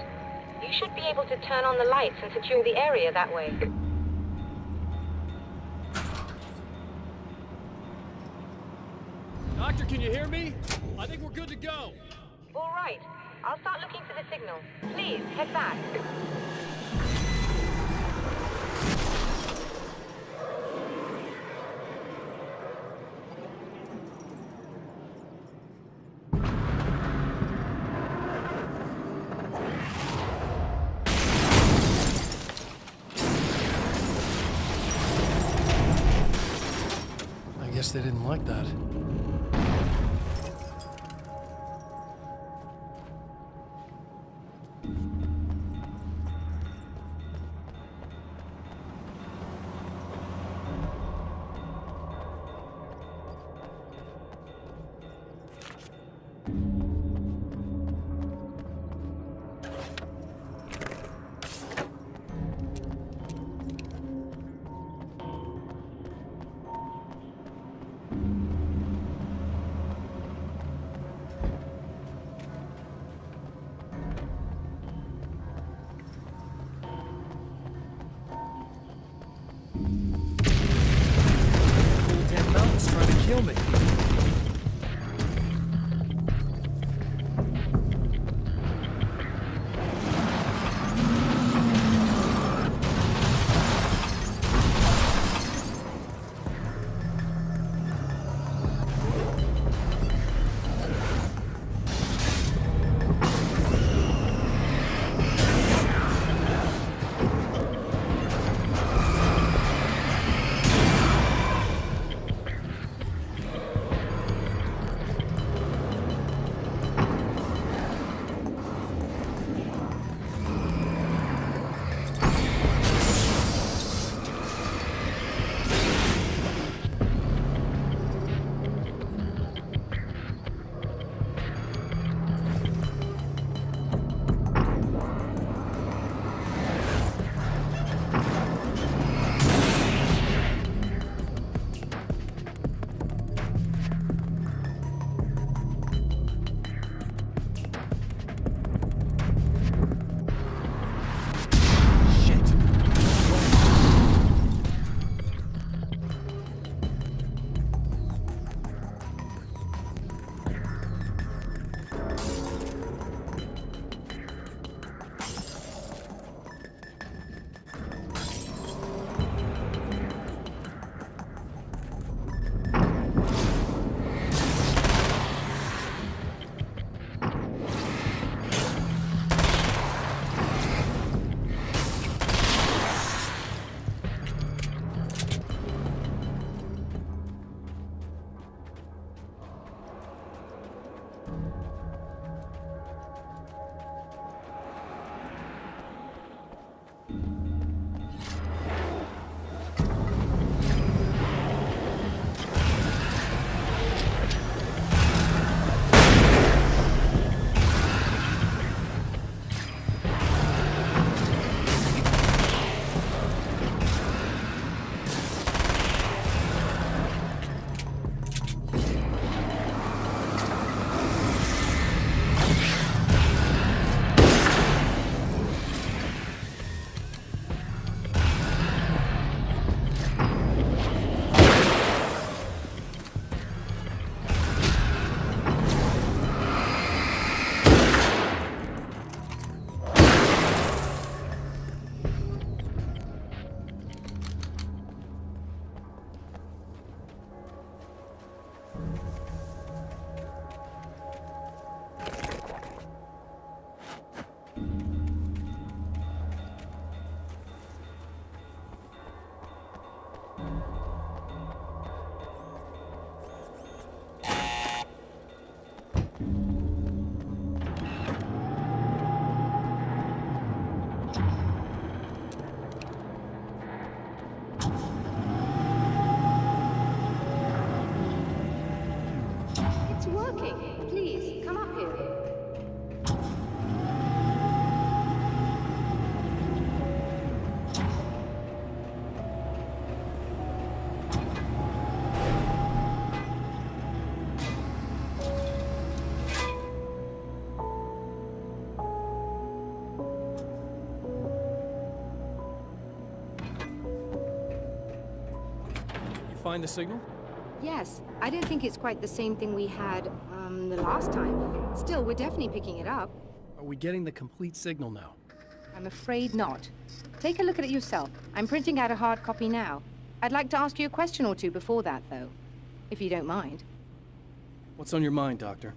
Speaker 11: You should be able to turn on the lights and secure the area that way.
Speaker 2: Doctor, can you hear me? I think we're good to go.
Speaker 11: All right. I'll start looking for the signal. Please, head back.
Speaker 2: I guess they didn't like that. Kill me.
Speaker 9: It's working. Please, come up here.
Speaker 2: You find the signal?
Speaker 10: Yes, I don't think it's quite the same thing we had, the last time. Still, we're definitely picking it up.
Speaker 2: Are we getting the complete signal now?
Speaker 10: I'm afraid not. Take a look at it yourself. I'm printing out a hard copy now. I'd like to ask you a question or two before that, though, if you don't mind.
Speaker 2: What's on your mind, Doctor?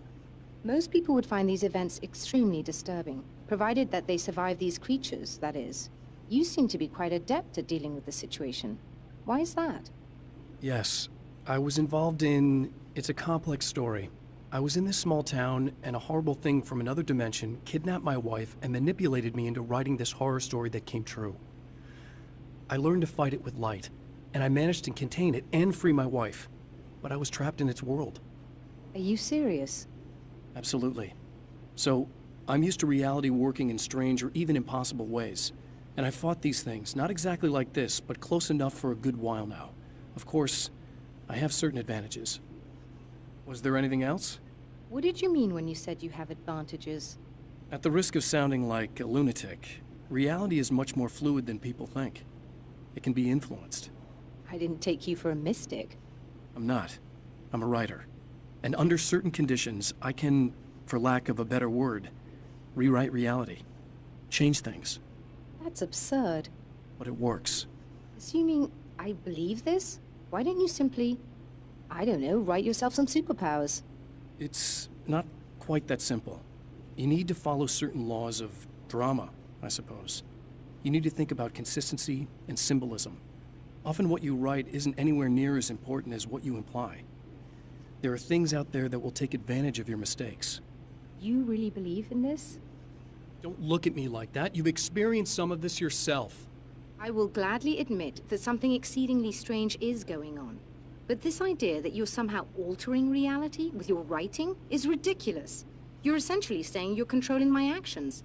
Speaker 10: Most people would find these events extremely disturbing, provided that they survive these creatures, that is. You seem to be quite adept at dealing with the situation. Why is that?
Speaker 2: Yes. I was involved in... It's a complex story. I was in this small town, and a horrible thing from another dimension kidnapped my wife and manipulated me into writing this horror story that came true. I learned to fight it with light, and I managed to contain it and free my wife. But I was trapped in its world.
Speaker 10: Are you serious?
Speaker 2: Absolutely. So, I'm used to reality working in strange or even impossible ways. And I fought these things, not exactly like this, but close enough for a good while now. Of course, I have certain advantages. Was there anything else?
Speaker 10: What did you mean when you said you have advantages?
Speaker 2: At the risk of sounding like a lunatic, reality is much more fluid than people think. It can be influenced.
Speaker 10: I didn't take you for a mystic.
Speaker 2: I'm not. I'm a writer. And under certain conditions, I can, for lack of a better word, rewrite reality. Change things.
Speaker 10: That's absurd.
Speaker 2: But it works.
Speaker 10: Assuming I believe this, why don't you simply, I don't know, write yourself some superpowers?
Speaker 2: It's not quite that simple. You need to follow certain laws of drama, I suppose. You need to think about consistency and symbolism. Often what you write isn't anywhere near as important as what you imply. There are things out there that will take advantage of your mistakes.
Speaker 10: You really believe in this?
Speaker 2: Don't look at me like that. You've experienced some of this yourself.
Speaker 10: I will gladly admit that something exceedingly strange is going on. But this idea that you're somehow altering reality with your writing is ridiculous. You're essentially saying you're controlling my actions.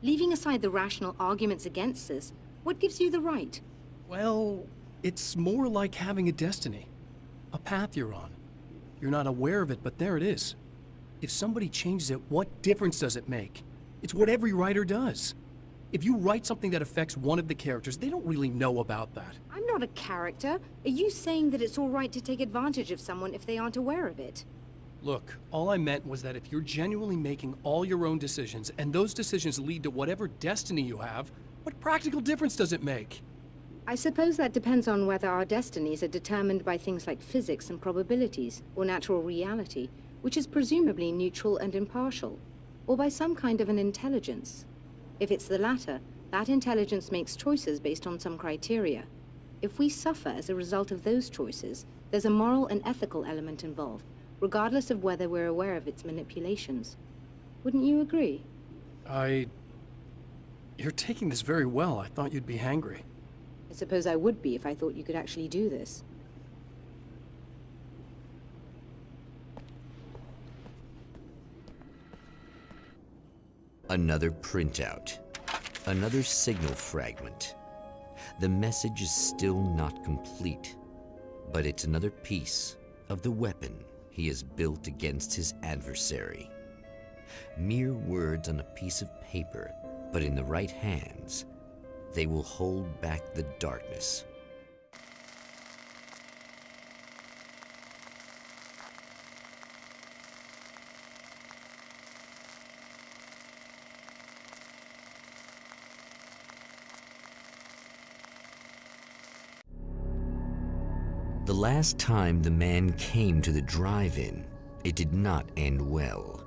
Speaker 10: Leaving aside the rational arguments against this, what gives you the right?
Speaker 2: Well, it's more like having a destiny. A path you're on. You're not aware of it, but there it is. If somebody changes it, what difference does it make? It's what every writer does. If you write something that affects one of the characters, they don't really know about that.
Speaker 10: I'm not a character. Are you saying that it's all right to take advantage of someone if they aren't aware of it?
Speaker 2: Look, all I meant was that if you're genuinely making all your own decisions, and those decisions lead to whatever destiny you have, what practical difference does it make?
Speaker 10: I suppose that depends on whether our destinies are determined by things like physics and probabilities, or natural reality, which is presumably neutral and impartial, or by some kind of an intelligence. If it's the latter, that intelligence makes choices based on some criteria. If we suffer as a result of those choices, there's a moral and ethical element involved, regardless of whether we're aware of its manipulations. Wouldn't you agree?
Speaker 2: You're taking this very well. I thought you'd be hangry.
Speaker 10: I suppose I would be if I thought you could actually do this.
Speaker 1: Another printout. Another signal fragment. The message is still not complete, but it's another piece of the weapon he has built against his adversary. Mere words on a piece of paper, but in the right hands, they will hold back the darkness. The last time the man came to the drive-in, it did not end well.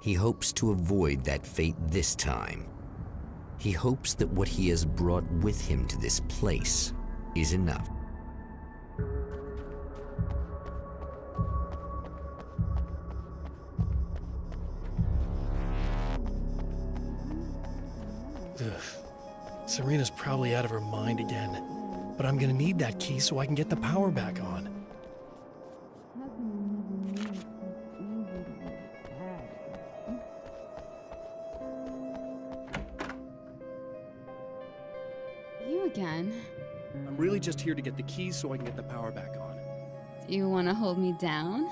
Speaker 1: He hopes to avoid that fate this time. He hopes that what he has brought with him to this place is enough.
Speaker 2: Serena's probably out of her mind again. But I'm gonna need that key so I can get the power back on.
Speaker 12: You again?
Speaker 2: I'm really just here to get the keys so I can get the power back on.
Speaker 12: Do you want to hold me down?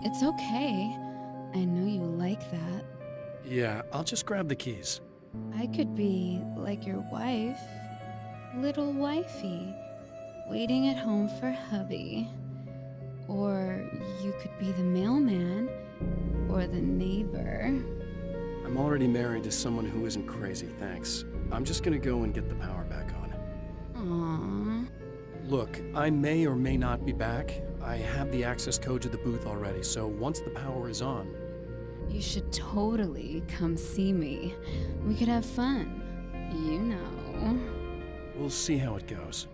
Speaker 12: It's okay. I know you like that.
Speaker 2: Yeah, I'll just grab the keys.
Speaker 12: I could be like your wife. Little wifey. Waiting at home for hubby. Or you could be the mailman. Or the neighbor.
Speaker 2: I'm already married to someone who isn't crazy, thanks. I'm just gonna go and get the power back on.
Speaker 12: Aww.
Speaker 2: Look, I may or may not be back. I have the access code to the booth already, so once the power is on...
Speaker 12: You should totally come see me. We could have fun. You know.
Speaker 2: We'll see how it goes.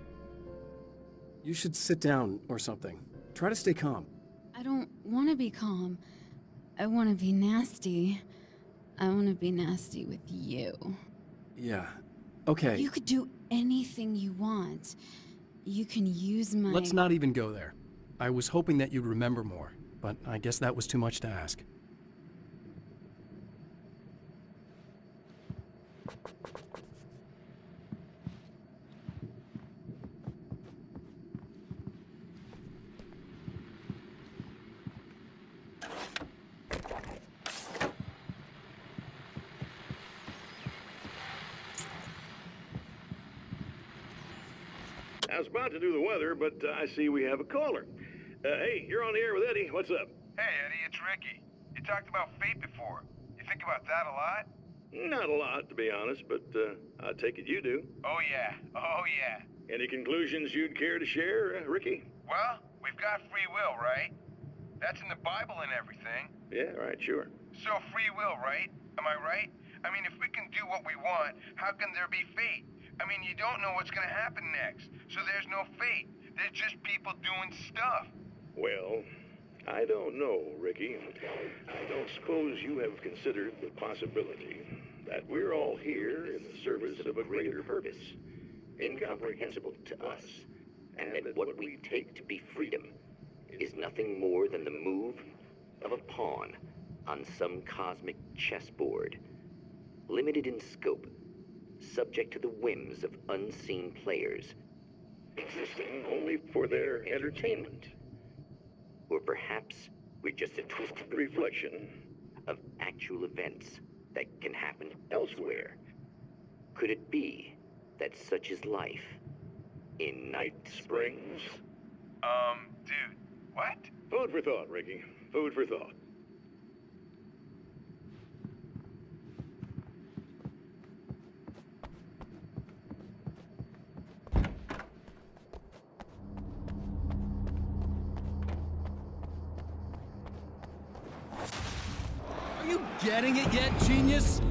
Speaker 2: You should sit down or something. Try to stay calm.
Speaker 12: I don't want to be calm. I want to be nasty. I want to be nasty with you.
Speaker 2: Yeah, okay.
Speaker 12: You could do anything you want. You can use my...
Speaker 2: Let's not even go there. I was hoping that you'd remember more, but I guess that was too much to ask.
Speaker 5: I was about to do the weather, but I see we have a caller. Hey, you're on the air with Eddie. What's up?
Speaker 15: Hey, Eddie, it's Ricky. You talked about fate before. You think about that a lot?
Speaker 5: Not a lot, to be honest, but I take it you do.
Speaker 15: Oh, yeah. Oh, yeah.
Speaker 5: Any conclusions you'd care to share, Ricky?
Speaker 15: Well, we've got free will, right? That's in the Bible and everything.
Speaker 5: Yeah, right, sure.
Speaker 15: So free will, right? Am I right? I mean, if we can do what we want, how can there be fate? I mean, you don't know what's gonna happen next, so there's no fate. There's just people doing stuff.
Speaker 5: Well, I don't know, Ricky. I don't suppose you have considered the possibility that we're all here in the service of a greater purpose, incomprehensible to us,
Speaker 1: and that what we take to be freedom is nothing more than the move of a pawn on some cosmic chessboard, limited in scope, subject to the whims of unseen players,
Speaker 5: existing only for their entertainment.
Speaker 1: Or perhaps we're just a twisted
Speaker 5: reflection
Speaker 1: of actual events that can happen elsewhere. Could it be that such is life in Night Springs?
Speaker 15: Dude, what?
Speaker 5: Food for thought, Ricky. Food for thought.
Speaker 2: Are you getting it yet, genius?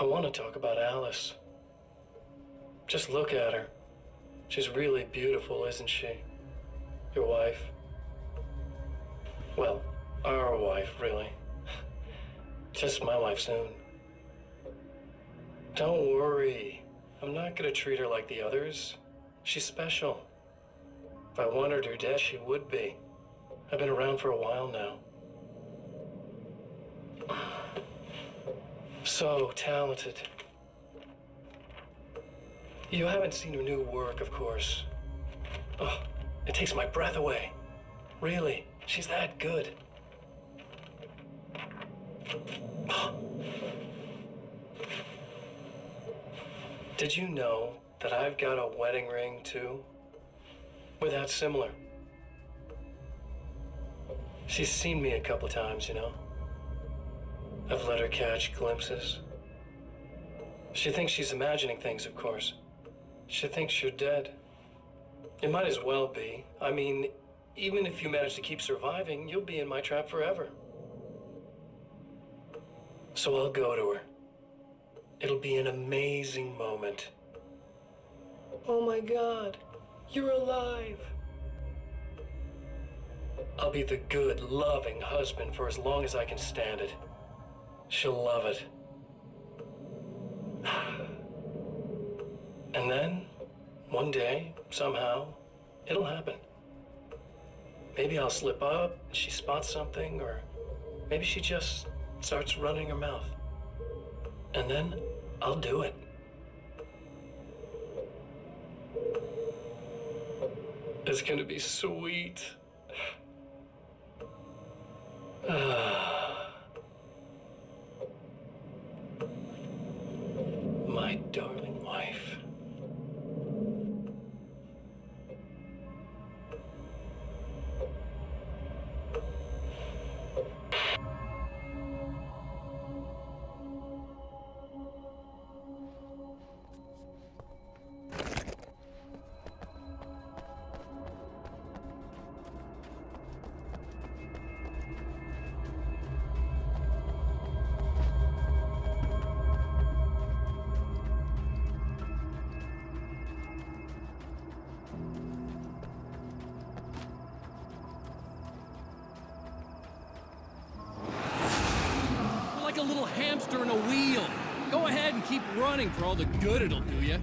Speaker 8: want to talk about Alice. Just look at her. She's really beautiful, isn't she? Your wife. Well, our wife, really. Just my wife soon. Don't worry. I'm not gonna treat her like the others. She's special. If I wanted her dead, she would be. I've been around for a while now. So talented. You haven't seen her new work, of course. Oh, it takes my breath away. Really, she's that good. Did you know that I've got a wedding ring, too? We're that similar. She's seen me a couple times, you know? I've let her catch glimpses. She thinks she's imagining things, of course. She thinks you're dead. It might as well be. I mean, even if you manage to keep surviving, you'll be in my trap forever. So I'll go to her. It'll be an amazing moment. Oh my God, you're alive. I'll be the good, loving husband for as long as I can stand it. She'll love it. And then, one day, somehow, it'll happen. Maybe I'll slip up, and she spots something, or maybe she just starts running her mouth. And then, I'll do it. It's gonna be sweet. My darling wife.
Speaker 2: Like a little hamster in a wheel. Go ahead and keep running for all the good it'll do you.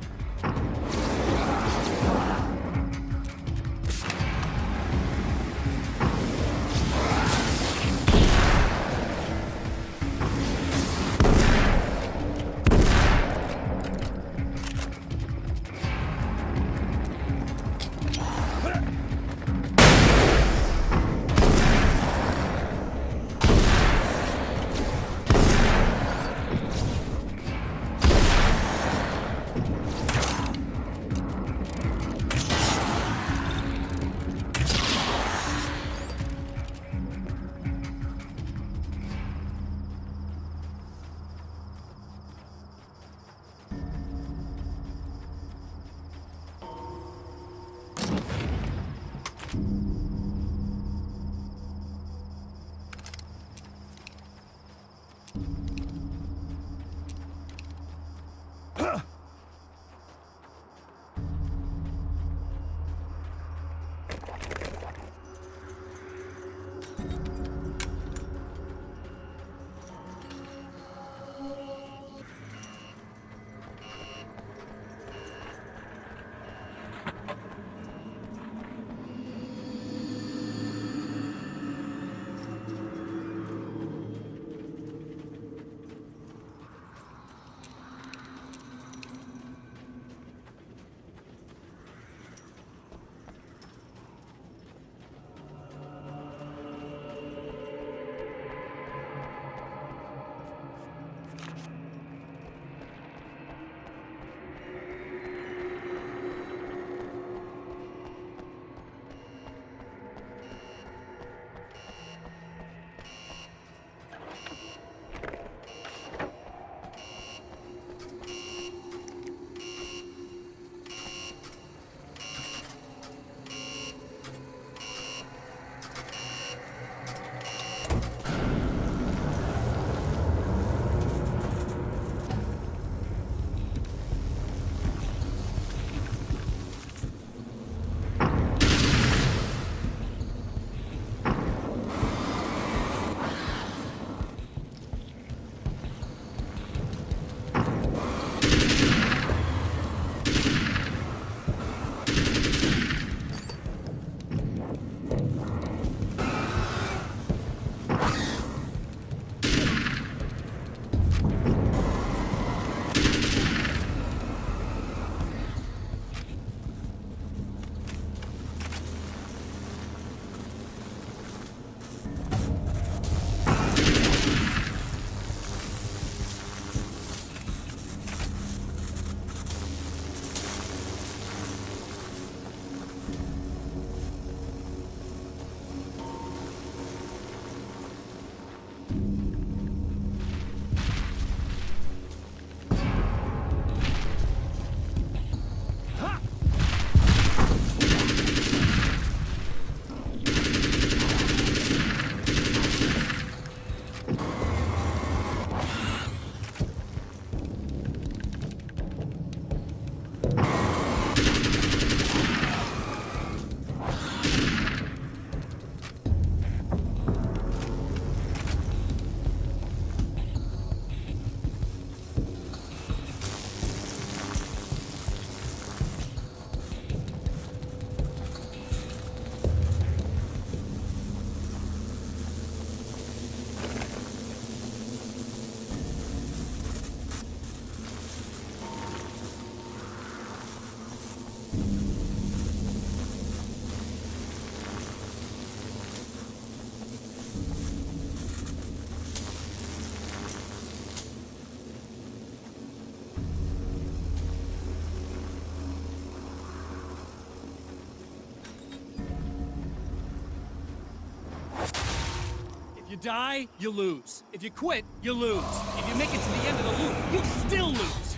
Speaker 2: you die, you lose. If you quit, you lose. If you make it to the end of the loop, you'll still lose.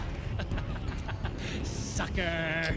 Speaker 2: Sucker.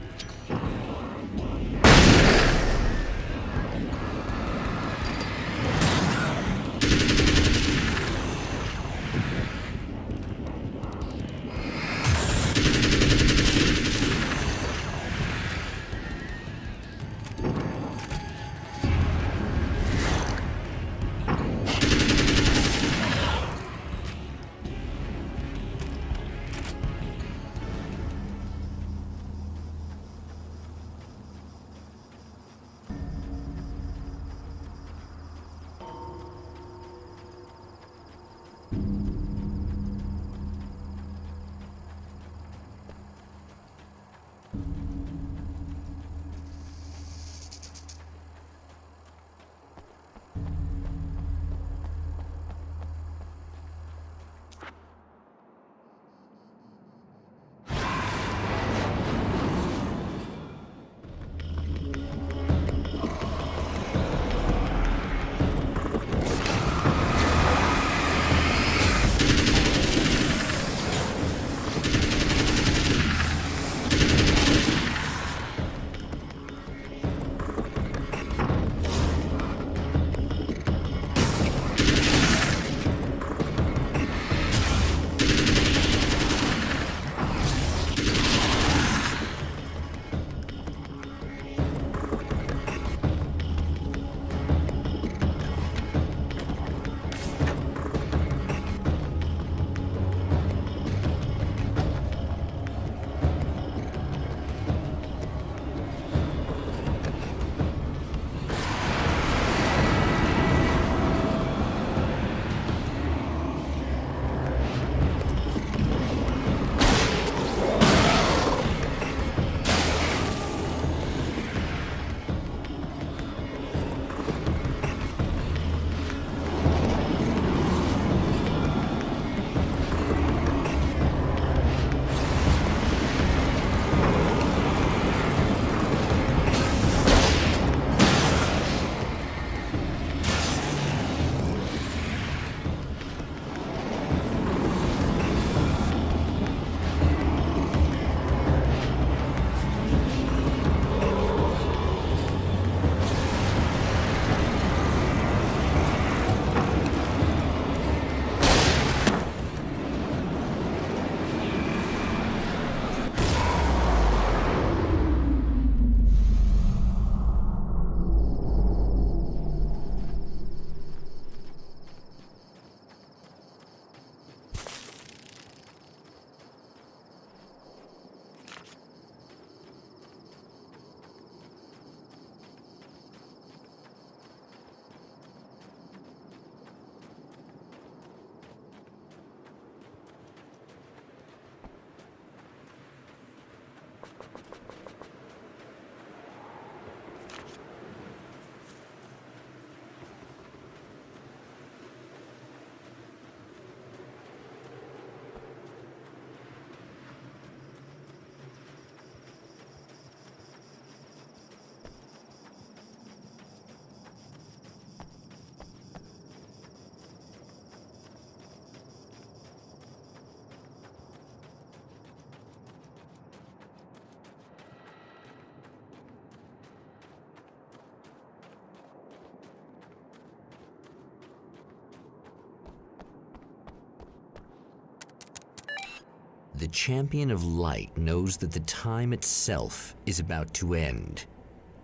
Speaker 1: The champion of light knows that the time itself is about to end.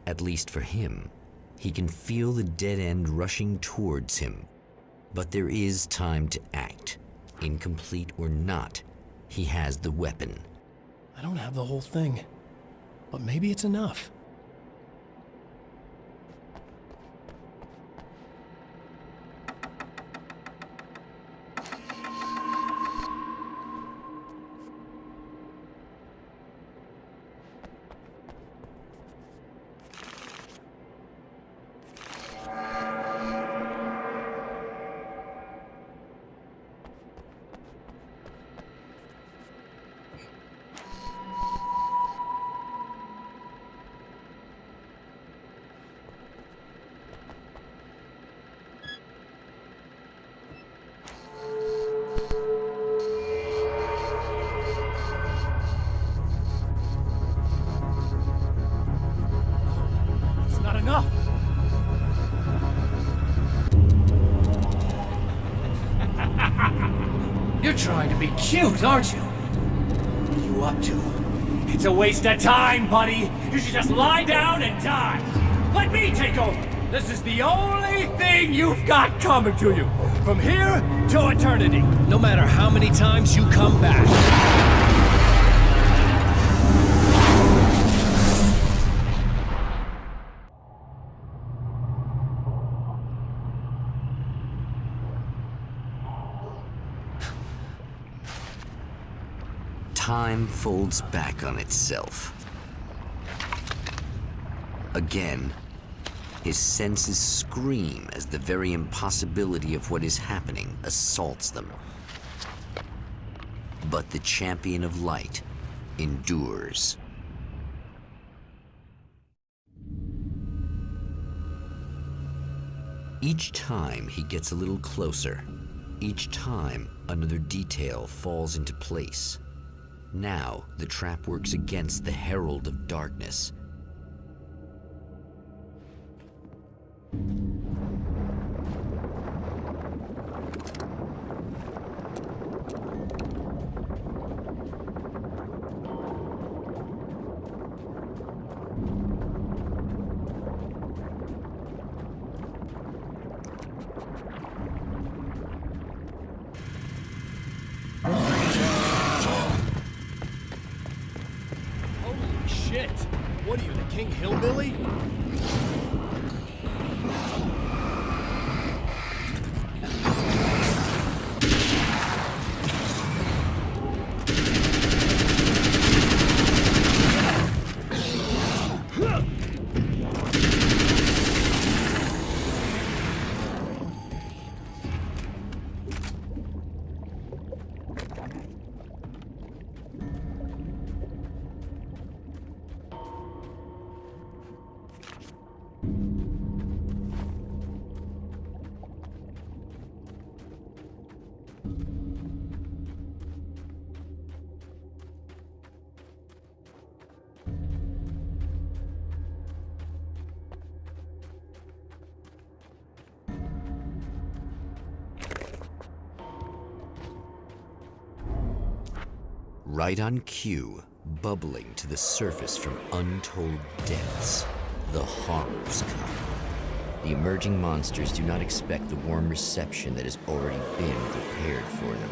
Speaker 1: At least for him. He can feel the dead end rushing towards him. But there is time to act. Incomplete or not, he has the weapon.
Speaker 2: I don't have the whole thing, but maybe it's enough.
Speaker 3: You're trying to be cute, aren't you? What are you up to? It's a waste of time, buddy. You should just lie down and die. Let me take over. This is the only thing you've got coming to you. From here to eternity.
Speaker 2: No matter how many times you come back.
Speaker 1: Time folds back on itself. Again, his senses scream as the very impossibility of what is happening assaults them. But the champion of light endures. Each time he gets a little closer. Each time another detail falls into place. Now the trap works against the herald of darkness.
Speaker 2: Holy shit! What are you, the King Hillbilly?
Speaker 1: Right on cue, bubbling to the surface from untold depths, the horrors come. The emerging monsters do not expect the warm reception that has already been prepared for them.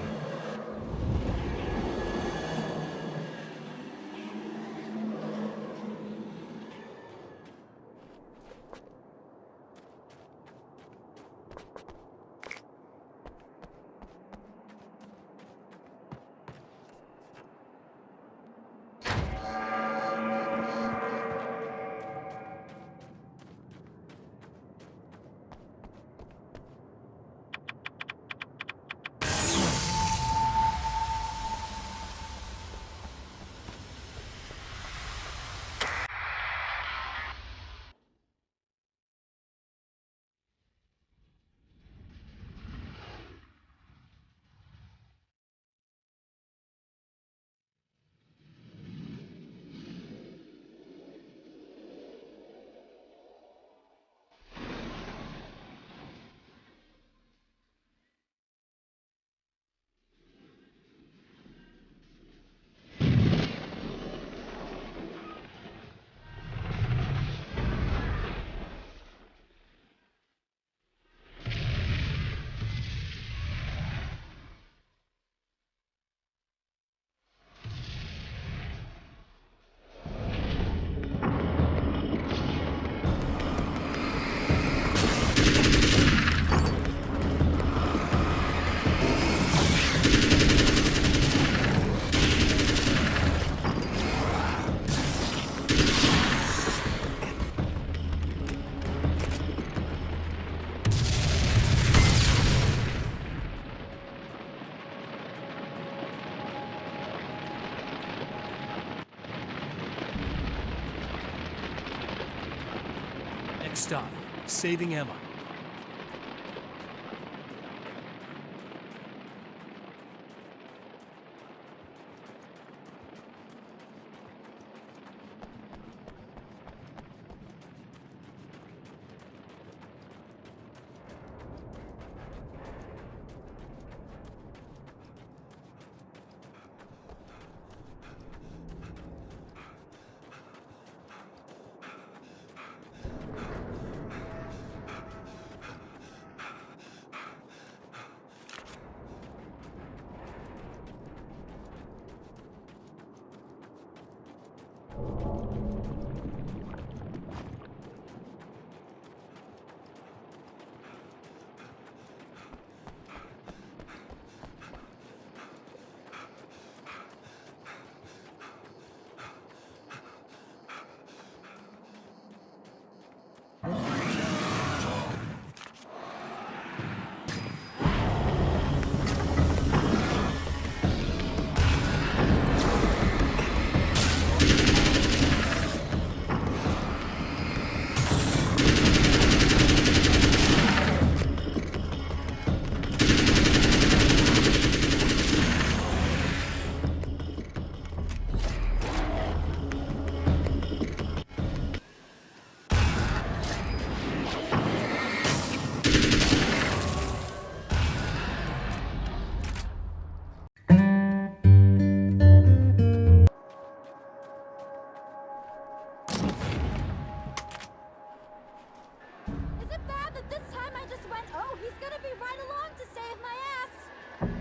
Speaker 2: Next stop, saving Emma.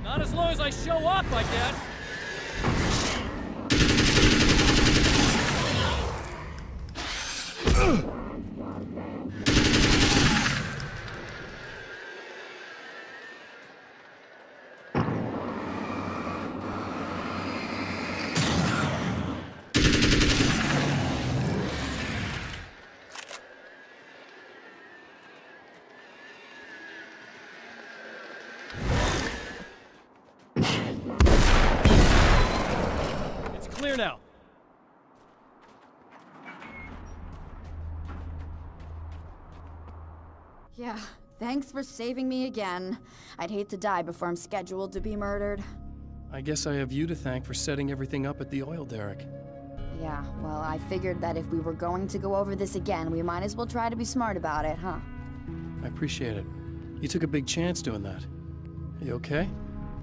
Speaker 2: Not as long as I show up, I guess. It's clear now.
Speaker 4: Yeah, thanks for saving me again. I'd hate to die before I'm scheduled to be murdered.
Speaker 2: I guess I have you to thank for setting everything up at the oil derrick.
Speaker 4: Yeah, well, I figured that if we were going to go over this again, we might as well try to be smart about it, huh?
Speaker 2: I appreciate it. You took a big chance doing that. You okay?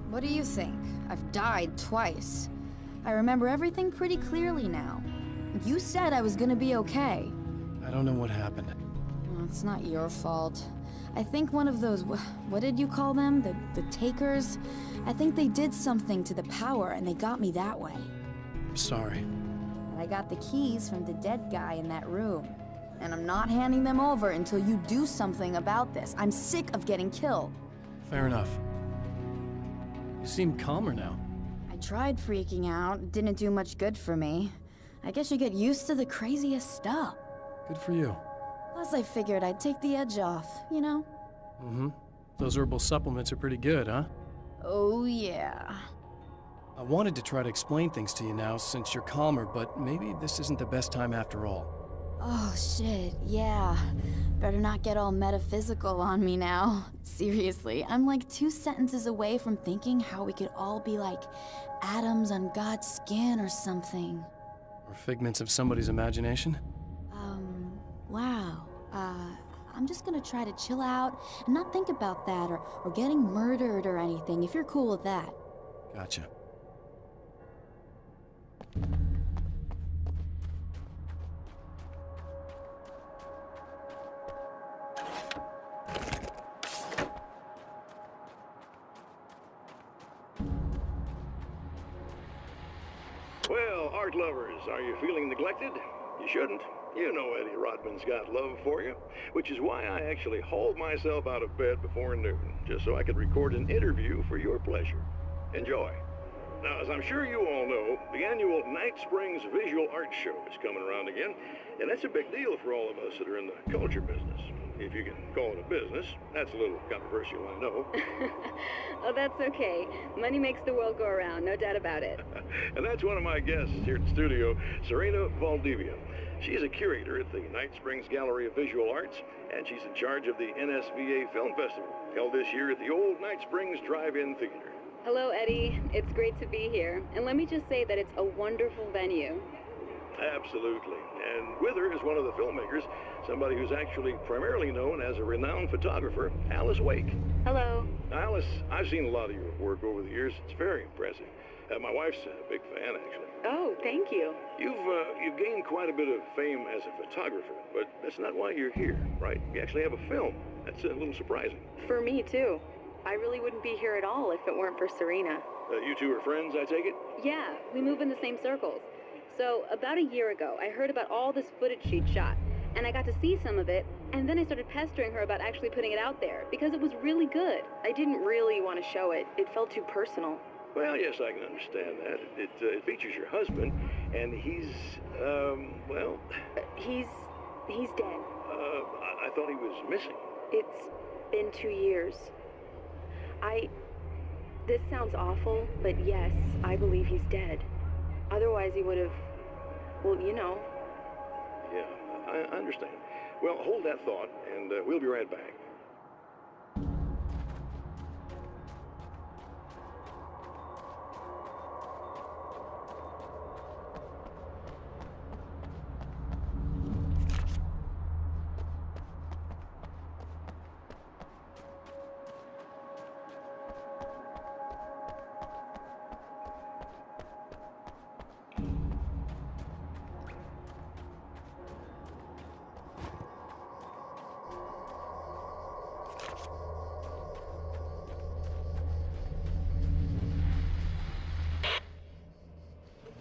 Speaker 4: What do you think? I've died twice. I remember everything pretty clearly now. You said I was gonna be okay.
Speaker 2: I don't know what happened.
Speaker 4: Well, it's not your fault. I think one of those, what did you call them? The takers? I think they did something to the power and they got me that way.
Speaker 2: I'm sorry.
Speaker 4: But I got the keys from the dead guy in that room. And I'm not handing them over until you do something about this. I'm sick of getting killed.
Speaker 2: Fair enough. You seem calmer now.
Speaker 4: I tried freaking out. It didn't do much good for me. I guess you get used to the craziest stuff.
Speaker 2: Good for you.
Speaker 4: Plus, I figured I'd take the edge off, you know?
Speaker 2: Mm-hmm. Those herbal supplements are pretty good, huh?
Speaker 4: Oh, yeah.
Speaker 2: I wanted to try to explain things to you now since you're calmer, but maybe this isn't the best time after all.
Speaker 4: Oh, shit, yeah. Better not get all metaphysical on me now. Seriously, I'm like 2 sentences away from thinking how we could all be like atoms on God's skin or something.
Speaker 2: Or figments of somebody's imagination?
Speaker 4: Wow. I'm just gonna try to chill out and not think about that or getting murdered or anything, if you're cool with that.
Speaker 2: Gotcha.
Speaker 5: Well, art lovers, are you feeling neglected? You shouldn't. You know Eddie Rodman's got love for you, which is why I actually hauled myself out of bed before noon, just so I could record an interview for your pleasure. Enjoy. Now, as I'm sure you all know, the annual Night Springs Visual Art Show is coming around again, and that's a big deal for all of us that are in the culture business. If you can call it a business. That's a little controversial, I know.
Speaker 16: Oh, that's okay. Money makes the world go around, no doubt about it.
Speaker 5: And that's one of my guests here at the studio, Serena Valdivia. She's a curator at the Night Springs Gallery of Visual Arts, and she's in charge of the NSVA Film Festival, held this year at the old Night Springs Drive-In Theater.
Speaker 16: Hello, Eddie. It's great to be here. And let me just say that it's a wonderful venue.
Speaker 5: Absolutely. And with her is one of the filmmakers, somebody who's actually primarily known as a renowned photographer, Alice Wake.
Speaker 16: Hello.
Speaker 5: Alice, I've seen a lot of your work over the years. It's very impressive. My wife's a big fan, actually.
Speaker 16: Oh, thank you.
Speaker 5: You've gained quite a bit of fame as a photographer, but that's not why you're here, right? You actually have a film. That's a little surprising.
Speaker 16: For me, too. I really wouldn't be here at all if it weren't for Serena.
Speaker 5: You two are friends, I take it?
Speaker 16: Yeah, we move in the same circles. So, about a year ago, I heard about all this footage she'd shot, and I got to see some of it, and then I started pestering her about actually putting it out there, because it was really good. I didn't really want to show it. It felt too personal.
Speaker 5: Well, yes, I can understand that. It features your husband, and he's, well...
Speaker 16: He's dead.
Speaker 5: I thought he was missing.
Speaker 16: It's been 2 years. This sounds awful, but yes, I believe he's dead. Otherwise he would have, well, you know.
Speaker 5: Yeah, I understand. Well, hold that thought, and we'll be right back.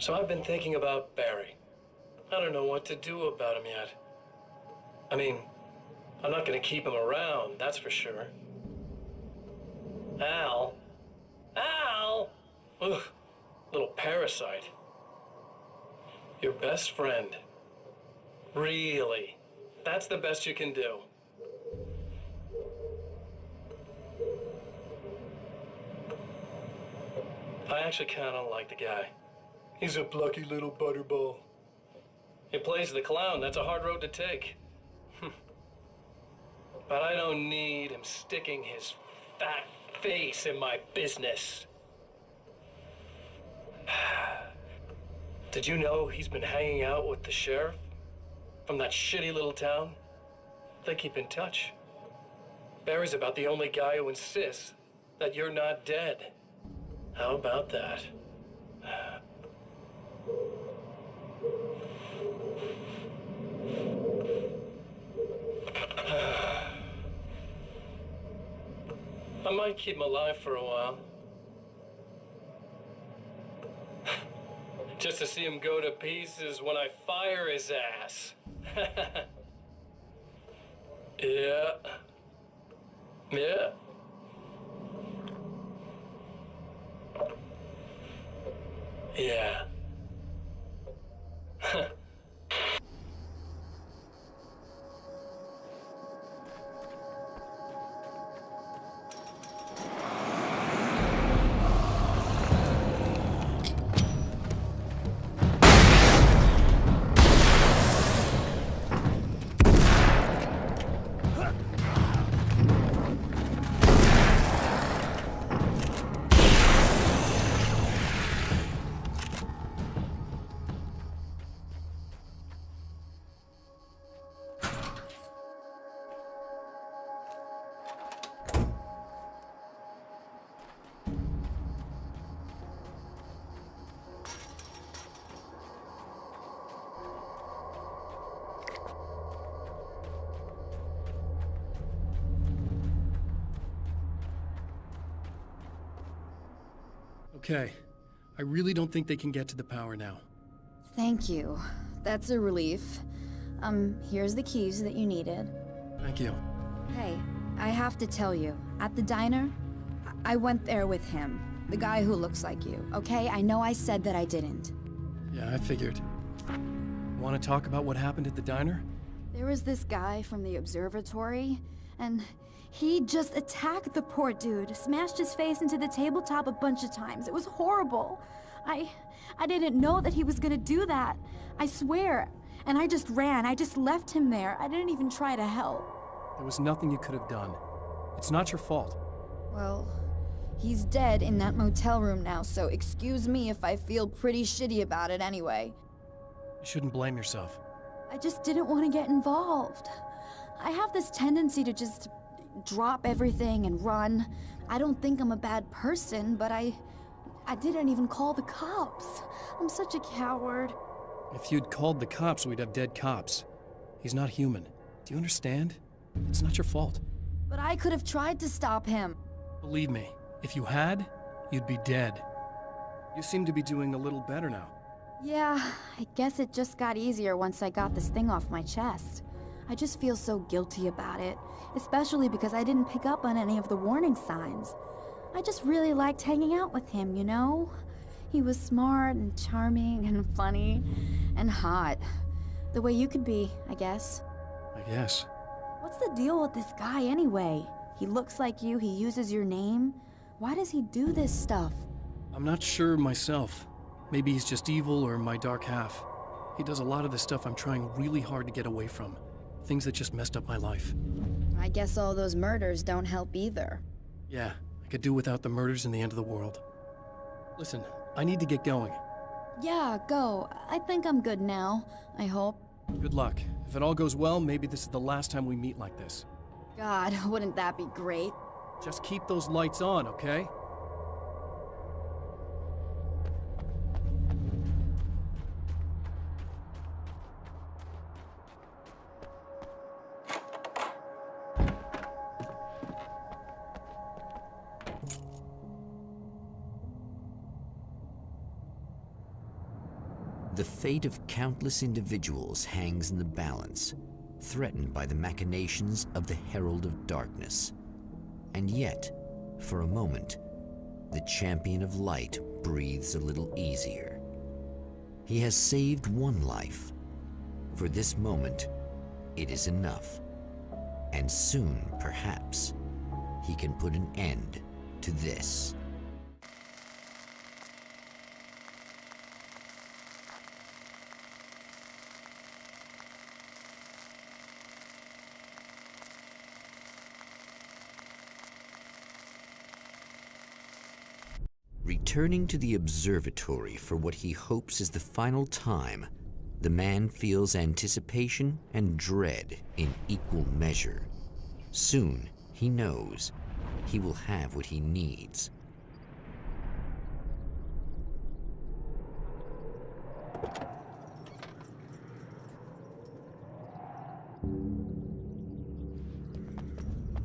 Speaker 8: So I've been thinking about Barry. I don't know what to do about him yet. I mean, I'm not gonna keep him around, that's for sure. Al? Al! Ugh, little parasite. Your best friend. Really? That's the best you can do? I actually kinda like the guy. He's a plucky little butterball. He plays the clown, that's a hard road to take. But I don't need him sticking his fat face in my business. Did you know he's been hanging out with the sheriff from that shitty little town? They keep in touch. Barry's about the only guy who insists that you're not dead. How about that? I might keep him alive for a while. Just to see him go to pieces when I fire his ass. Yeah. Yeah. Yeah.
Speaker 2: Okay. I really don't think they can get to the power now.
Speaker 4: Thank you. That's a relief. Here's the keys that you needed.
Speaker 2: Thank you.
Speaker 4: Hey, I have to tell you, at the diner, I went there with him. The guy who looks like you, okay? I know I said that I didn't.
Speaker 2: Yeah, I figured. Want to talk about what happened at the diner?
Speaker 4: There was this guy from the observatory, and he just attacked the poor dude, smashed his face into the tabletop a bunch of times. It was horrible. I didn't know that he was gonna do that. I swear. And I just ran. I just left him there. I didn't even try to help.
Speaker 2: There was nothing you could have done. It's not your fault.
Speaker 4: Well, he's dead in that motel room now, so excuse me if I feel pretty shitty about it anyway.
Speaker 2: You shouldn't blame yourself.
Speaker 4: I just didn't want to get involved. I have this tendency to just drop everything and run. I don't think I'm a bad person, but I didn't even call the cops. I'm such a coward.
Speaker 2: If you'd called the cops, we'd have dead cops. He's not human. Do you understand? It's not your fault.
Speaker 4: But I could have tried to stop him.
Speaker 2: Believe me, if you had, you'd be dead. You seem to be doing a little better now.
Speaker 4: Yeah, I guess it just got easier once I got this thing off my chest. I just feel so guilty about it, especially because I didn't pick up on any of the warning signs. I just really liked hanging out with him, you know? He was smart and charming and funny and hot. The way you could be, I guess.
Speaker 2: I guess.
Speaker 4: What's the deal with this guy anyway? He looks like you, he uses your name. Why does he do this stuff?
Speaker 2: I'm not sure myself. Maybe he's just evil or my dark half. He does a lot of the stuff I'm trying really hard to get away from. Things that just messed up my life.
Speaker 4: I guess all those murders don't help either.
Speaker 2: Yeah, I could do without the murders and the end of the world. Listen, I need to get going.
Speaker 4: Yeah, go. I think I'm good now, I hope.
Speaker 2: Good luck. If it all goes well, maybe this is the last time we meet like this.
Speaker 4: God, wouldn't that be great?
Speaker 2: Just keep those lights on, okay?
Speaker 1: The fate of countless individuals hangs in the balance, threatened by the machinations of the Herald of Darkness. And yet, for a moment, the champion of light breathes a little easier. He has saved one life. For this moment, it is enough. And soon, perhaps, he can put an end to this. Returning to the observatory for what he hopes is the final time, the man feels anticipation and dread in equal measure. Soon, he knows, he will have what he needs.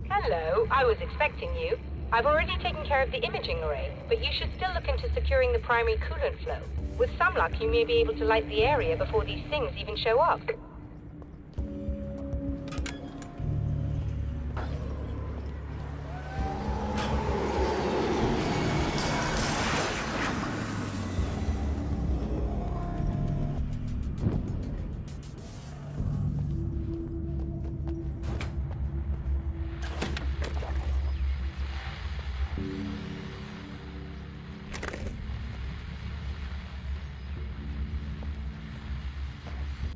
Speaker 11: Hello, I was expecting you. I've already taken care of the imaging array, but you should still look into securing the primary coolant flow. With some luck, you may be able to light the area before these things even show up.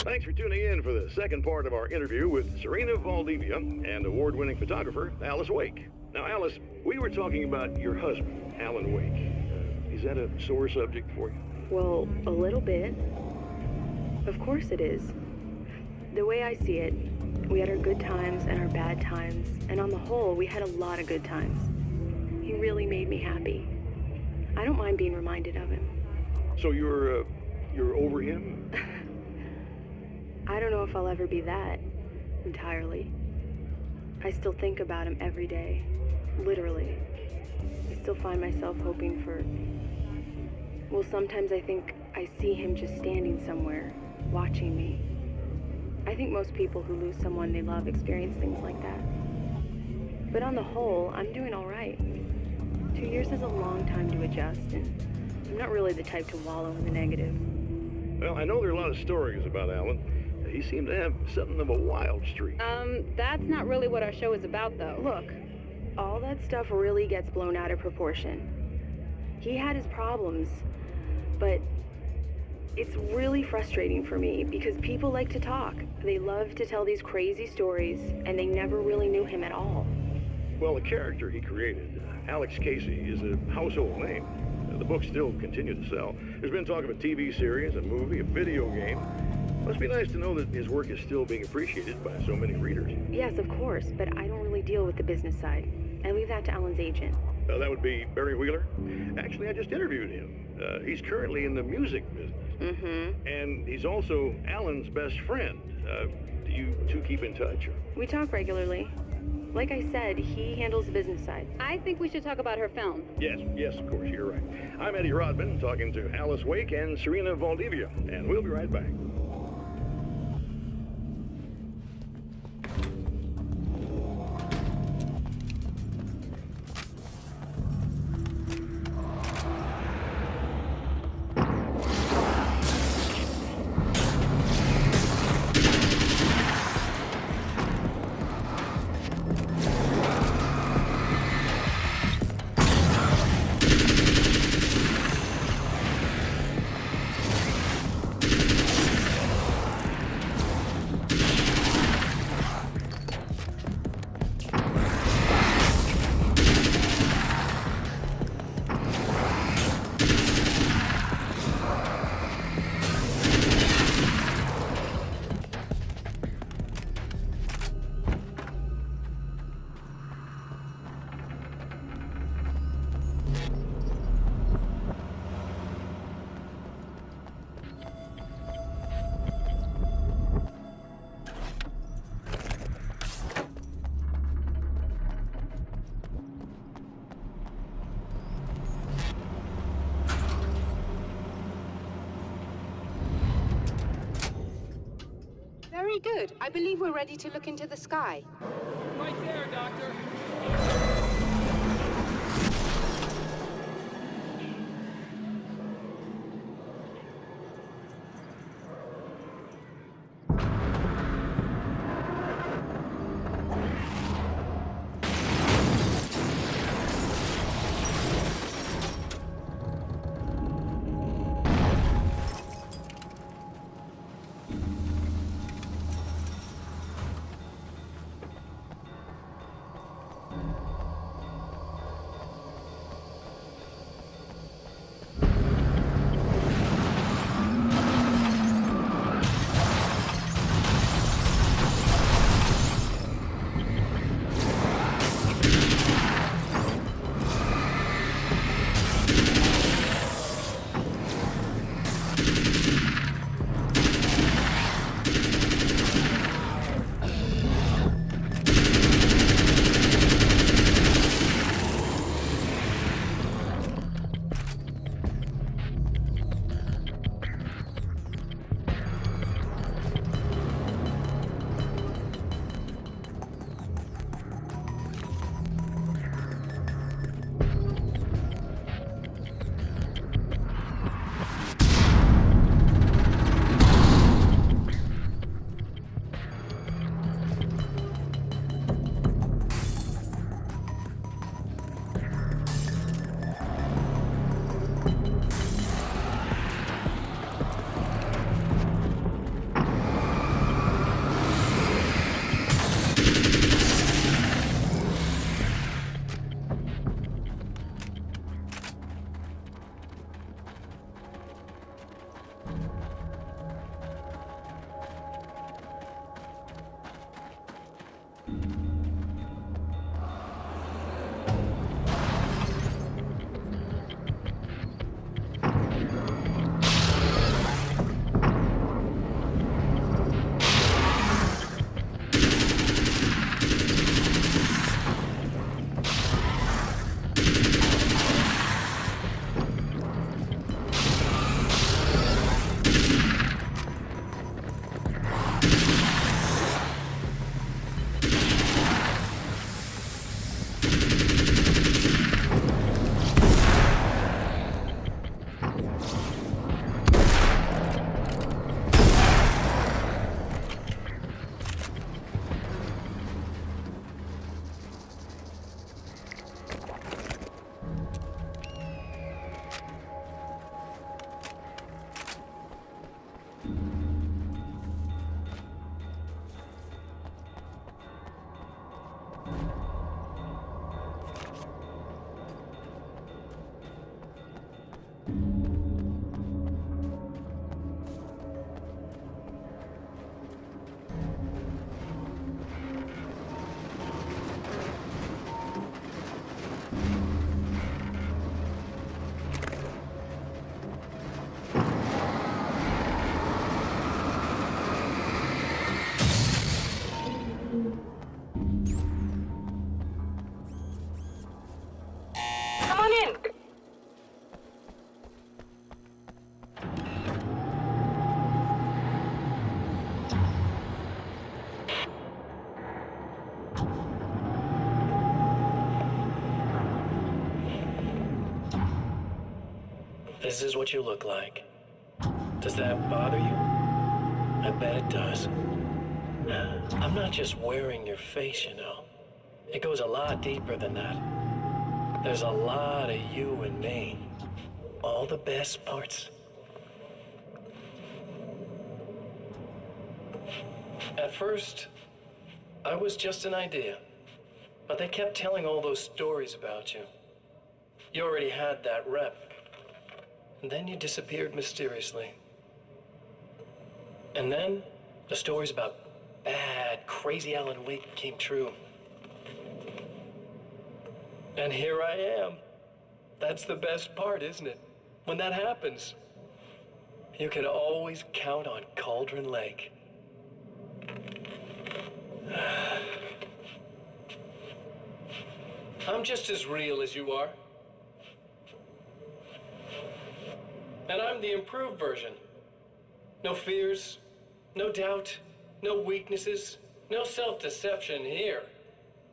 Speaker 5: Thanks for tuning in for the second part of our interview with Serena Valdivia and award-winning photographer Alice Wake. Now, Alice, we were talking about your husband, Alan Wake. Is that a sore subject for you?
Speaker 16: Well, a little bit. Of course it is. The way I see it, we had our good times and our bad times, and on the whole, we had a lot of good times. He really made me happy. I don't mind being reminded of him.
Speaker 5: So you're over him?
Speaker 16: I don't know if I'll ever be that, entirely. I still think about him every day, literally. I still find myself hoping for... Well, sometimes I think I see him just standing somewhere, watching me. I think most people who lose someone they love experience things like that. But on the whole, I'm doing all right. 2 years is a long time to adjust, and I'm not really the type to wallow in the negative.
Speaker 5: Well, I know there are a lot of stories about Alan. He seemed to have something of a wild streak.
Speaker 16: That's not really what our show is about, though. Look, all that stuff really gets blown out of proportion. He had his problems, but it's really frustrating for me because people like to talk. They love to tell these crazy stories, and they never really knew him at all.
Speaker 5: Well, the character he created, Alex Casey, is a household name. The books still continue to sell. There's been talk of a TV series, a movie, a video game. Must be nice to know that his work is still being appreciated by so many readers.
Speaker 16: Yes, of course, but I don't really deal with the business side. I leave that to Alan's agent.
Speaker 5: That would be Barry Wheeler. Actually, I just interviewed him. He's currently in the music business.
Speaker 16: Mm-hmm.
Speaker 5: And he's also Alan's best friend. Do you two keep in touch? Or?
Speaker 16: We talk regularly. Like I said, he handles the business side.
Speaker 14: I think we should talk about her film.
Speaker 5: Yes, of course, you're right. I'm Eddie Rodman, talking to Alice Wake and Serena Valdivia, and we'll be right back.
Speaker 9: Very good. I believe we're ready to look into the sky.
Speaker 3: Right there, Doctor.
Speaker 8: This is what you look like. Does that bother you? I bet it does. I'm not just wearing your face, you know. It goes a lot deeper than that. There's a lot of you and me. All the best parts. At first, I was just an idea. But they kept telling all those stories about you. You already had that rep. And then you disappeared mysteriously. And then the stories about bad, crazy Alan Wake came true. And here I am. That's the best part, isn't it? When that happens, you can always count on Cauldron Lake. I'm just as real as you are. And I'm the improved version. No fears, no doubt, No weaknesses, no self-deception here.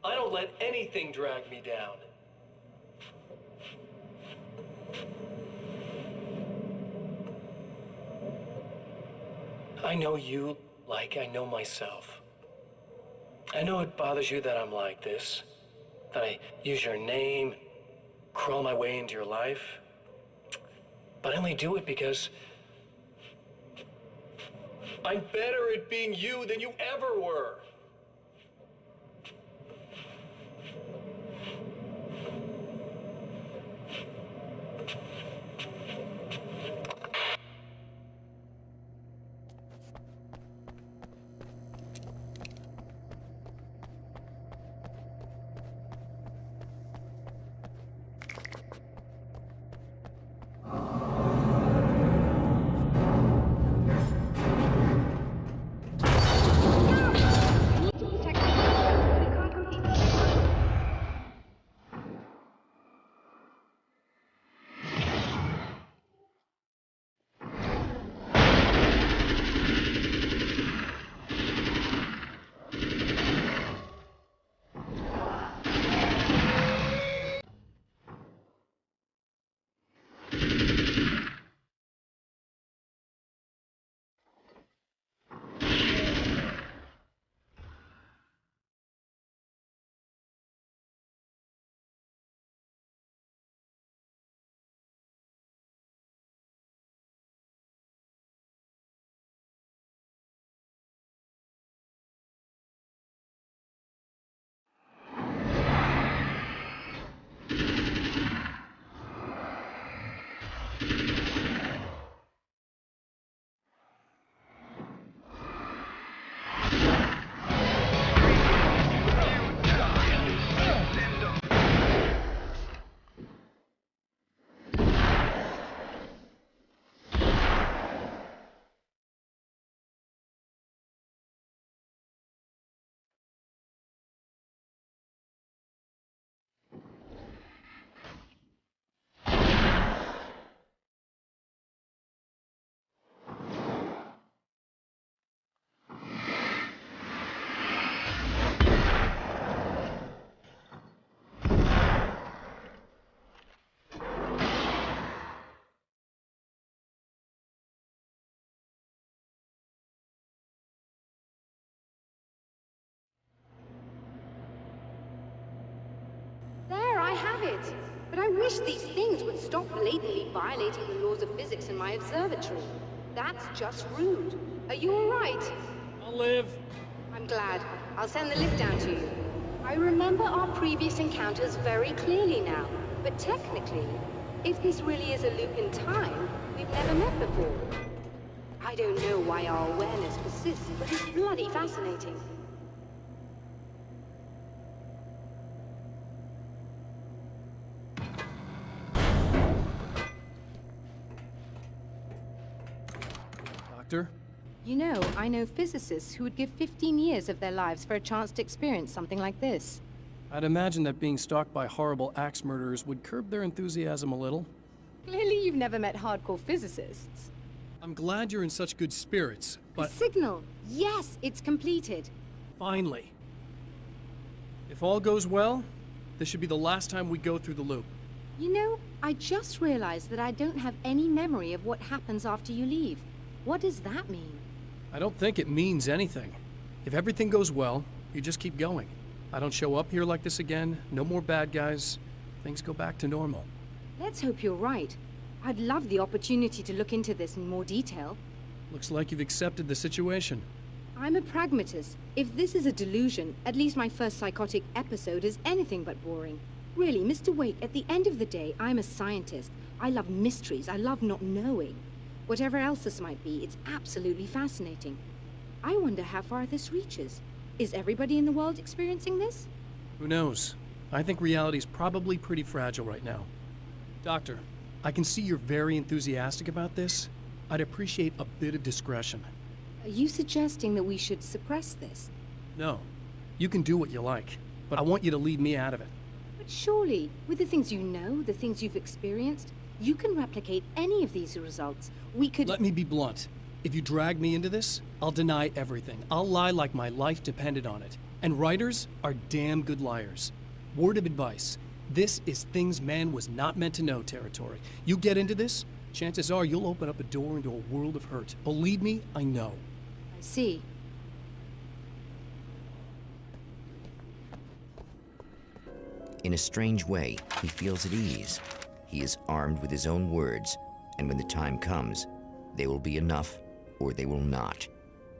Speaker 8: I don't let anything drag me down. I know you like I know myself. I know it bothers you that I'm like this, that I use your name, crawl my way into your life. But I only do it because I'm better at being you than you ever were.
Speaker 10: There, I have it. But I wish these things would stop blatantly violating the laws of physics in my observatory. That's just rude. Are you all right?
Speaker 2: I'll live.
Speaker 10: I'm glad. I'll send the lift down to you. I remember our previous encounters very clearly now. But technically, if this really is a loop in time, we've never met before. I don't know why our awareness persists, but it's bloody fascinating.
Speaker 2: Doctor?
Speaker 10: You know, I know physicists who would give 15 years of their lives for a chance to experience something like this.
Speaker 2: I'd imagine that being stalked by horrible axe murderers would curb their enthusiasm a little.
Speaker 10: Clearly you've never met hardcore physicists.
Speaker 2: I'm glad you're in such good spirits, but...
Speaker 10: The signal! Yes, it's completed.
Speaker 2: Finally. If all goes well, this should be the last time we go through the loop.
Speaker 10: You know, I just realized that I don't have any memory of what happens after you leave. What does that mean?
Speaker 2: I don't think it means anything. If everything goes well, you just keep going. I don't show up here like this again, no more bad guys. Things go back to normal.
Speaker 10: Let's hope you're right. I'd love the opportunity to look into this in more detail.
Speaker 2: Looks like you've accepted the situation.
Speaker 10: I'm a pragmatist. If this is a delusion, at least my first psychotic episode is anything but boring. Really, Mr. Wake, at the end of the day, I'm a scientist. I love mysteries. I love not knowing. Whatever else this might be, it's absolutely fascinating. I wonder how far this reaches. Is everybody in the world experiencing this?
Speaker 2: Who knows? I think reality's probably pretty fragile right now. Doctor, I can see you're very enthusiastic about this. I'd appreciate a bit of discretion.
Speaker 10: Are you suggesting that we should suppress this?
Speaker 2: No. You can do what you like, but I want you to leave me out of it.
Speaker 10: But surely, with the things you know, the things you've experienced, you can replicate any of these results. We could...
Speaker 2: Let me be blunt. If you drag me into this, I'll deny everything. I'll lie like my life depended on it. And writers are damn good liars. Word of advice. This is things man was not meant to know territory. You get into this, chances are you'll open up a door into a world of hurt. Believe me, I know.
Speaker 10: I see.
Speaker 1: In a strange way, he feels at ease. He is armed with his own words, and when the time comes, they will be enough or they will not.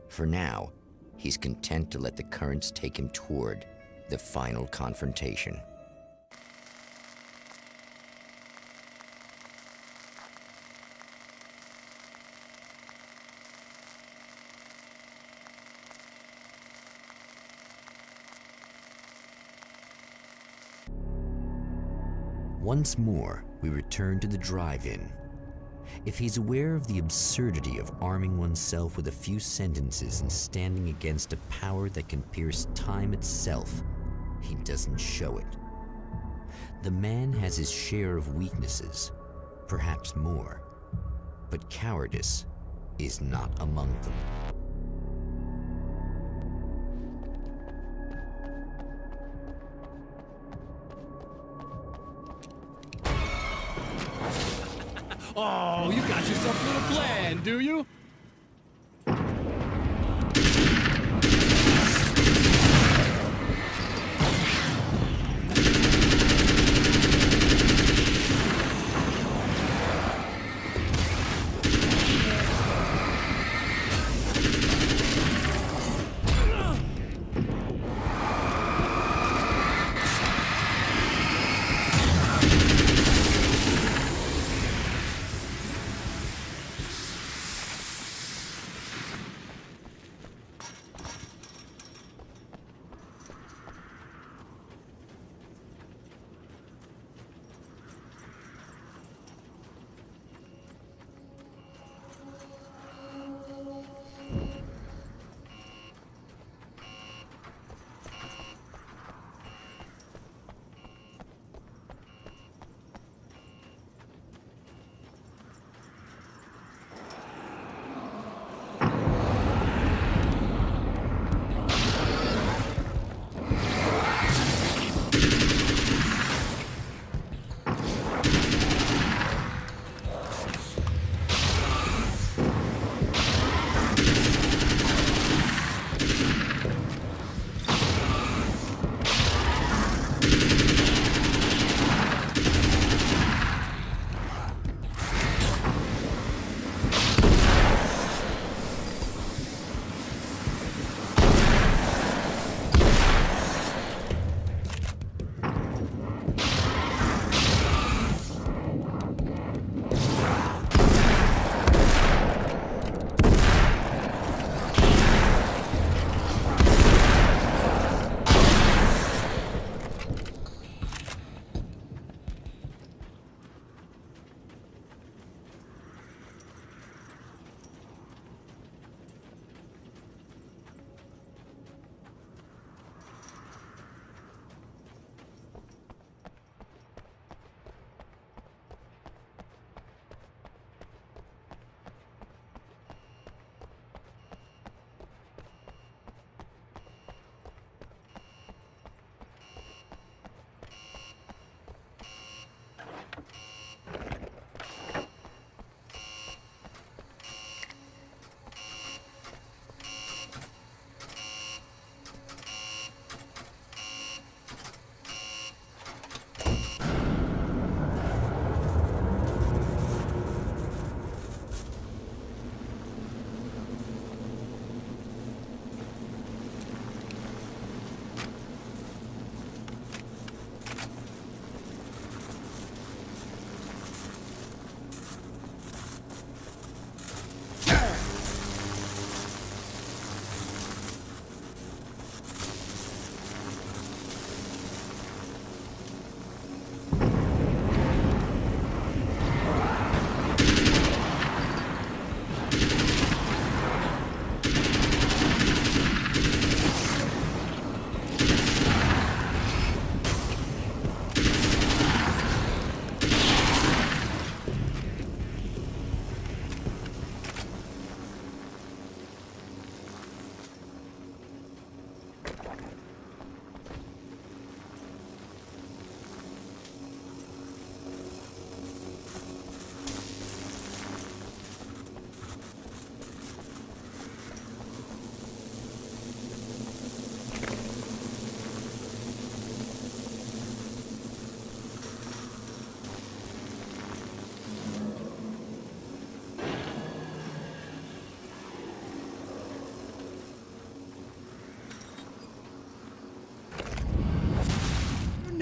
Speaker 1: For now, he's content to let the currents take him toward the final confrontation. Once more, we return to the drive-in. If he's aware of the absurdity of arming oneself with a few sentences and standing against a power that can pierce time itself, he doesn't show it. The man has his share of weaknesses, perhaps more, but cowardice is not among them.
Speaker 2: Oh, you got yourself a little plan, do you?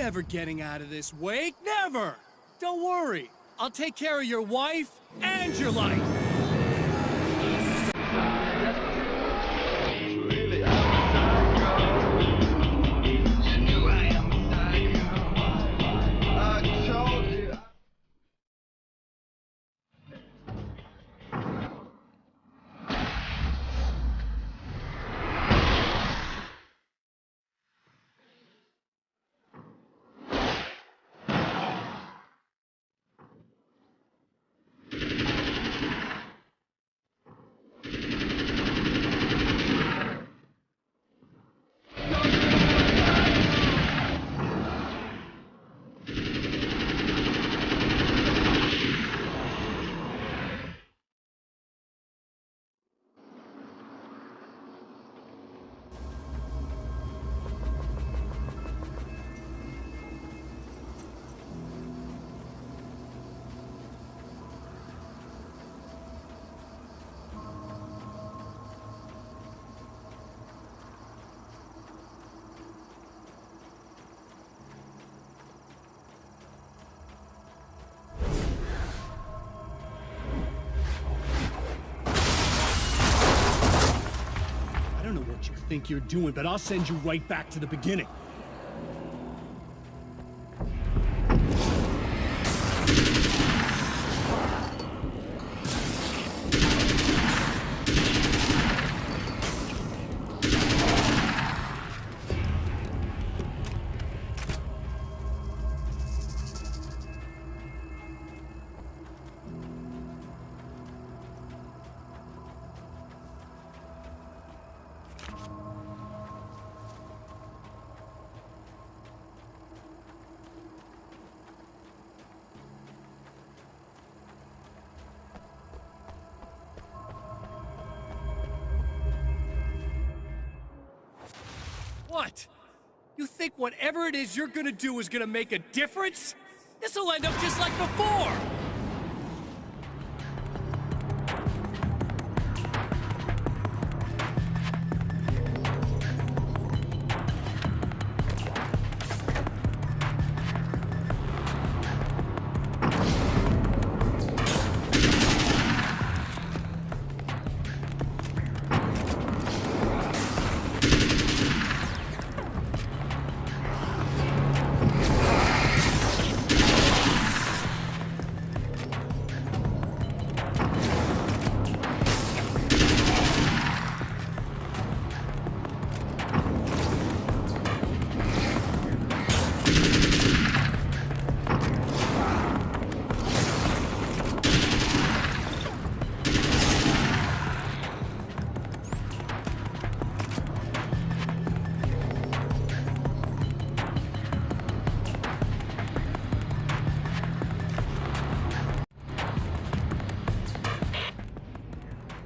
Speaker 2: never getting out of this, Wake. Never! Don't worry. I'll take care of your wife and your life. I don't know what you think you're doing, but I'll send you right back to the beginning. What? You think whatever it is you're gonna do is gonna make a difference? This'll end up just like before!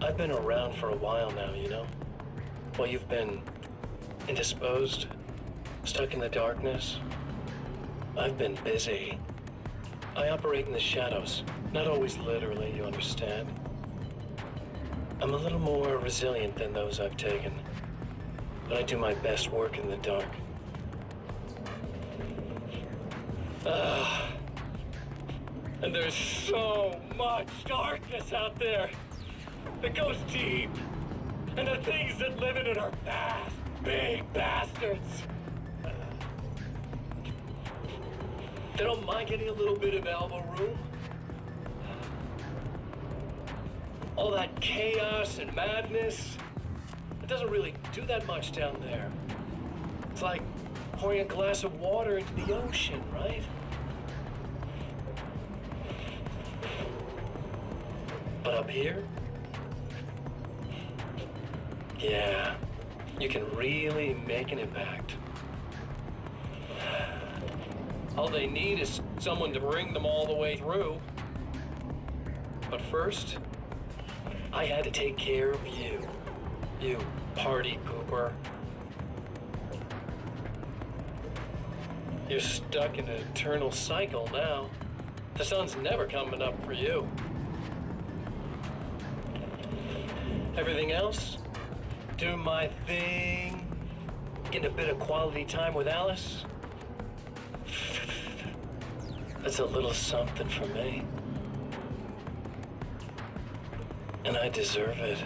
Speaker 8: I've been around for a while now, you know? While you've been indisposed, stuck in the darkness, I've been busy. I operate in the shadows, not always literally, you understand? I'm a little more resilient than those I've taken, but I do my best work in the dark. And there's so much darkness out there that goes deep, and the things that live in it are fast, big bastards. They don't mind getting a little bit of elbow room. All that chaos and madness, it doesn't really do that much down there. It's like pouring a glass of water into the ocean, right? But up here, yeah, you can really make an impact. All they need is someone to bring them all the way through. But first, I had to take care of you. You party pooper. You're stuck in an eternal cycle now. The sun's never coming up for you. Everything else? Do my thing, getting a bit of quality time with Alice. That's a little something for me. And I deserve it.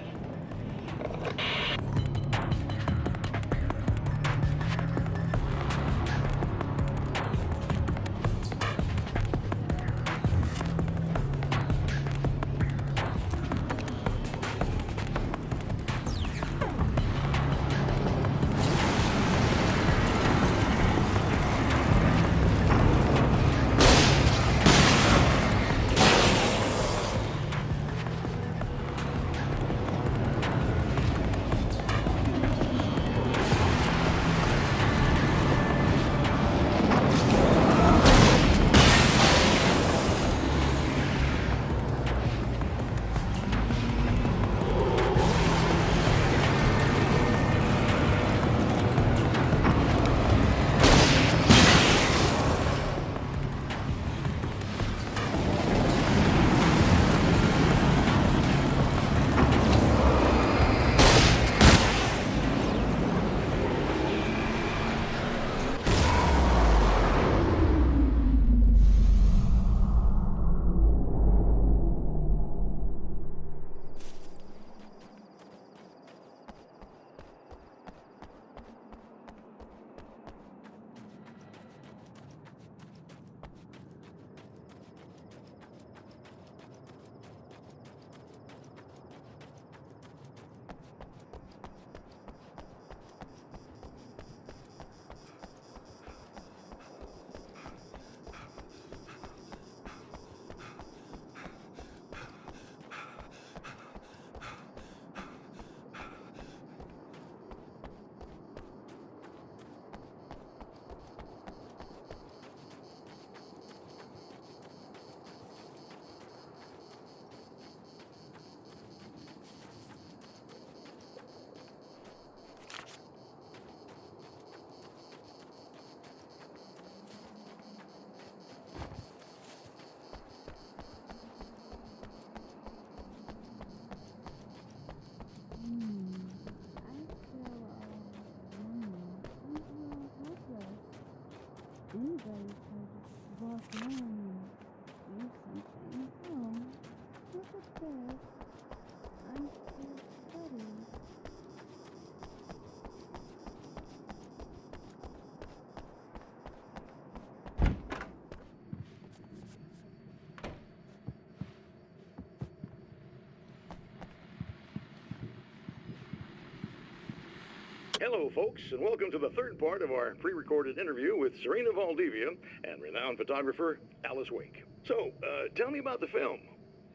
Speaker 5: Hello, folks, and welcome to the third part of our pre-recorded interview with Serena Valdivia and renowned photographer Alice Wake. So, tell me about the film.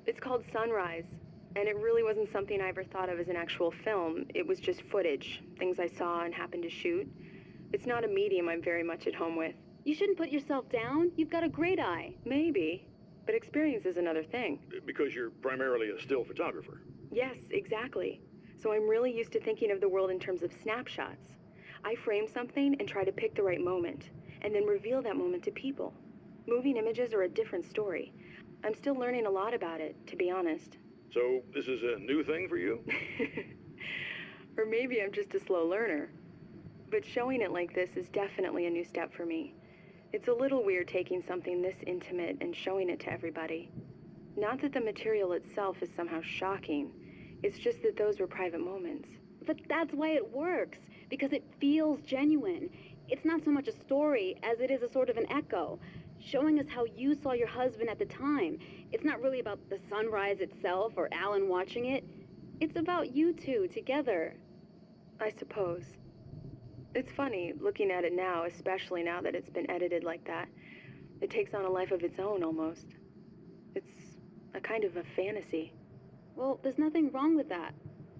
Speaker 16: It's called Sunrise, and it really wasn't something I ever thought of as an actual film. It was just footage, things I saw and happened to shoot. It's not a medium I'm very much at home with.
Speaker 17: You shouldn't put yourself down. You've got a great eye.
Speaker 16: Maybe, but experience is another thing.
Speaker 5: Because you're primarily a still photographer.
Speaker 16: Yes, exactly. So I'm really used to thinking of the world in terms of snapshots. I frame something and try to pick the right moment, and then reveal that moment to people. Moving images are a different story. I'm still learning a lot about it, to be honest.
Speaker 5: So this is a new thing for you?
Speaker 16: Or maybe I'm just a slow learner. But showing it like this is definitely a new step for me. It's a little weird taking something this intimate and showing it to everybody. Not that the material itself is somehow shocking. It's just that those were private moments.
Speaker 17: But that's why it works, because it feels genuine. It's not so much a story as it is a sort of an echo, showing us how you saw your husband at the time. It's not really about the sunrise itself or Alan watching it. It's about you two together.
Speaker 16: I suppose. It's funny, looking at it now, especially now that it's been edited like that. It takes on a life of its own, almost. It's a kind of a fantasy.
Speaker 17: Well, there's nothing wrong with that.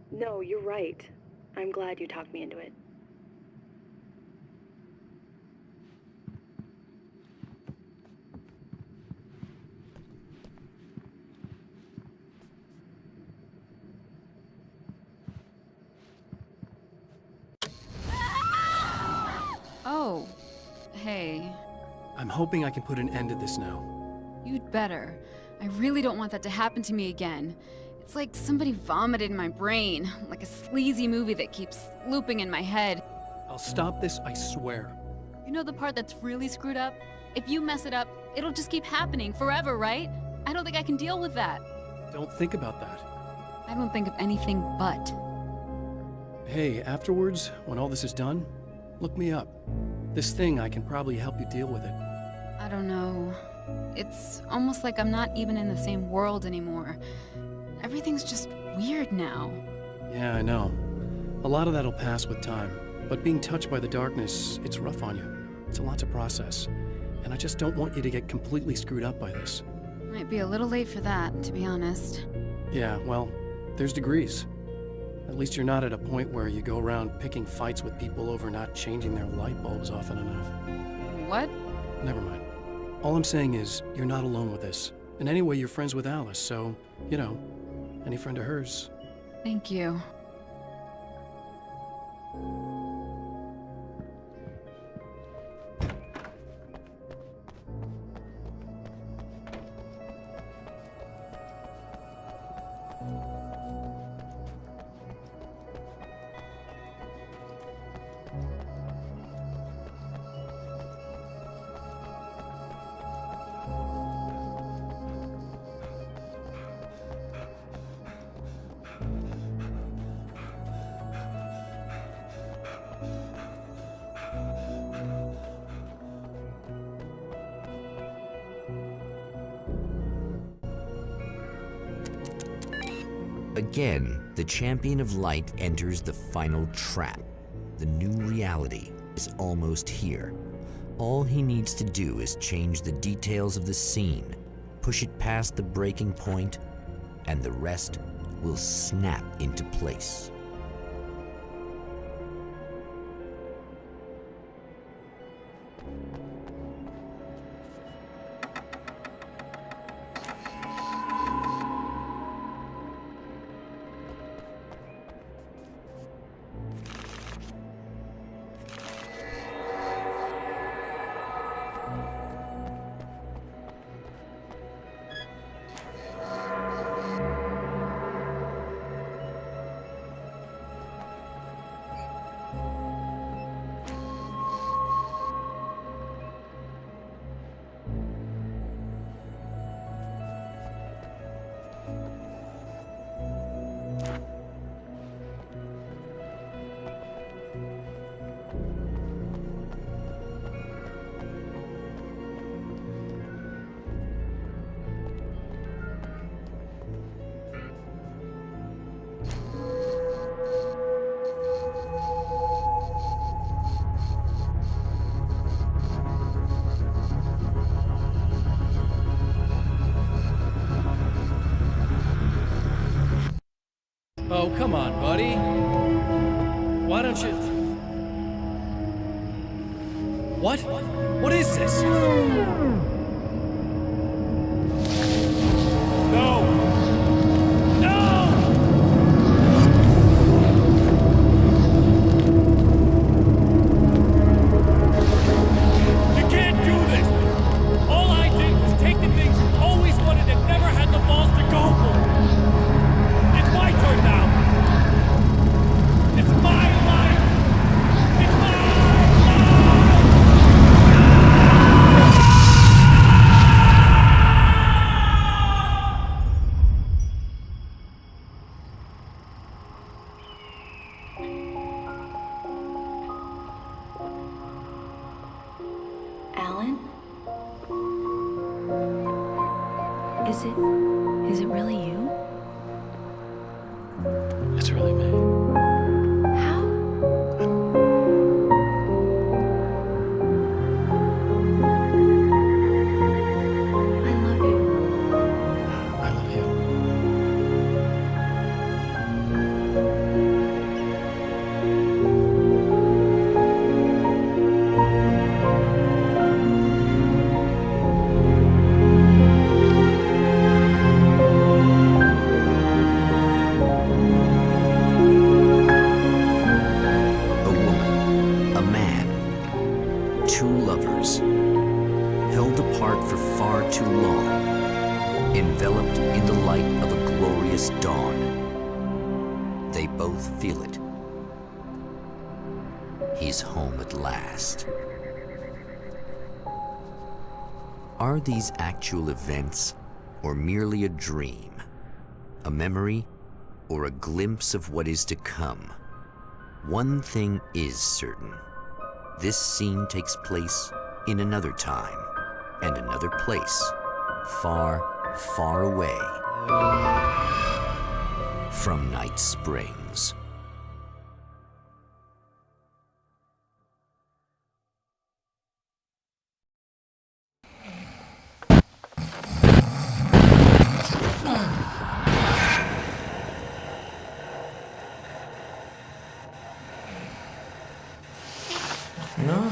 Speaker 16: No, you're right. I'm glad you talked me into it.
Speaker 12: Oh, hey.
Speaker 2: I'm hoping I can put an end to this now.
Speaker 12: You'd better. I really don't want that to happen to me again. It's like somebody vomited in my brain, like a sleazy movie that keeps looping in my head.
Speaker 2: I'll stop this, I swear.
Speaker 12: You know the part that's really screwed up? If you mess it up, it'll just keep happening forever, right? I don't think I can deal with that.
Speaker 2: Don't think about that.
Speaker 12: I don't think of anything but.
Speaker 2: Hey, afterwards, when all this is done, look me up. This thing, I can probably help you deal with it.
Speaker 12: I don't know. It's almost like I'm not even in the same world anymore. Everything's just weird now.
Speaker 2: Yeah, I know. A lot of that'll pass with time. But being touched by the darkness, it's rough on you. It's a lot to process. And I just don't want you to get completely screwed up by this.
Speaker 12: Might be a little late for that, to be honest.
Speaker 2: Yeah, well, there's degrees. At least you're not at a point where you go around picking fights with people over not changing their light bulbs often enough.
Speaker 12: What?
Speaker 2: Never mind. All I'm saying is, you're not alone with this. And anyway, you're friends with Alice, so, you know, any friend of hers.
Speaker 12: Thank you.
Speaker 1: Again, the champion of light enters the final trap. The new reality is almost here. All he needs to do is change the details of the scene, push it past the breaking point, and the rest will snap into place.
Speaker 3: Oh, come on, buddy. Why don't you... What? What is this? No! No! You can't do this! All I did was take the things you always wanted and never had the balls to go for. It's my turn now. It's my life. It's my life.
Speaker 18: Alan? Is it really you?
Speaker 2: It's really me.
Speaker 18: How? I love you.
Speaker 2: I love you.
Speaker 1: A woman, a man, two lovers, held apart for far too long, enveloped in the light of a glorious dawn. They both feel it. He's home at last. Are these actual events, or merely a dream? A memory, or a glimpse of what is to come? One thing is certain. This scene takes place in another time and another place, far, far away from Night Springs.
Speaker 19: No?